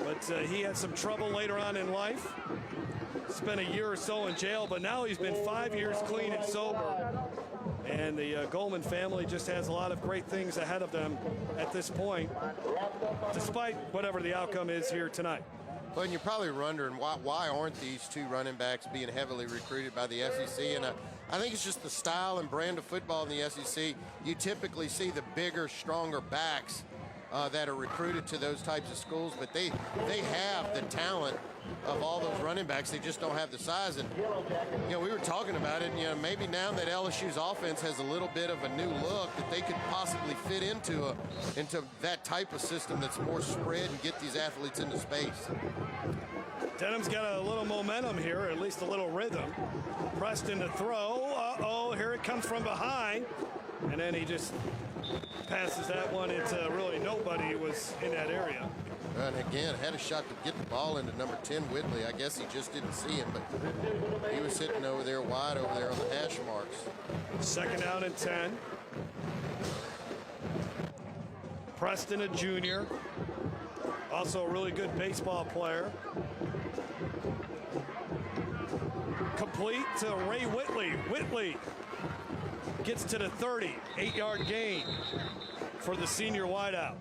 But he had some trouble later on in life. Spent a year or so in jail, but now he's been 5 years clean and sober. And the Goldman family just has a lot of great things ahead of them at this point, despite whatever the outcome is here tonight. Well, and you're probably wondering why aren't these two running backs being heavily recruited by the SEC? And I think it's just the style and brand of football in the SEC. You typically see the bigger, stronger backs that are recruited to those types of schools, but they have the talent of all those running backs. They just don't have the size. And we were talking about it. Maybe now that LSU's offense has a little bit of a new look, that they could possibly fit into that type of system that's more spread and get these athletes into space. Denham's got a little momentum here, at least a little rhythm. Preston to throw. Uh-oh, here it comes from behind. And then he just passes that one into really nobody who was in that area. And again, had a shot to get the ball into number 10, Whitley. I guess he just didn't see him, but he was sitting over there wide over there on the hash marks. Second down and 10. Preston, a junior. Also a really good baseball player. Complete to Ray Whitley. Whitley gets to the 30. 8-yard gain for the senior wideout.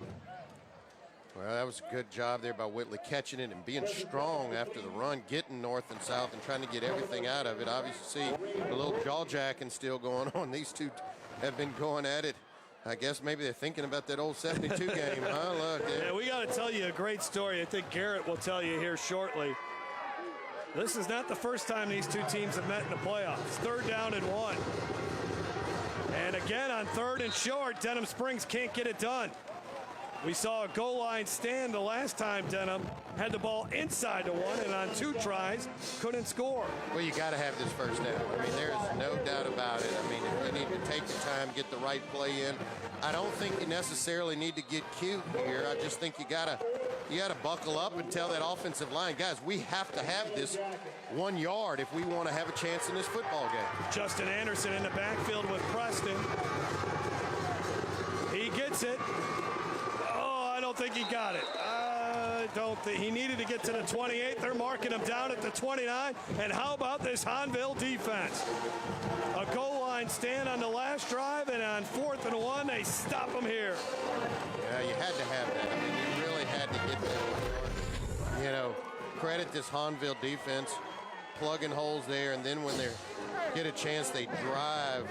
Well, that was a good job there by Whitley, catching it and being strong after the run, getting north and south and trying to get everything out of it. Obviously, see a little jaw jacking still going on. These two have been going at it. I guess maybe they're thinking about that old 72 game, huh? Look. Yeah, we got to tell you a great story. I think Garrett will tell you here shortly. This is not the first time these two teams have met in the playoffs. 3rd down and 1. And again on 3rd and short, Denham Springs can't get it done. We saw a goal line stand the last time Denham had the ball inside the 1, and on 2 tries, couldn't score. Well, you got to have this first down. I mean, there's no doubt about it. I mean, if you need to take your time, get the right play in. I don't think you necessarily need to get cute here. I just think you gotta buckle up and tell that offensive line, guys, we have to have this 1 yard if we want to have a chance in this football game. Justin Anderson in the backfield with Preston. He gets it. I don't think he got it. I don't think he needed to get to the 28. They're marking him down at the 29. And how about this Hahnville defense? A goal line stand on the last drive, and on 4th and 1, they stop him here. Yeah, you had to have that. I mean, you really had to get that. Credit this Hahnville defense, plugging holes there, and then when they get a chance, they drive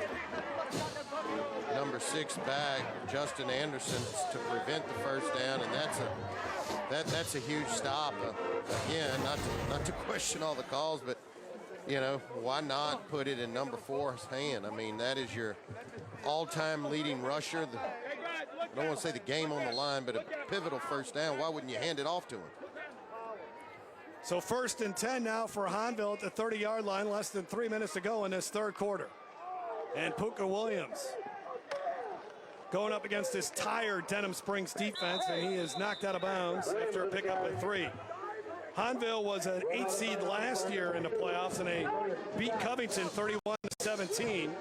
number 6 back, Justin Anderson, to prevent the first down, and that's a huge stop. Again, not to question all the calls, but why not put it in number 4's hand? I mean, that is your all-time leading rusher. I don't want to say the game on the line, but a pivotal first down. Why wouldn't you hand it off to him? So 1st and 10 now for Hahnville at the 30-yard line, less than 3 minutes to go in this 3rd quarter. And Puka Williams going up against this tired Denham Springs defense, and he is knocked out of bounds after a pickup at 3. Hahnville was an 8 seed last year in the playoffs, and they beat Covington 31-17.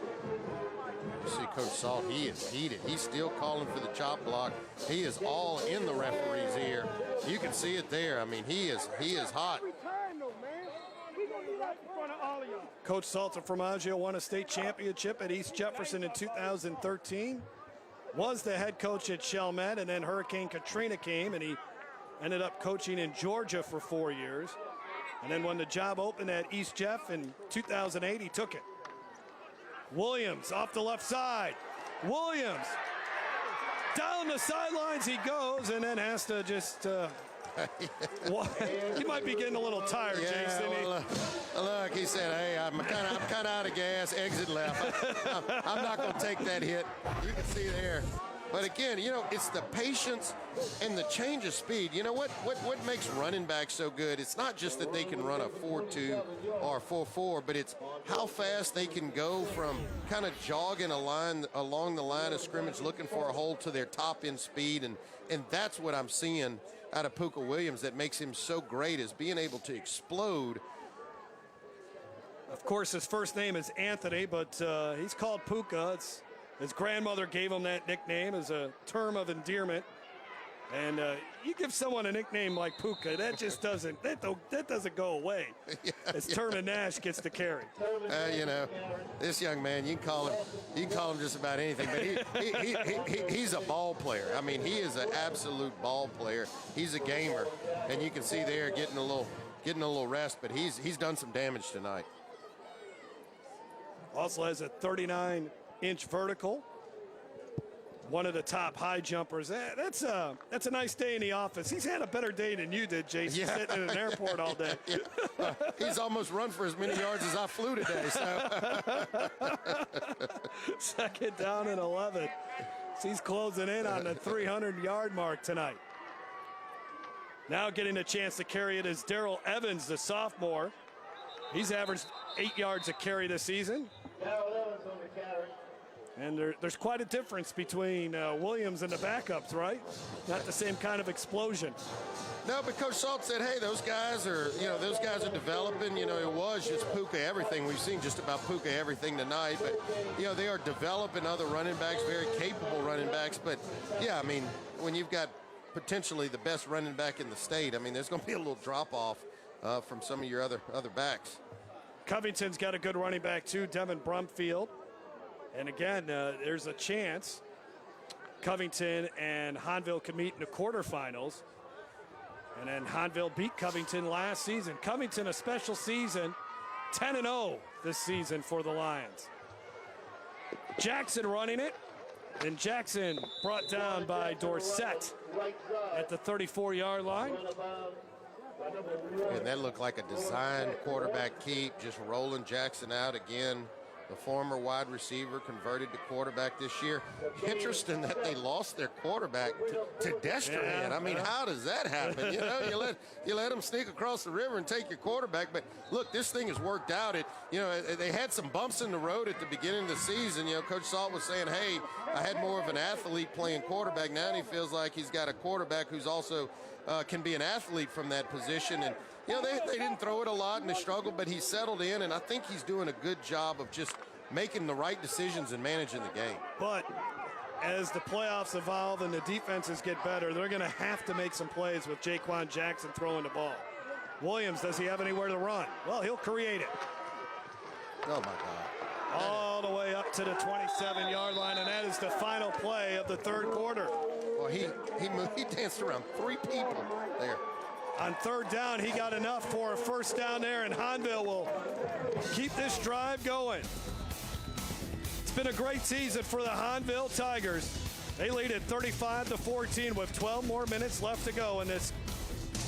You see Coach Salt, he is heated. He's still calling for the chop block. He is all in the referee's ear. You can see it there. I mean, he is hot. Coach Salt of Formaggio won a state championship at East Jefferson in 2013. Was the head coach at Chalmette, and then Hurricane Katrina came, and he ended up coaching in Georgia for 4 years. And then when the job opened at East Jeff in 2008, he took it. Williams off the left side. Williams down the sidelines he goes, and then has to just he might be getting a little tired, Jason. Well, look, he said, hey, I'm kind of out of gas, exit left. I'm not going to take that hit. You can see there, But again, you know, it's the patience and the change of speed. You know what makes running back so good? It's not just that they can run a 4.2 or 4.4, but it's how fast they can go from kind of jogging a line along the line of scrimmage, looking for a hole to their top end speed, and that's what I'm seeing out of Puka Williams that makes him so great, is being able to explode. Of course, his first name is Anthony, but he's called Pooka. His grandmother gave him that nickname as a term of endearment. And you give someone a nickname like Pooka, that just doesn't go away. As Terman Nash gets to carry. You know, this young man, you can call him just about anything, but he's a ball player. I mean, he is an absolute ball player. He's a gamer, and you can see there getting a little rest, but he's done some damage tonight. Also has a 39-inch vertical. One of the top high jumpers. That's a nice day in the office. He's had a better day than you did, Jason, sitting in an airport all day. He's almost run for as many yards as I flew today. So. Second down and 11. He's closing in on the 300-yard mark tonight. Now getting a chance to carry it is Darrell Evans, the sophomore. He's averaged 8 yards a carry this season. And there's quite a difference between Williams and the backups, right? Not the same kind of explosion. No, but Coach Salt said, hey, those guys are developing. You know, it was just Puka everything. We've seen just about Puka everything tonight. But, you know, they are developing other running backs, very capable running backs. But, yeah, I mean, when you've got potentially the best running back in the state, I mean, there's going to be a little drop-off from some of your other backs. Covington's got a good running back, too, Devin Brumfield. And again, there's a chance Covington and Hahnville can meet in the quarterfinals. And then Hahnville beat Covington last season. Covington, a special season, 10-0 this season for the Lions. Jackson running it. And Jackson brought down by Dorsett at the 34-yard line. And that looked like a designed quarterback keep, just rolling Jackson out again. The former wide receiver converted to quarterback this year. Interesting that they lost their quarterback to Destrehan. I mean, how does that happen? You know, you let them sneak across the river and take your quarterback. But look, this thing has worked out. They had some bumps in the road at the beginning of the season. You know, Coach Salt was saying, hey, I had more of an athlete playing quarterback. Now he feels like he's got a quarterback who's also can be an athlete from that position. And you know, they didn't throw it a lot and they struggled, but he settled in, and I think he's doing a good job of just making the right decisions and managing the game. But as the playoffs evolve and the defenses get better, they're going to have to make some plays with Jaquan Jackson throwing the ball. Williams, does he have anywhere to run? Well, he'll create it. Oh, my God. All the way up to the 27-yard line, and that is the final play of the third quarter. Well, he danced around 3 people there. On third down, he got enough for a first down there, and Hahnville will keep this drive going. It's been a great season for the Hahnville Tigers. They lead at 35-14 with 12 more minutes left to go in this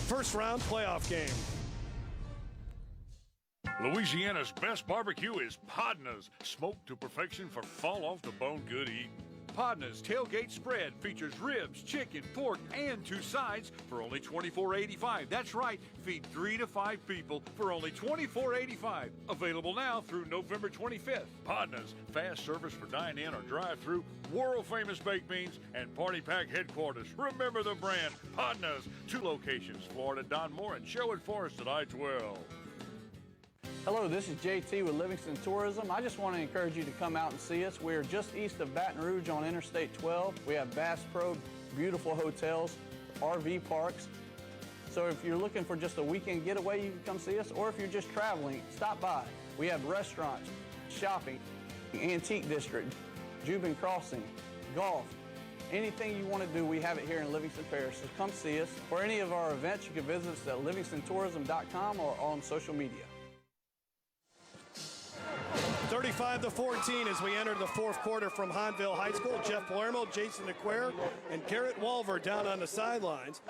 first-round playoff game. Louisiana's best barbecue is Podna's, smoked to perfection for fall-off-the-bone good eating. Podna's tailgate spread features ribs, chicken, pork, and 2 sides for only $24.85. That's right, feed 3 to 5 people for only $24.85. Available now through November 25th. Podna's, fast service for dine-in or drive-through, world-famous baked beans, and party pack headquarters. Remember the brand, Podna's. 2 locations, Florida, Don Moore, and Sherwood Forest at I-12. Hello, this is JT with Livingston Tourism. I just want to encourage you to come out and see us. We're just east of Baton Rouge on Interstate 12. We have Bass Pro, beautiful hotels, RV parks. So if you're looking for just a weekend getaway, you can come see us. Or if you're just traveling, stop by. We have restaurants, shopping, antique district, Jubin Crossing, golf. Anything you want to do, we have it here in Livingston Parish. So come see us. For any of our events, you can visit us at livingstontourism.com or on social media. 35-14 as we enter the fourth quarter from Hahnville High School. Jeff Palermo, Jason DeQuare, and Garrett Wolver down on the sidelines.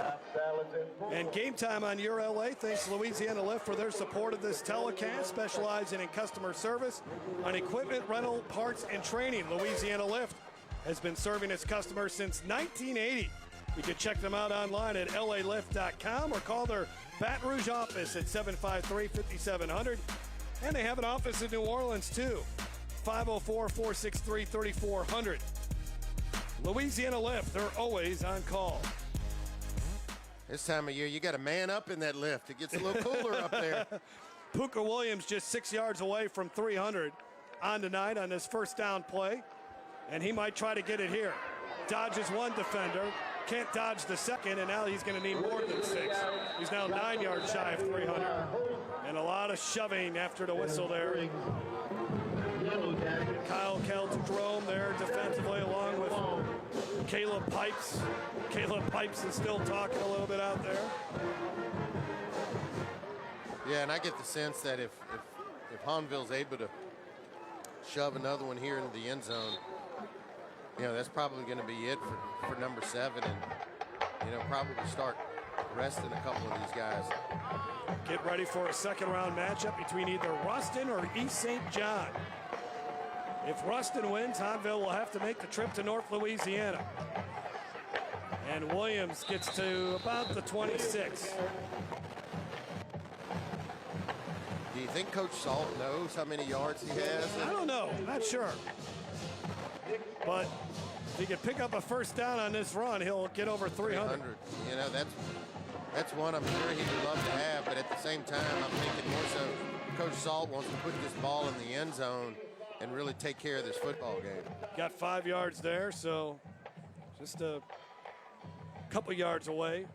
And game time on Your LA. Thanks Louisiana Lift for their support of this telecast, specializing in customer service on equipment, rental, parts, and training. Louisiana Lift, has been serving its customers since 1980. You can check them out online at lalift.com or call their Baton Rouge office at 753-5700. And they have an office in New Orleans, too, 504-463-3400. Louisiana Lift, they're always on call. This time of year, you got to man up in that lift. It gets a little cooler up there. Puka Williams just 6 yards away from 300 on tonight on this first down play. And he might try to get it here. Dodges one defender, can't dodge the second, and now he's going to need more than 6. He's now 9 yards shy of 300. And a lot of shoving after the whistle there. Kyle Calderon there defensively along with Caleb Pipes. Caleb Pipes is still talking a little bit out there. Yeah, and I get the sense that if Hahnville's able to shove another one here into the end zone, you know, that's probably going to be it for number 7, and, you know, probably start resting a couple of these guys. Get ready for a second-round matchup between either Ruston or East St. John. If Ruston wins, Hahnville will have to make the trip to North Louisiana. And Williams gets to about the 26. Do you think Coach Salt knows how many yards he has? I don't know. Not sure. But if he can pick up a first down on this run, he'll get over 300. You know, that's one I'm sure he would love to have, but at the same time, I'm thinking more so Coach Salt wants to put this ball in the end zone and really take care of this football game. Got 5 yards there, so just a couple yards away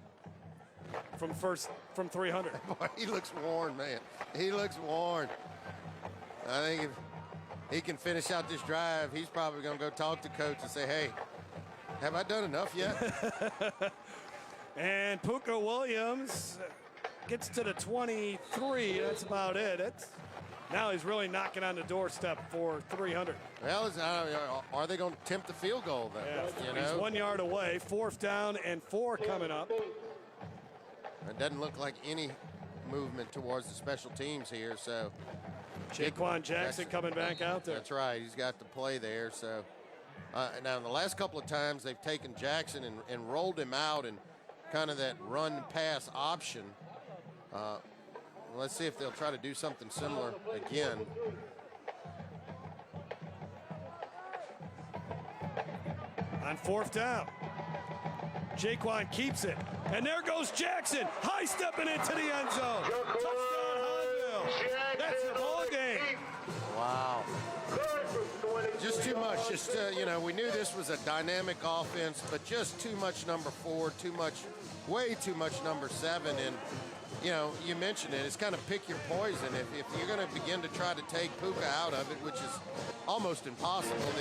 from 300. Boy, he looks worn, man. He looks worn. I think if he can finish out this drive, he's probably going to go talk to Coach and say, hey, have I done enough yet? And Puka Williams gets to the 23. That's about it. Now he's really knocking on the doorstep for 300. Well, are they going to tempt the field goal, then? Yeah, you he's know? 1 yard away. 4th down and 4 coming up. It doesn't look like any movement towards the special teams here, so. Jaquan Jackson coming back out there. That's right. He's got the play there. So now, the last couple of times they've taken Jackson and rolled him out and kind of that run-pass option. Let's see if they'll try to do something similar again. On 4th down, Jaquan keeps it. And there goes Jackson, high-stepping into the end zone. Touchdown, Hahnville. That's the ball game. Wow. Just too much. Just, you know, we knew this was a dynamic offense, but just too much number 4, way too much number 7. And, you know, you mentioned it. It's kind of pick your poison. If you're going to begin to try to take Pooka out of it, which is almost impossible,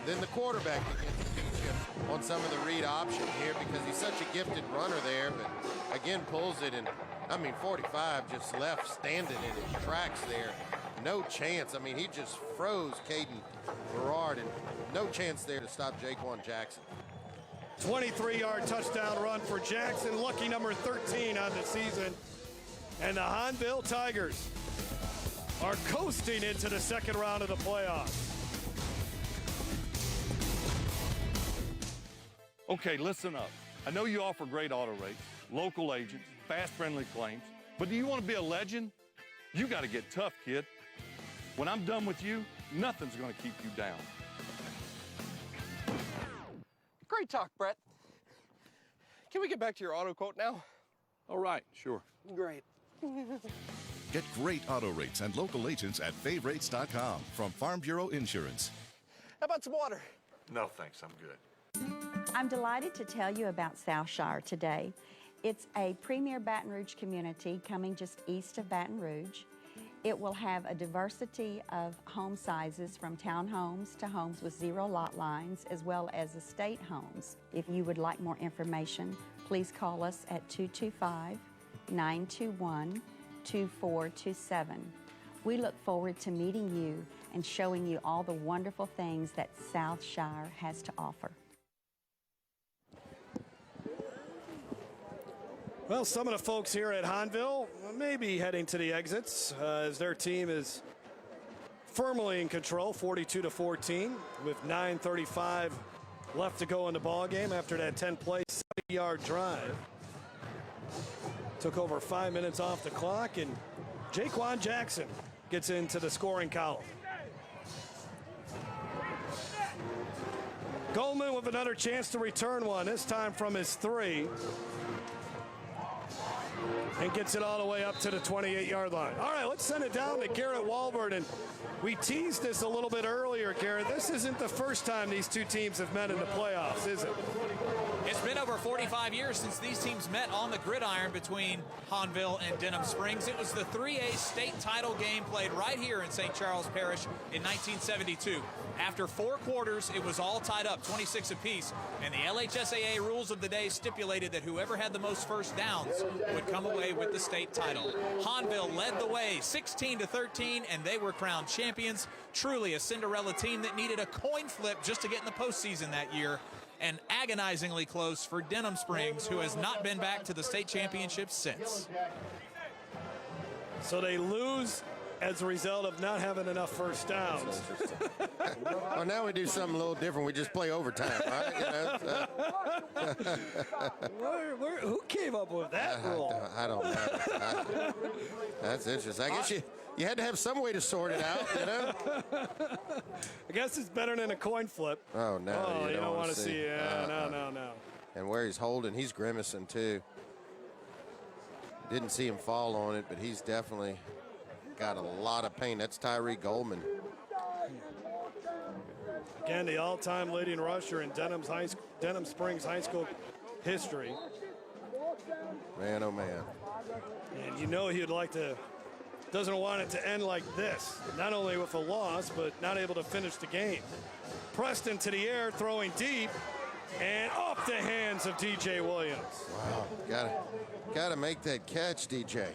then the quarterback begins to beat you on some of the read option here because he's such a gifted runner there, but again pulls it, and I mean 45 just left standing in his tracks there. No chance. I mean, he just froze Caden Berard, and no chance there to stop Jaquan Jackson. 23-yard touchdown run for Jackson, lucky number 13 on the season. And the Hahnville Tigers are coasting into the second round of the playoffs. Okay, listen up. I know you offer great auto rates, local agents, fast, friendly claims, but do you want to be a legend? You got to get tough, kid. When I'm done with you, nothing's going to keep you down. Great talk, Brett. Can we get back to your auto quote now? All right, sure. Great. Get great auto rates and local agents at favrates.com from Farm Bureau Insurance. How about some water? No, thanks. I'm good. I'm delighted to tell you about Southshire today. It's a premier Baton Rouge community coming just east of Baton Rouge. It will have a diversity of home sizes from townhomes to homes with 0 lot lines, as well as estate homes. If you would like more information, please call us at 225-921-2427. We look forward to meeting you and showing you all the wonderful things that Southshire has to offer. Well, some of the folks here at Hahnville may be heading to the exits as their team is firmly in control, 42-14, with 9:35 left to go in the ball game after that 10-play, 70-yard drive. Took over 5 minutes off the clock, and Jaquan Jackson gets into the scoring column. Goldman with another chance to return one, this time from his 3. And gets it all the way up to the 28-yard line. All right, let's send it down to Garrett Walbert. And we teased this a little bit earlier, Garrett. This isn't the first time these two teams have met in the playoffs, is it? It's been over 45 years since these teams met on the gridiron between Hahnville and Denham Springs. It was the 3A state title game played right here in St. Charles Parish in 1972. After 4 quarters, it was all tied up, 26 apiece, and the LHSAA rules of the day stipulated that whoever had the most first downs would come away with the state title. Hahnville led the way 16-13, and they were crowned champions. Truly a Cinderella team that needed a coin flip just to get in the postseason that year, and agonizingly close for Denham Springs, who has not been back to the state championship since. So they lose as a result of not having enough first downs. Well, now we do something a little different. We just play overtime, right? You know, who came up with that rule? I don't know. That's interesting. I guess you had to have some way to sort it out, you know? I guess it's better than a coin flip. Oh, no. Oh, you don't want to see it. No. And where he's holding, he's grimacing, too. Didn't see him fall on it, but he's definitely got a lot of pain. That's Tyree Goldman. Again, the all-time leading rusher in Denham Springs High School history. Man, oh, man. And you know he'd like to, doesn't want it to end like this. Not only with a loss, but not able to finish the game. Preston to the air, throwing deep, and off the hands of DJ Williams. Wow, gotta make that catch, DJ.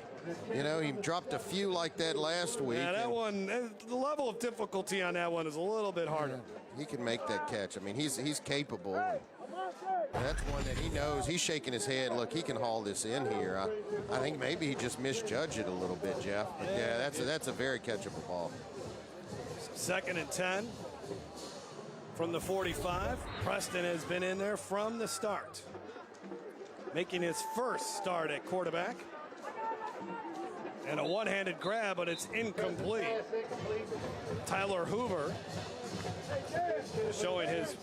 You know, he dropped a few like that last week. Yeah, that one, the level of difficulty on that one is a little bit harder. He can make that catch. I mean, he's capable. That's one that he knows. He's shaking his head. Look, he can haul this in here. I think maybe he just misjudged it a little bit, Jeff. But yeah, that's a very catchable ball. 2nd and 10 from the 45. Preston has been in there from the start, making his first start at quarterback. And a one-handed grab, but it's incomplete. Tyler Hoover showing his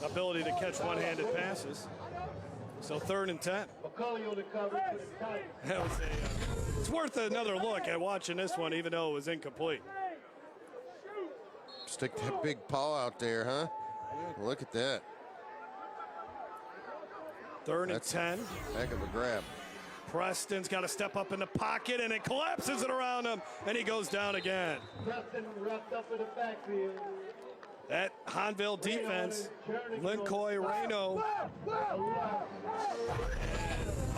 ability to catch one-handed passes. So 3rd and 10. It's worth another look at watching this one, even though it was incomplete. Stick that big paw out there, huh? Look at that. 3rd and 10. Heck of a grab. Preston's got to step up in the pocket, and it collapses it around him, and he goes down again. Preston wrapped up in the backfield. That Hahnville defense, Lincoy, Reno,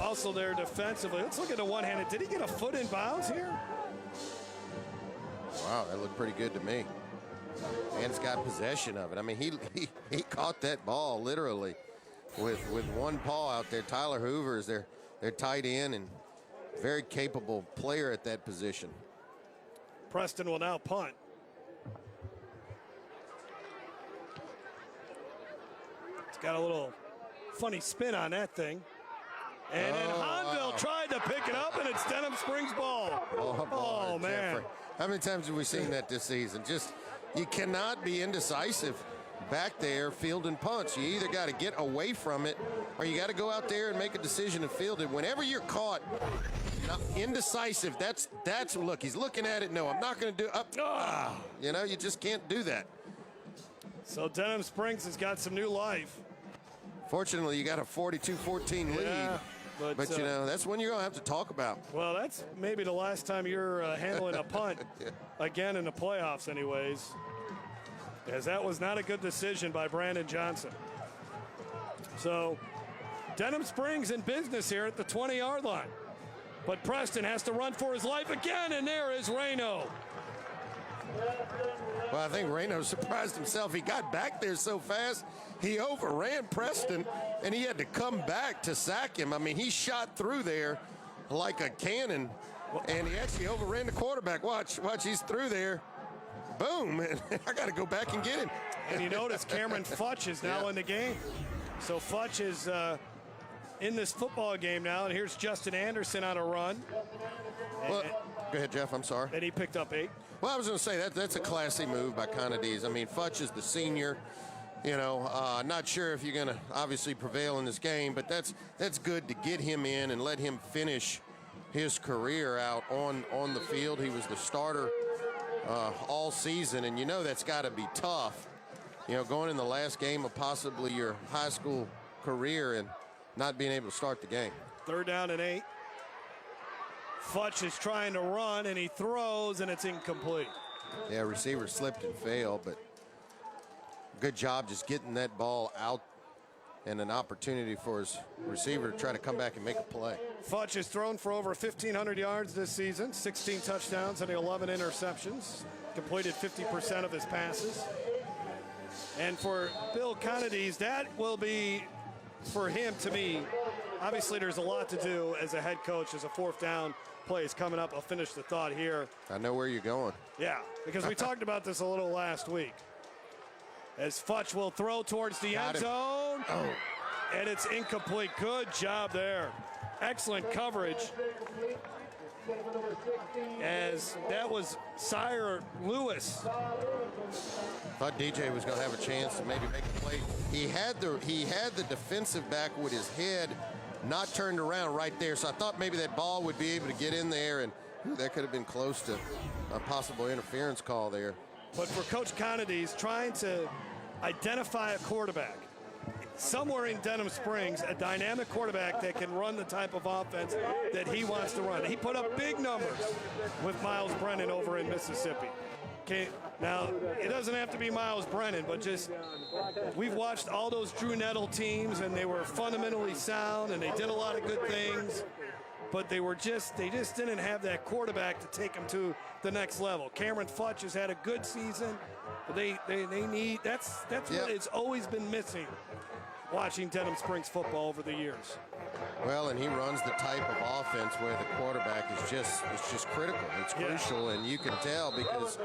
also there defensively. Let's look at the one-handed. Did he get a foot in bounds here? Wow, that looked pretty good to me. And it's got possession of it. I mean, he caught that ball literally with one paw out there. Tyler Hoover is their tight end and very capable player at that position. Preston will now punt. It's got a little funny spin on that thing. And then Hahnville tried to pick it up, and it's Denham Springs ball. Oh man. Jeffrey. How many times have we seen that this season? Just, you cannot be indecisive back there fielding punts. You either got to get away from it, or you got to go out there and make a decision and field it. Whenever you're caught indecisive, that's look, he's looking at it. No, I'm not going to do it. You know, you just can't do that. So Denham Springs has got some new life. Fortunately, you got a 42-14 lead. But you know, that's one you're going to have to talk about. Well, that's maybe the last time you're handling a punt again in the playoffs anyways, as that was not a good decision by Brandon Johnson. So Denham Springs in business here at the 20-yard line. But Preston has to run for his life again, and there is Reno. Well, I think Reno surprised himself. He got back there so fast, he overran Preston, and he had to come back to sack him. I mean, he shot through there like a cannon, and he actually overran the quarterback. Watch, he's through there. boom, and I got to go back and get him. And you notice Cameron Futch is now in the game. So Futch is in this football game now, and here's Justin Anderson on a run. Well, go ahead, Jeff. I'm sorry. And he picked up 8. Well, I was going to say that's a classy move by Conades. I mean, Futch is the senior. You know, not sure if you're going to obviously prevail in this game, but that's good to get him in and let him finish his career out on the field. He was the starter all season, and you know that's got to be tough. You know, going in the last game of possibly your high school career and not being able to start the game. 3rd down and 8. Futch is trying to run, and he throws, and it's incomplete. Yeah, receiver slipped and failed, but good job just getting that ball out and an opportunity for his receiver to try to come back and make a play. Futch has thrown for over 1,500 yards this season, 16 touchdowns and 11 interceptions, completed 50% of his passes. And for Bill Conades, that will be, for him, to me, obviously there's a lot to do as a head coach as a 4th down play is coming up. I'll finish the thought here. I know where you're going. Yeah, because we talked about this a little last week. As Futch will throw towards the end zone. Oh. And it's incomplete. Good job there. Excellent coverage. As that was Sire Lewis. Thought DJ was going to have a chance to maybe make a play. He had the defensive back with his head not turned around right there, so I thought maybe that ball would be able to get in there, and that could have been close to a possible interference call there. But for Coach Conades, trying to identify a quarterback somewhere in Denham Springs, a dynamic quarterback that can run the type of offense that he wants to run. He put up big numbers with Miles Brennan over in Mississippi. Now, it doesn't have to be Miles Brennan, but just we've watched all those Drew Nettle teams, and they were fundamentally sound, and they did a lot of good things, but they just didn't have that quarterback to take them to the next level. Cameron Futch has had a good season, but they need that's what it's always been missing watching Denham Springs football over the years. Well, and he runs the type of offense where the quarterback is just critical. It's crucial, and you can tell because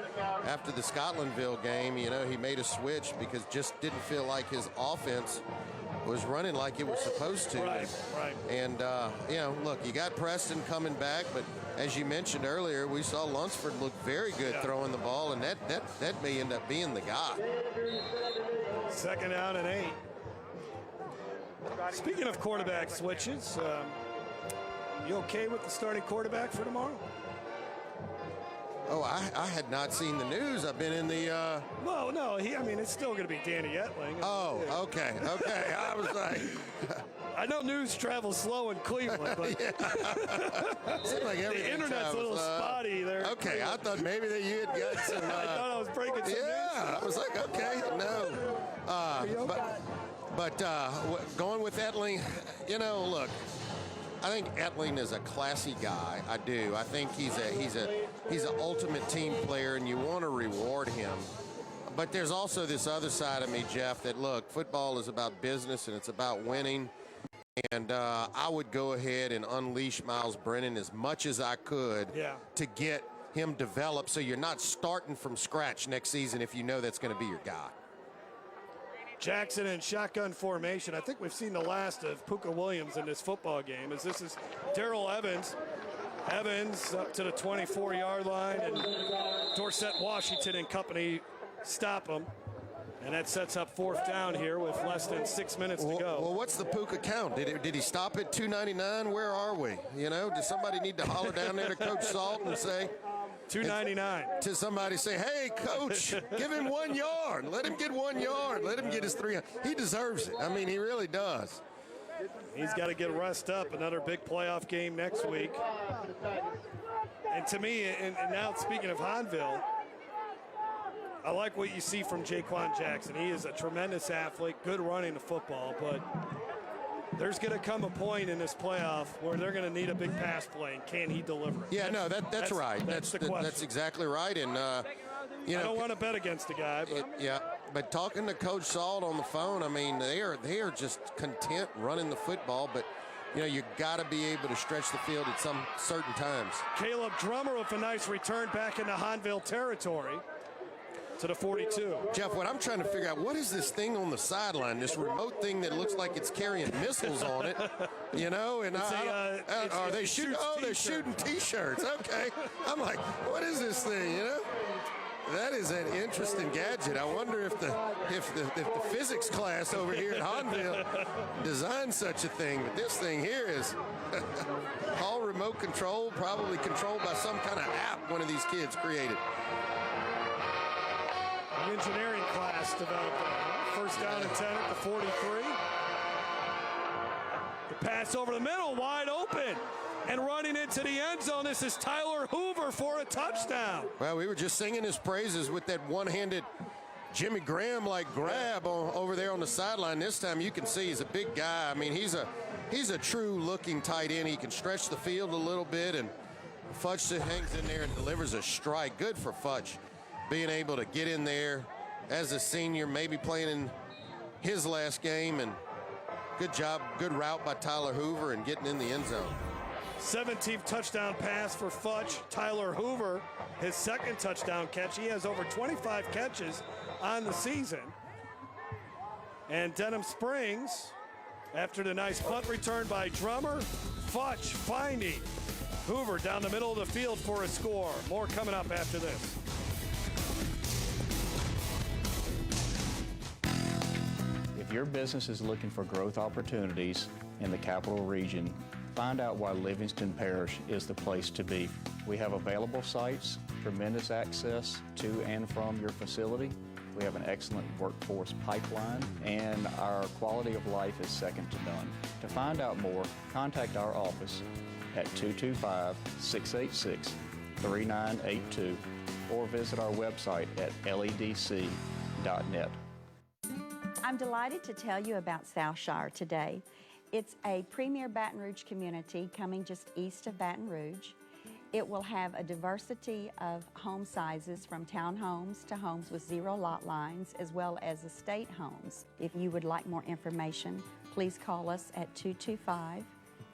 after the Scotlandville game, you know, he made a switch because just didn't feel like his offense was running like it was supposed to. Right. And, you know, look, you got Preston coming back, but as you mentioned earlier, we saw Lunsford look very good throwing the ball, and that may end up being the guy. 2nd down and 8. Speaking of quarterback switches, you okay with the starting quarterback for tomorrow? Oh, I had not seen the news. I've been in the... Well, no, it's still going to be Danny Etling. Oh, okay. I was like... I know news travels slow in Cleveland, but seems like the internet's a little spotty there. Okay, I thought maybe that you had got some... I thought I was breaking some news. I was like, okay, no. But going with Etling, you know, look, I think Etling is a classy guy. I do. I think he's an ultimate team player, and you want to reward him. But there's also this other side of me, Jeff, that, look, football is about business, and it's about winning. And I would go ahead and unleash Miles Brennan as much as I could to get him developed so you're not starting from scratch next season if you know that's going to be your guy. Jackson in shotgun formation. I think we've seen the last of Puka Williams in this football game, as this is Darrell Evans. Evans up to the 24-yard line, and Dorset Washington and company stop him. And that sets up 4th down here with less than 6 minutes to go. Well, what's the Puka count? Did he stop at 299? Where are we? You know, does somebody need to holler down there to Coach Salt and say... 299. To somebody say, hey, Coach, give him 1 yard. Let him get 1 yard. Let him get his 300. He deserves it. I mean, he really does. He's got to get rest up. Another big playoff game next week. And to me, and now speaking of Hahnville, I like what you see from Jaquan Jackson. He is a tremendous athlete, good running the football, but there's going to come a point in this playoff where they're going to need a big pass play, and can he deliver it? Yeah, that's right. That's the question. That's exactly right. And you know, I don't want to bet against the guy, but but talking to Coach Salt on the phone, I mean, they are just content running the football, but you know, you got to be able to stretch the field at some certain times. Caleb Drummer with a nice return back into Hahnville territory. to the 42. Jeff, what I'm trying to figure out, what is this thing on the sideline, this remote thing that looks like it's carrying missiles on it, you know? And are they shooting? Oh, they're shooting T-shirts. Okay. I'm like, what is this thing, you know? That is an interesting gadget. I wonder if the physics class over here at Hahnville designed such a thing. But this thing here is all remote control, probably controlled by some kind of app one of these kids created. The engineering class developed that. First down and 10 at the 43. The pass over the middle, wide open. And running into the end zone, this is Tyler Hoover for a touchdown. Well, we were just singing his praises with that one-handed Jimmy Graham-like grab over there on the sideline. This time you can see he's a big guy. I mean, he's a true-looking tight end. He can stretch the field a little bit, and Fudge hangs in there and delivers a strike. Good for Fudge, being able to get in there as a senior, maybe playing in his last game, and good job, good route by Tyler Hoover and getting in the end zone. 17th touchdown pass for Fudge. Tyler Hoover, his second touchdown catch. He has over 25 catches on the season. And Denham Springs, after the nice punt return by Drummer, Fudge finding Hoover down the middle of the field for a score. More coming up after this. If your business is looking for growth opportunities in the capital region, find out why Livingston Parish is the place to be. We have available sites, tremendous access to and from your facility. We have an excellent workforce pipeline, and our quality of life is second to none. To find out more, contact our office at 225-686-3982 or visit our website at ledc.net. I'm delighted to tell you about Southshire today. It's a premier Baton Rouge community coming just east of Baton Rouge. It will have a diversity of home sizes from townhomes to homes with zero lot lines, as well as estate homes. If you would like more information, please call us at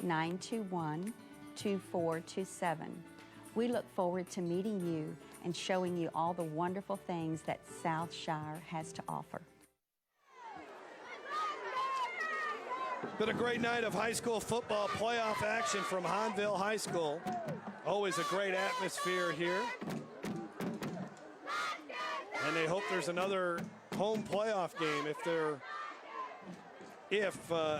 225-921-2427. We look forward to meeting you and showing you all the wonderful things that Southshire has to offer. Been a great night of high school football playoff action from Hahnville High School. Always a great atmosphere here. And they hope there's another home playoff game I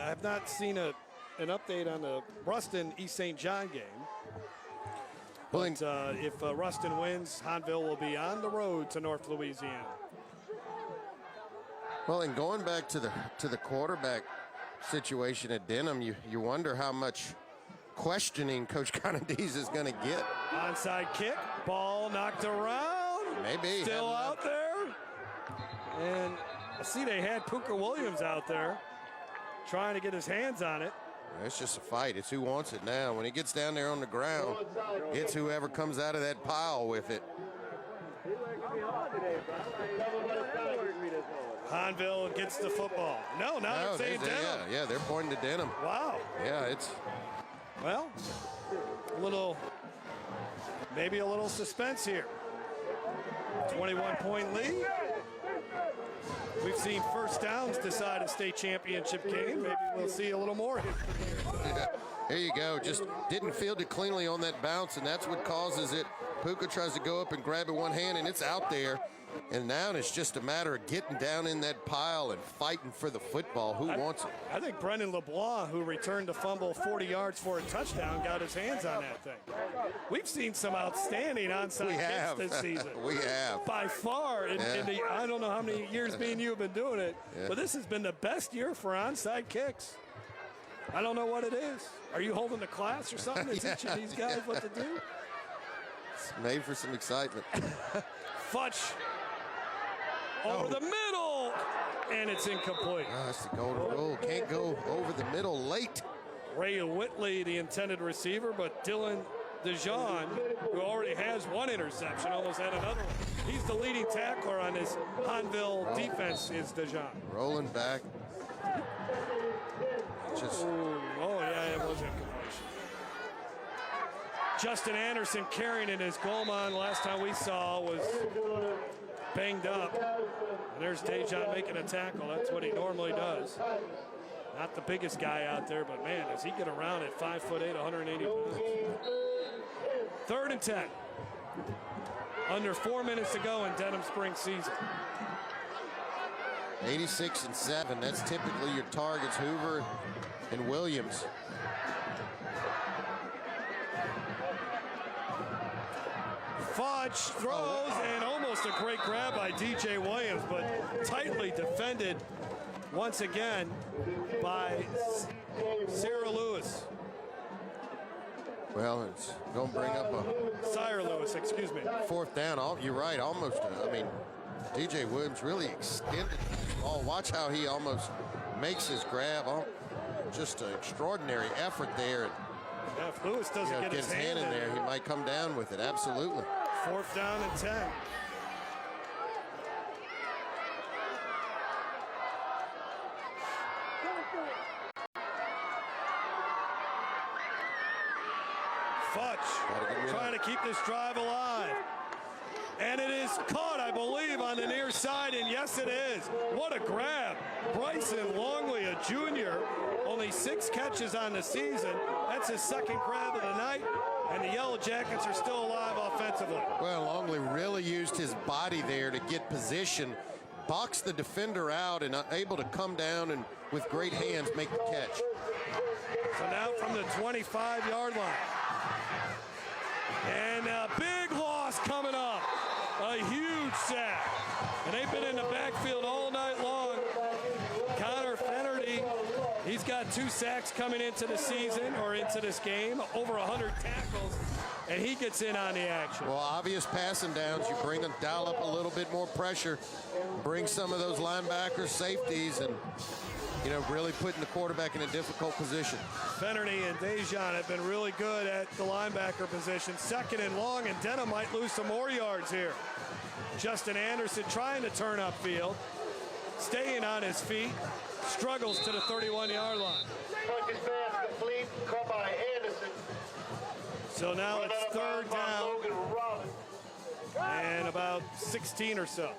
have not seen an update on the Ruston East St. John game. But if Ruston wins, Hahnville will be on the road to North Louisiana. Well, and going back to the quarterback situation at Denham, you wonder how much questioning Coach Conadise is going to get. Onside kick, ball knocked around. Maybe. Still out there. And I see they had Puka Williams out there trying to get his hands on it. It's just a fight. It's who wants it now. When he gets down there on the ground, it's whoever comes out of that pile with it. Hahnville gets the football. No, they're saying Denham. Yeah, they're pointing to Denham. Wow. Yeah, it's... Well, maybe a little suspense here. 21-point lead. We've seen first downs decide a state championship game. Maybe we'll see a little more here. There you go. Just didn't field it cleanly on that bounce, and that's what causes it. Pooka tries to go up and grab it one hand, and it's out there. And now it's just a matter of getting down in that pile and fighting for the football. Who wants it? I think Brendan LeBlanc, who returned the fumble 40 yards for a touchdown, got his hands on that thing. We've seen some outstanding onside kicks this season. We have. By far, in the I don't know how many years me and you have been doing it, but this has been the best year for onside kicks. I don't know what it is. Are you holding a class or something to teaching these guys what to do? It's made for some excitement. Fudge. Over the middle, and it's incomplete. That's the golden rule. Can't go over the middle late. Ray Whitley, the intended receiver, but Dylan DeJean, who already has one interception, almost had another one. He's the leading tackler on this Hahnville defense, is DeJean. Rolling back. It was incomplete. Justin Anderson carrying in his goal line last time we saw was banged up. And there's Denhan making a tackle. That's what he normally does. Not the biggest guy out there, but man, does he get around at 5'8", 180 pounds. 3rd and 10. Under 4 minutes to go in Denham Springs season. 86 and 7. That's typically your targets, Hoover and Williams. Fudge throws, and almost a great grab by DJ Williams, but tightly defended once again by Sarah Lewis. Well, it's going to bring up a... Sire Lewis, excuse me. 4th down. You're right, almost. I mean, DJ Williams really extended the ball. Watch how he almost makes his grab. Oh, just an extraordinary effort there. Yeah, if Lewis doesn't get his hand in there, he might come down with it. Absolutely. 4th down and 10. Fudge trying to keep this drive alive. And it is caught, I believe, on the near side, and yes, it is. What a grab. Bryson Longley, a junior, only 6 catches on the season. That's his 2nd grab of the night, and the Yellowjackets are still alive offensively. Well, Longley really used his body there to get position, boxed the defender out, and able to come down and with great hands make the catch. So now from the 25-yard line. And a big loss coming up. A huge sack. And they've been in the backfield all night long. Connor Fennerty, he's got 2 sacks coming into the season or into this game, over 100 tackles, and he gets in on the action. Well, obvious passing downs. You dial up a little bit more pressure, bring some of those linebackers, safeties, and really putting the quarterback in a difficult position. Fennerty and Denhan have been really good at the linebacker position. 2nd and long, and Denham might lose some more yards here. Justin Anderson trying to turn upfield, staying on his feet, struggles to the 31-yard line. Focus pass complete, caught by Anderson. So now it's 3rd down and about 16 or so.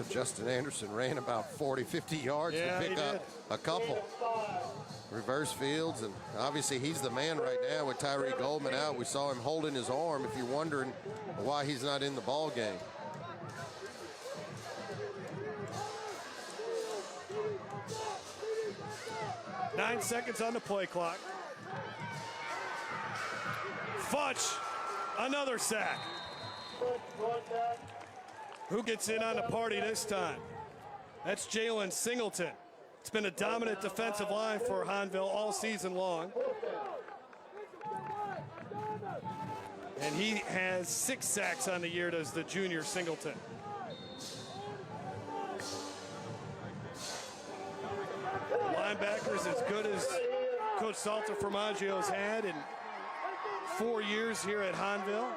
Justin Anderson ran about 40, 50 yards to pick up a couple. Reverse fields, and obviously he's the man right now with Tyree Goldman out. We saw him holding his arm if you're wondering why he's not in the ball game. Nine seconds on the play clock. Fudge, another sack. Who gets in on the party this time? That's Jalen Singleton. It's been a dominant defensive line for Hahnville all season long. And he has 6 sacks on the year, does the junior Singleton. Linebackers as good as Coach Salter Formaggio's had in 4 years here at Hahnville.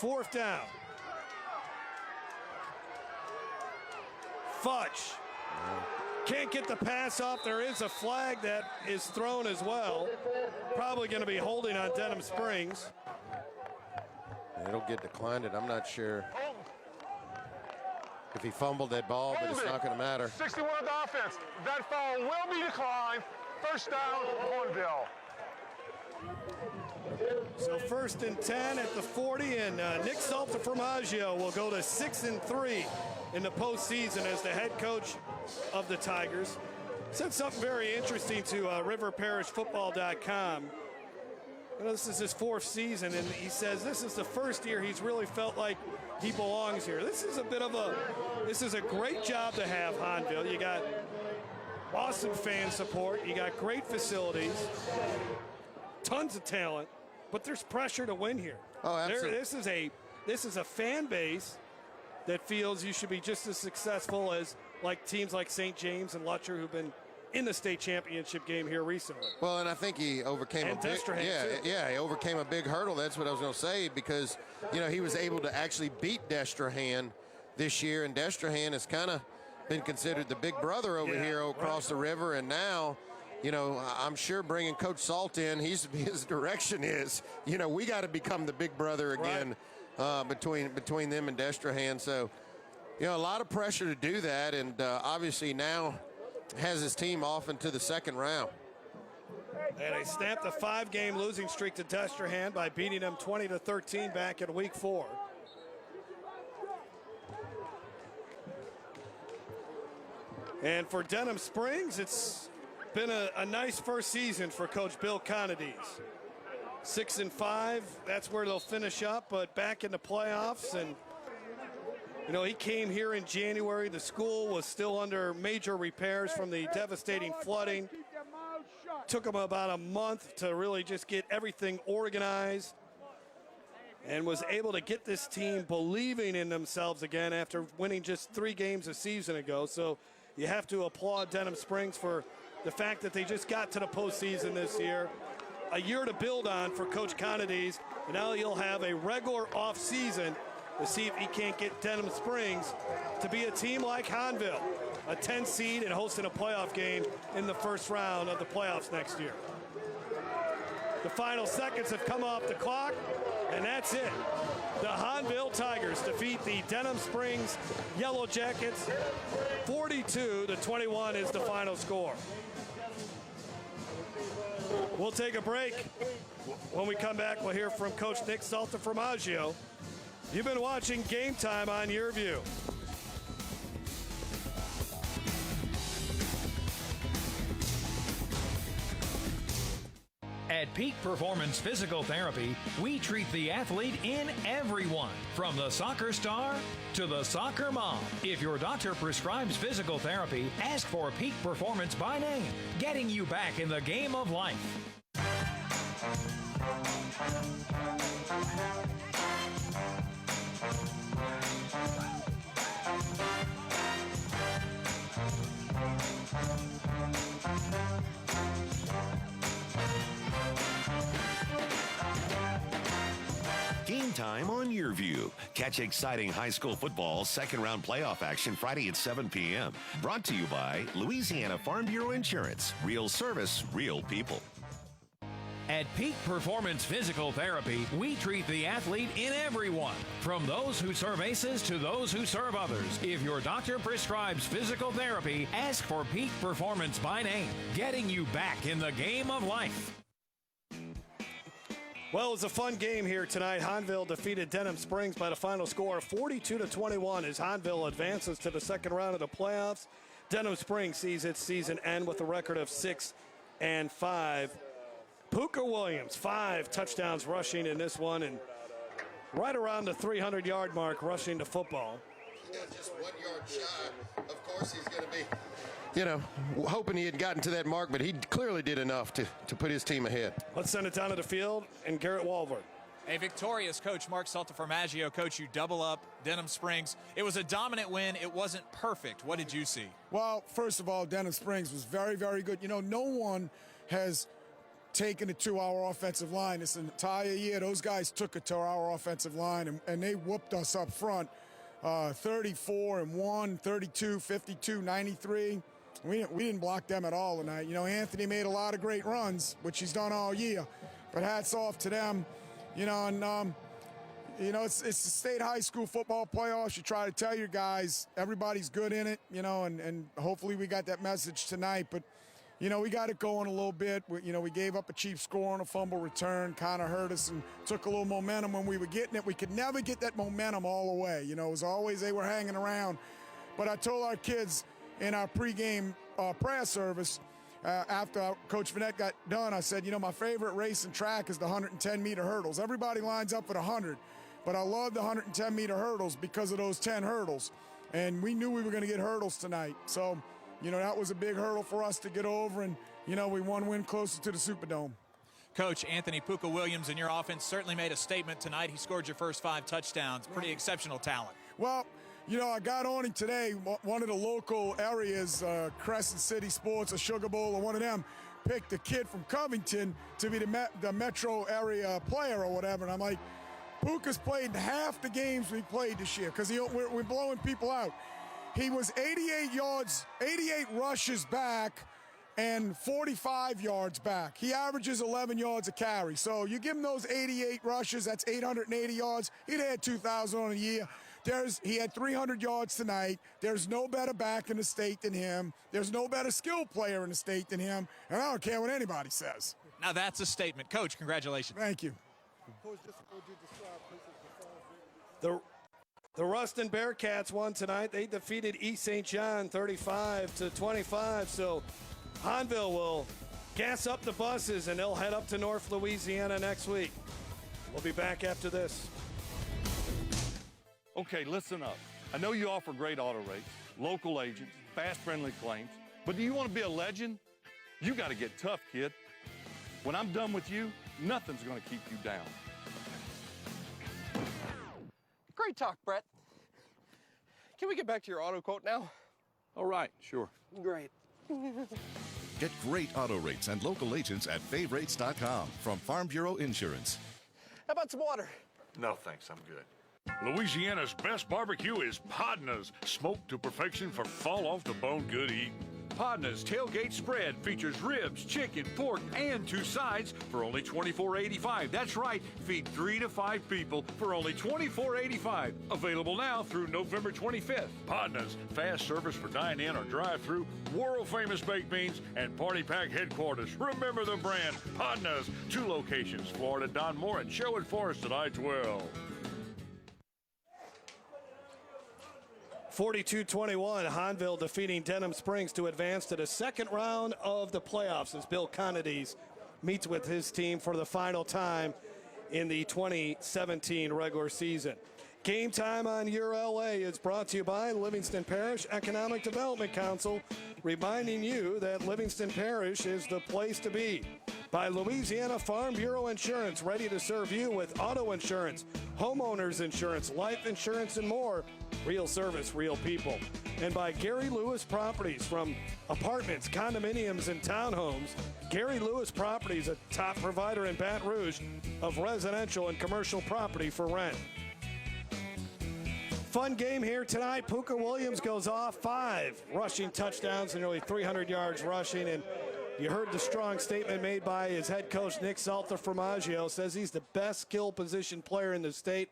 4th down. Fudge can't get the pass off. There is a flag that is thrown as well. Probably going to be holding on Denham Springs. It'll get declined. I'm not sure if he fumbled that ball, but it's not going to matter. 61 of the offense. That foul will be declined. 1st down, Hahnville. So 1st and 10 at the 40, and Nick Salter Formaggio will go to 6-3 in the postseason as the head coach of the Tigers. Said something very interesting to riverparishfootball.com. This is his 4th season, and he says this is the first year he's really felt like he belongs here. This is a great job to have, Hahnville. You got awesome fan support. You got great facilities, tons of talent, but there's pressure to win here. Oh, absolutely. This is a fan base that feels you should be just as successful as teams like St. James and Lutcher, who've been in the state championship game here recently. Well, and I think he overcame he overcame a big hurdle. That's what I was going to say, because he was able to actually beat Destrehan this year, and Destrehan has kind of been considered the big brother over here across the river, and now I'm sure bringing Coach Salt in, his direction is, we got to become the big brother again, between them and Destrehan. So, a lot of pressure to do that, and obviously now has his team off into the second round. And they snapped a 5-game losing streak to Destrehan by beating them 20-13 back in week 4. And for Denham Springs, it's been a nice first season for Coach Bill Conades. 6-5, that's where they'll finish up, but back in the playoffs. And he came here in January. The school was still under major repairs from the devastating flooding. Took them about a month to really just get everything organized, and was able to get this team believing in themselves again after winning just 3 games a season ago. So you have to applaud Denham Springs for the fact that they just got to the postseason this year. A year to build on for Coach Conades, and now you'll have a regular off season to see if he can't get Denham Springs to be a team like Hahnville, a 10 seed and hosting a playoff game in the first round of the playoffs next year. The final seconds have come off the clock, and that's it. The Hahnville Tigers defeat the Denham Springs Yellowjackets. 42-21 is the final score. We'll take a break. When we come back, we'll hear from Coach Nick Saltaformaggio. You've been watching Game Time on YurView. At Peak Performance Physical Therapy, we treat the athlete in everyone, from the soccer star to the soccer mom. If your doctor prescribes physical therapy, ask for Peak Performance by name, getting you back in the game of life. Game time on YurView. Catch exciting high school football second-round playoff action Friday at 7 p.m. Brought to you by Louisiana Farm Bureau Insurance. Real service, real people. At Peak Performance Physical Therapy, we treat the athlete in everyone, from those who serve aces to those who serve others. If your doctor prescribes physical therapy, ask for Peak Performance by name, getting you back in the game of life. Well, it was a fun game here tonight. Hahnville defeated Denham Springs by the final score of 42-21 as Hahnville advances to the second round of the playoffs. Denham Springs sees its season end with a record of 6-5. Puka Williams, 5 touchdowns rushing in this one, and right around the 300-yard mark rushing the football. Just 1 yard shy. Of course he's going to be, hoping he had gotten to that mark, but he clearly did enough to put his team ahead. Let's send it down to the field, and Garrett Walver. A victorious coach, Mark Saltaformaggio. Coach, you double up Denham Springs. It was a dominant win. It wasn't perfect. What did you see? Well, first of all, Denham Springs was very, very good. No one has taken it to our offensive line this entire year. Those guys took it to our offensive line, and they whooped us up front. 34-1, 32, 52, 93. We didn't block them at all tonight. Anthony made a lot of great runs, which he's done all year, but hats off to them. It's the state high school football playoffs. You try to tell your guys everybody's good in it, and hopefully we got that message tonight. But we got it going a little bit. We gave up a cheap score on a fumble return, kind of hurt us and took a little momentum when we were getting it. We could never get that momentum all the way. It was always they were hanging around. But I told our kids in our pregame prayer service after Coach Vanette got done, I said, my favorite race and track is the 110-meter hurdles. Everybody lines up at 100, but I love the 110-meter hurdles because of those 10 hurdles. And we knew we were going to get hurdles tonight. So, that was a big hurdle for us to get over, and, we win closer to the Superdome. Coach, Anthony Puka Williams in your offense certainly made a statement tonight. He scored your first 5 touchdowns. Pretty exceptional talent. Well, I got on him today. One of the local areas, Crescent City Sports or Sugar Bowl or one of them, picked a kid from Covington to be the metro area player or whatever. And I'm like, Puka's played half the games we played this year because we're blowing people out. He was 88 yards, 88 rushes back, and 45 yards back. He averages 11 yards a carry. So you give him those 88 rushes, that's 880 yards. He'd had 2,000 on a year. He had 300 yards tonight. There's no better back in the state than him. There's no better skill player in the state than him. And I don't care what anybody says. Now that's a statement. Coach, congratulations. Thank you. The Ruston Bearcats won tonight. They defeated East St. John 35-25. So Hahnville will gas up the buses and they'll head up to North Louisiana next week. We'll be back after this. Okay, listen up. I know you offer great auto rates, local agents, fast-friendly claims, but do you want to be a legend? You got to get tough, kid. When I'm done with you, nothing's going to keep you down. Great talk, Brett. Can we get back to your auto quote now? All right, sure. Great. Get great auto rates and local agents at favrates.com from Farm Bureau Insurance. How about some water? No, thanks. I'm good. Louisiana's best barbecue is Podna's, smoked to perfection for fall-off-the-bone good eating. Podna's tailgate spread features ribs, chicken, pork, and 2 sides for only $24.85. That's right, feed 3 to 5 people for only $24.85. Available now through November 25th. Podna's, fast service for dine-in or drive-through, world-famous baked beans, and party pack headquarters. Remember the brand, Podna's. 2 locations, Florida, Don Moore, and Sherwood Forest at I-12. 42-21, Hahnville defeating Denham Springs to advance to the second round of the playoffs as Bill Conades meets with his team for the final time in the 2017 regular season. Game Time on Your LA is brought to you by Livingston Parish Economic Development Council, reminding you that Livingston Parish is the place to be. By Louisiana Farm Bureau Insurance, ready to serve you with auto insurance, homeowners insurance, life insurance, and more. Real service, real people. And by Gary Lewis Properties, from apartments, condominiums, and townhomes. Gary Lewis Properties, a top provider in Baton Rouge of residential and commercial property for rent. Fun game here tonight. Puka Williams goes off 5 rushing touchdowns and nearly 300 yards rushing. And you heard the strong statement made by his head coach, Nick Salter-Formaggio, says he's the best skill position player in the state.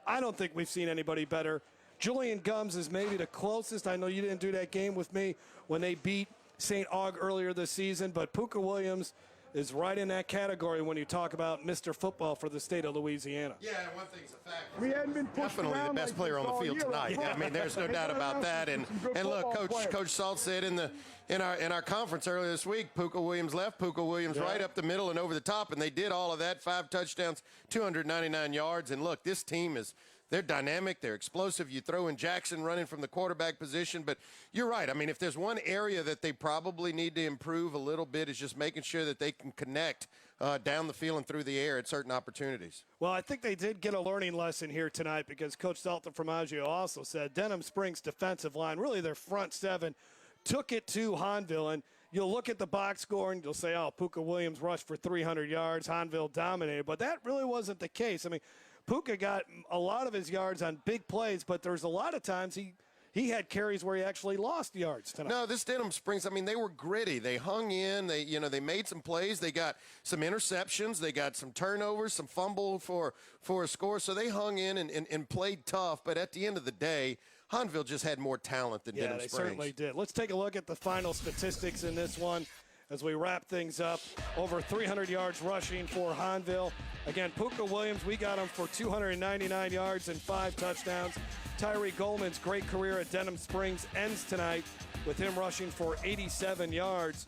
I don't think we've seen anybody better. Julian Gums is maybe the closest. I know you didn't do that game with me when they beat St. Aug earlier this season, but Puka Williams is right in that category when you talk about Mr. Football for the state of Louisiana. Yeah, and one thing's a fact. We hadn't been pushed Definitely the best player on the field tonight. Yeah. I mean, there's no doubt about that. And look, Coach Salt said in our conference earlier this week, Puka Williams left, Puka Williams right up the middle and over the top, and they did all of that. 5 touchdowns, 299 yards. And look, this team they're dynamic, they're explosive. You throw in Jackson running from the quarterback position, but you're right. I mean, if there's one area that they probably need to improve a little bit is just making sure that they can connect down the field and through the air at certain opportunities. Well, I think they did get a learning lesson here tonight because Coach Salter-Formaggio also said Denham Springs defensive line, really their front 7, took it to Hahnville. And you'll look at the box score and you'll say, oh, Puka Williams rushed for 300 yards, Hahnville dominated. But that really wasn't the case. I mean, Puka got a lot of his yards on big plays, but there's a lot of times he had carries where he actually lost yards tonight. No, this Denham Springs, I mean, they were gritty. They hung in. They made some plays. They got some interceptions. They got some turnovers, some fumble for a score. So they hung in and played tough. But at the end of the day, Hahnville just had more talent than Denham Springs. Yeah, they certainly did. Let's take a look at the final statistics in this one as we wrap things up. Over 300 yards rushing for Hahnville. Again, Puka Williams, we got him for 299 yards and 5 touchdowns. Tyree Goldman's great career at Denham Springs ends tonight with him rushing for 87 yards.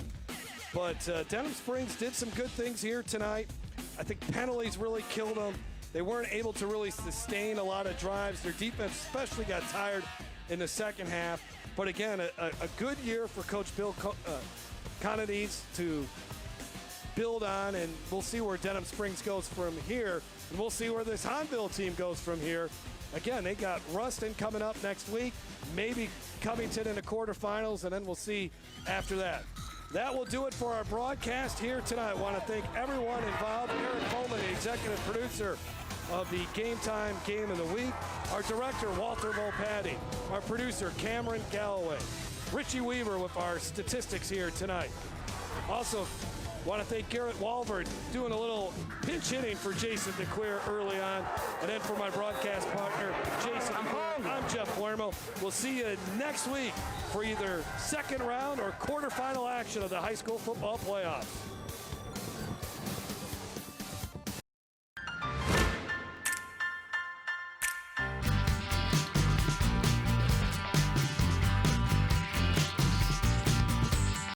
But Denham Springs did some good things here tonight. I think penalties really killed them. They weren't able to really sustain a lot of drives. Their defense especially got tired in the second half. But again, a good year for Coach Bill Conades to build on, and we'll see where Denham Springs goes from here, and we'll see where this Hahnville team goes from here. Again, they got Ruston coming up next week, maybe Covington in the quarterfinals, and then we'll see after that. That will do it for our broadcast here tonight. I want to thank everyone involved. Eric Coleman, the executive producer of the Game Time Game of the Week. Our director, Walter Volpatti. Our producer, Cameron Galloway. Richie Weaver with our statistics here tonight. Also, want to thank Garrett Walford doing a little pinch hitting for Jason DeQueer early on. And then for my broadcast partner, Jason DeQueer, I'm Jeff Palermo. We'll see you next week for either second round or quarterfinal action of the high school football playoffs.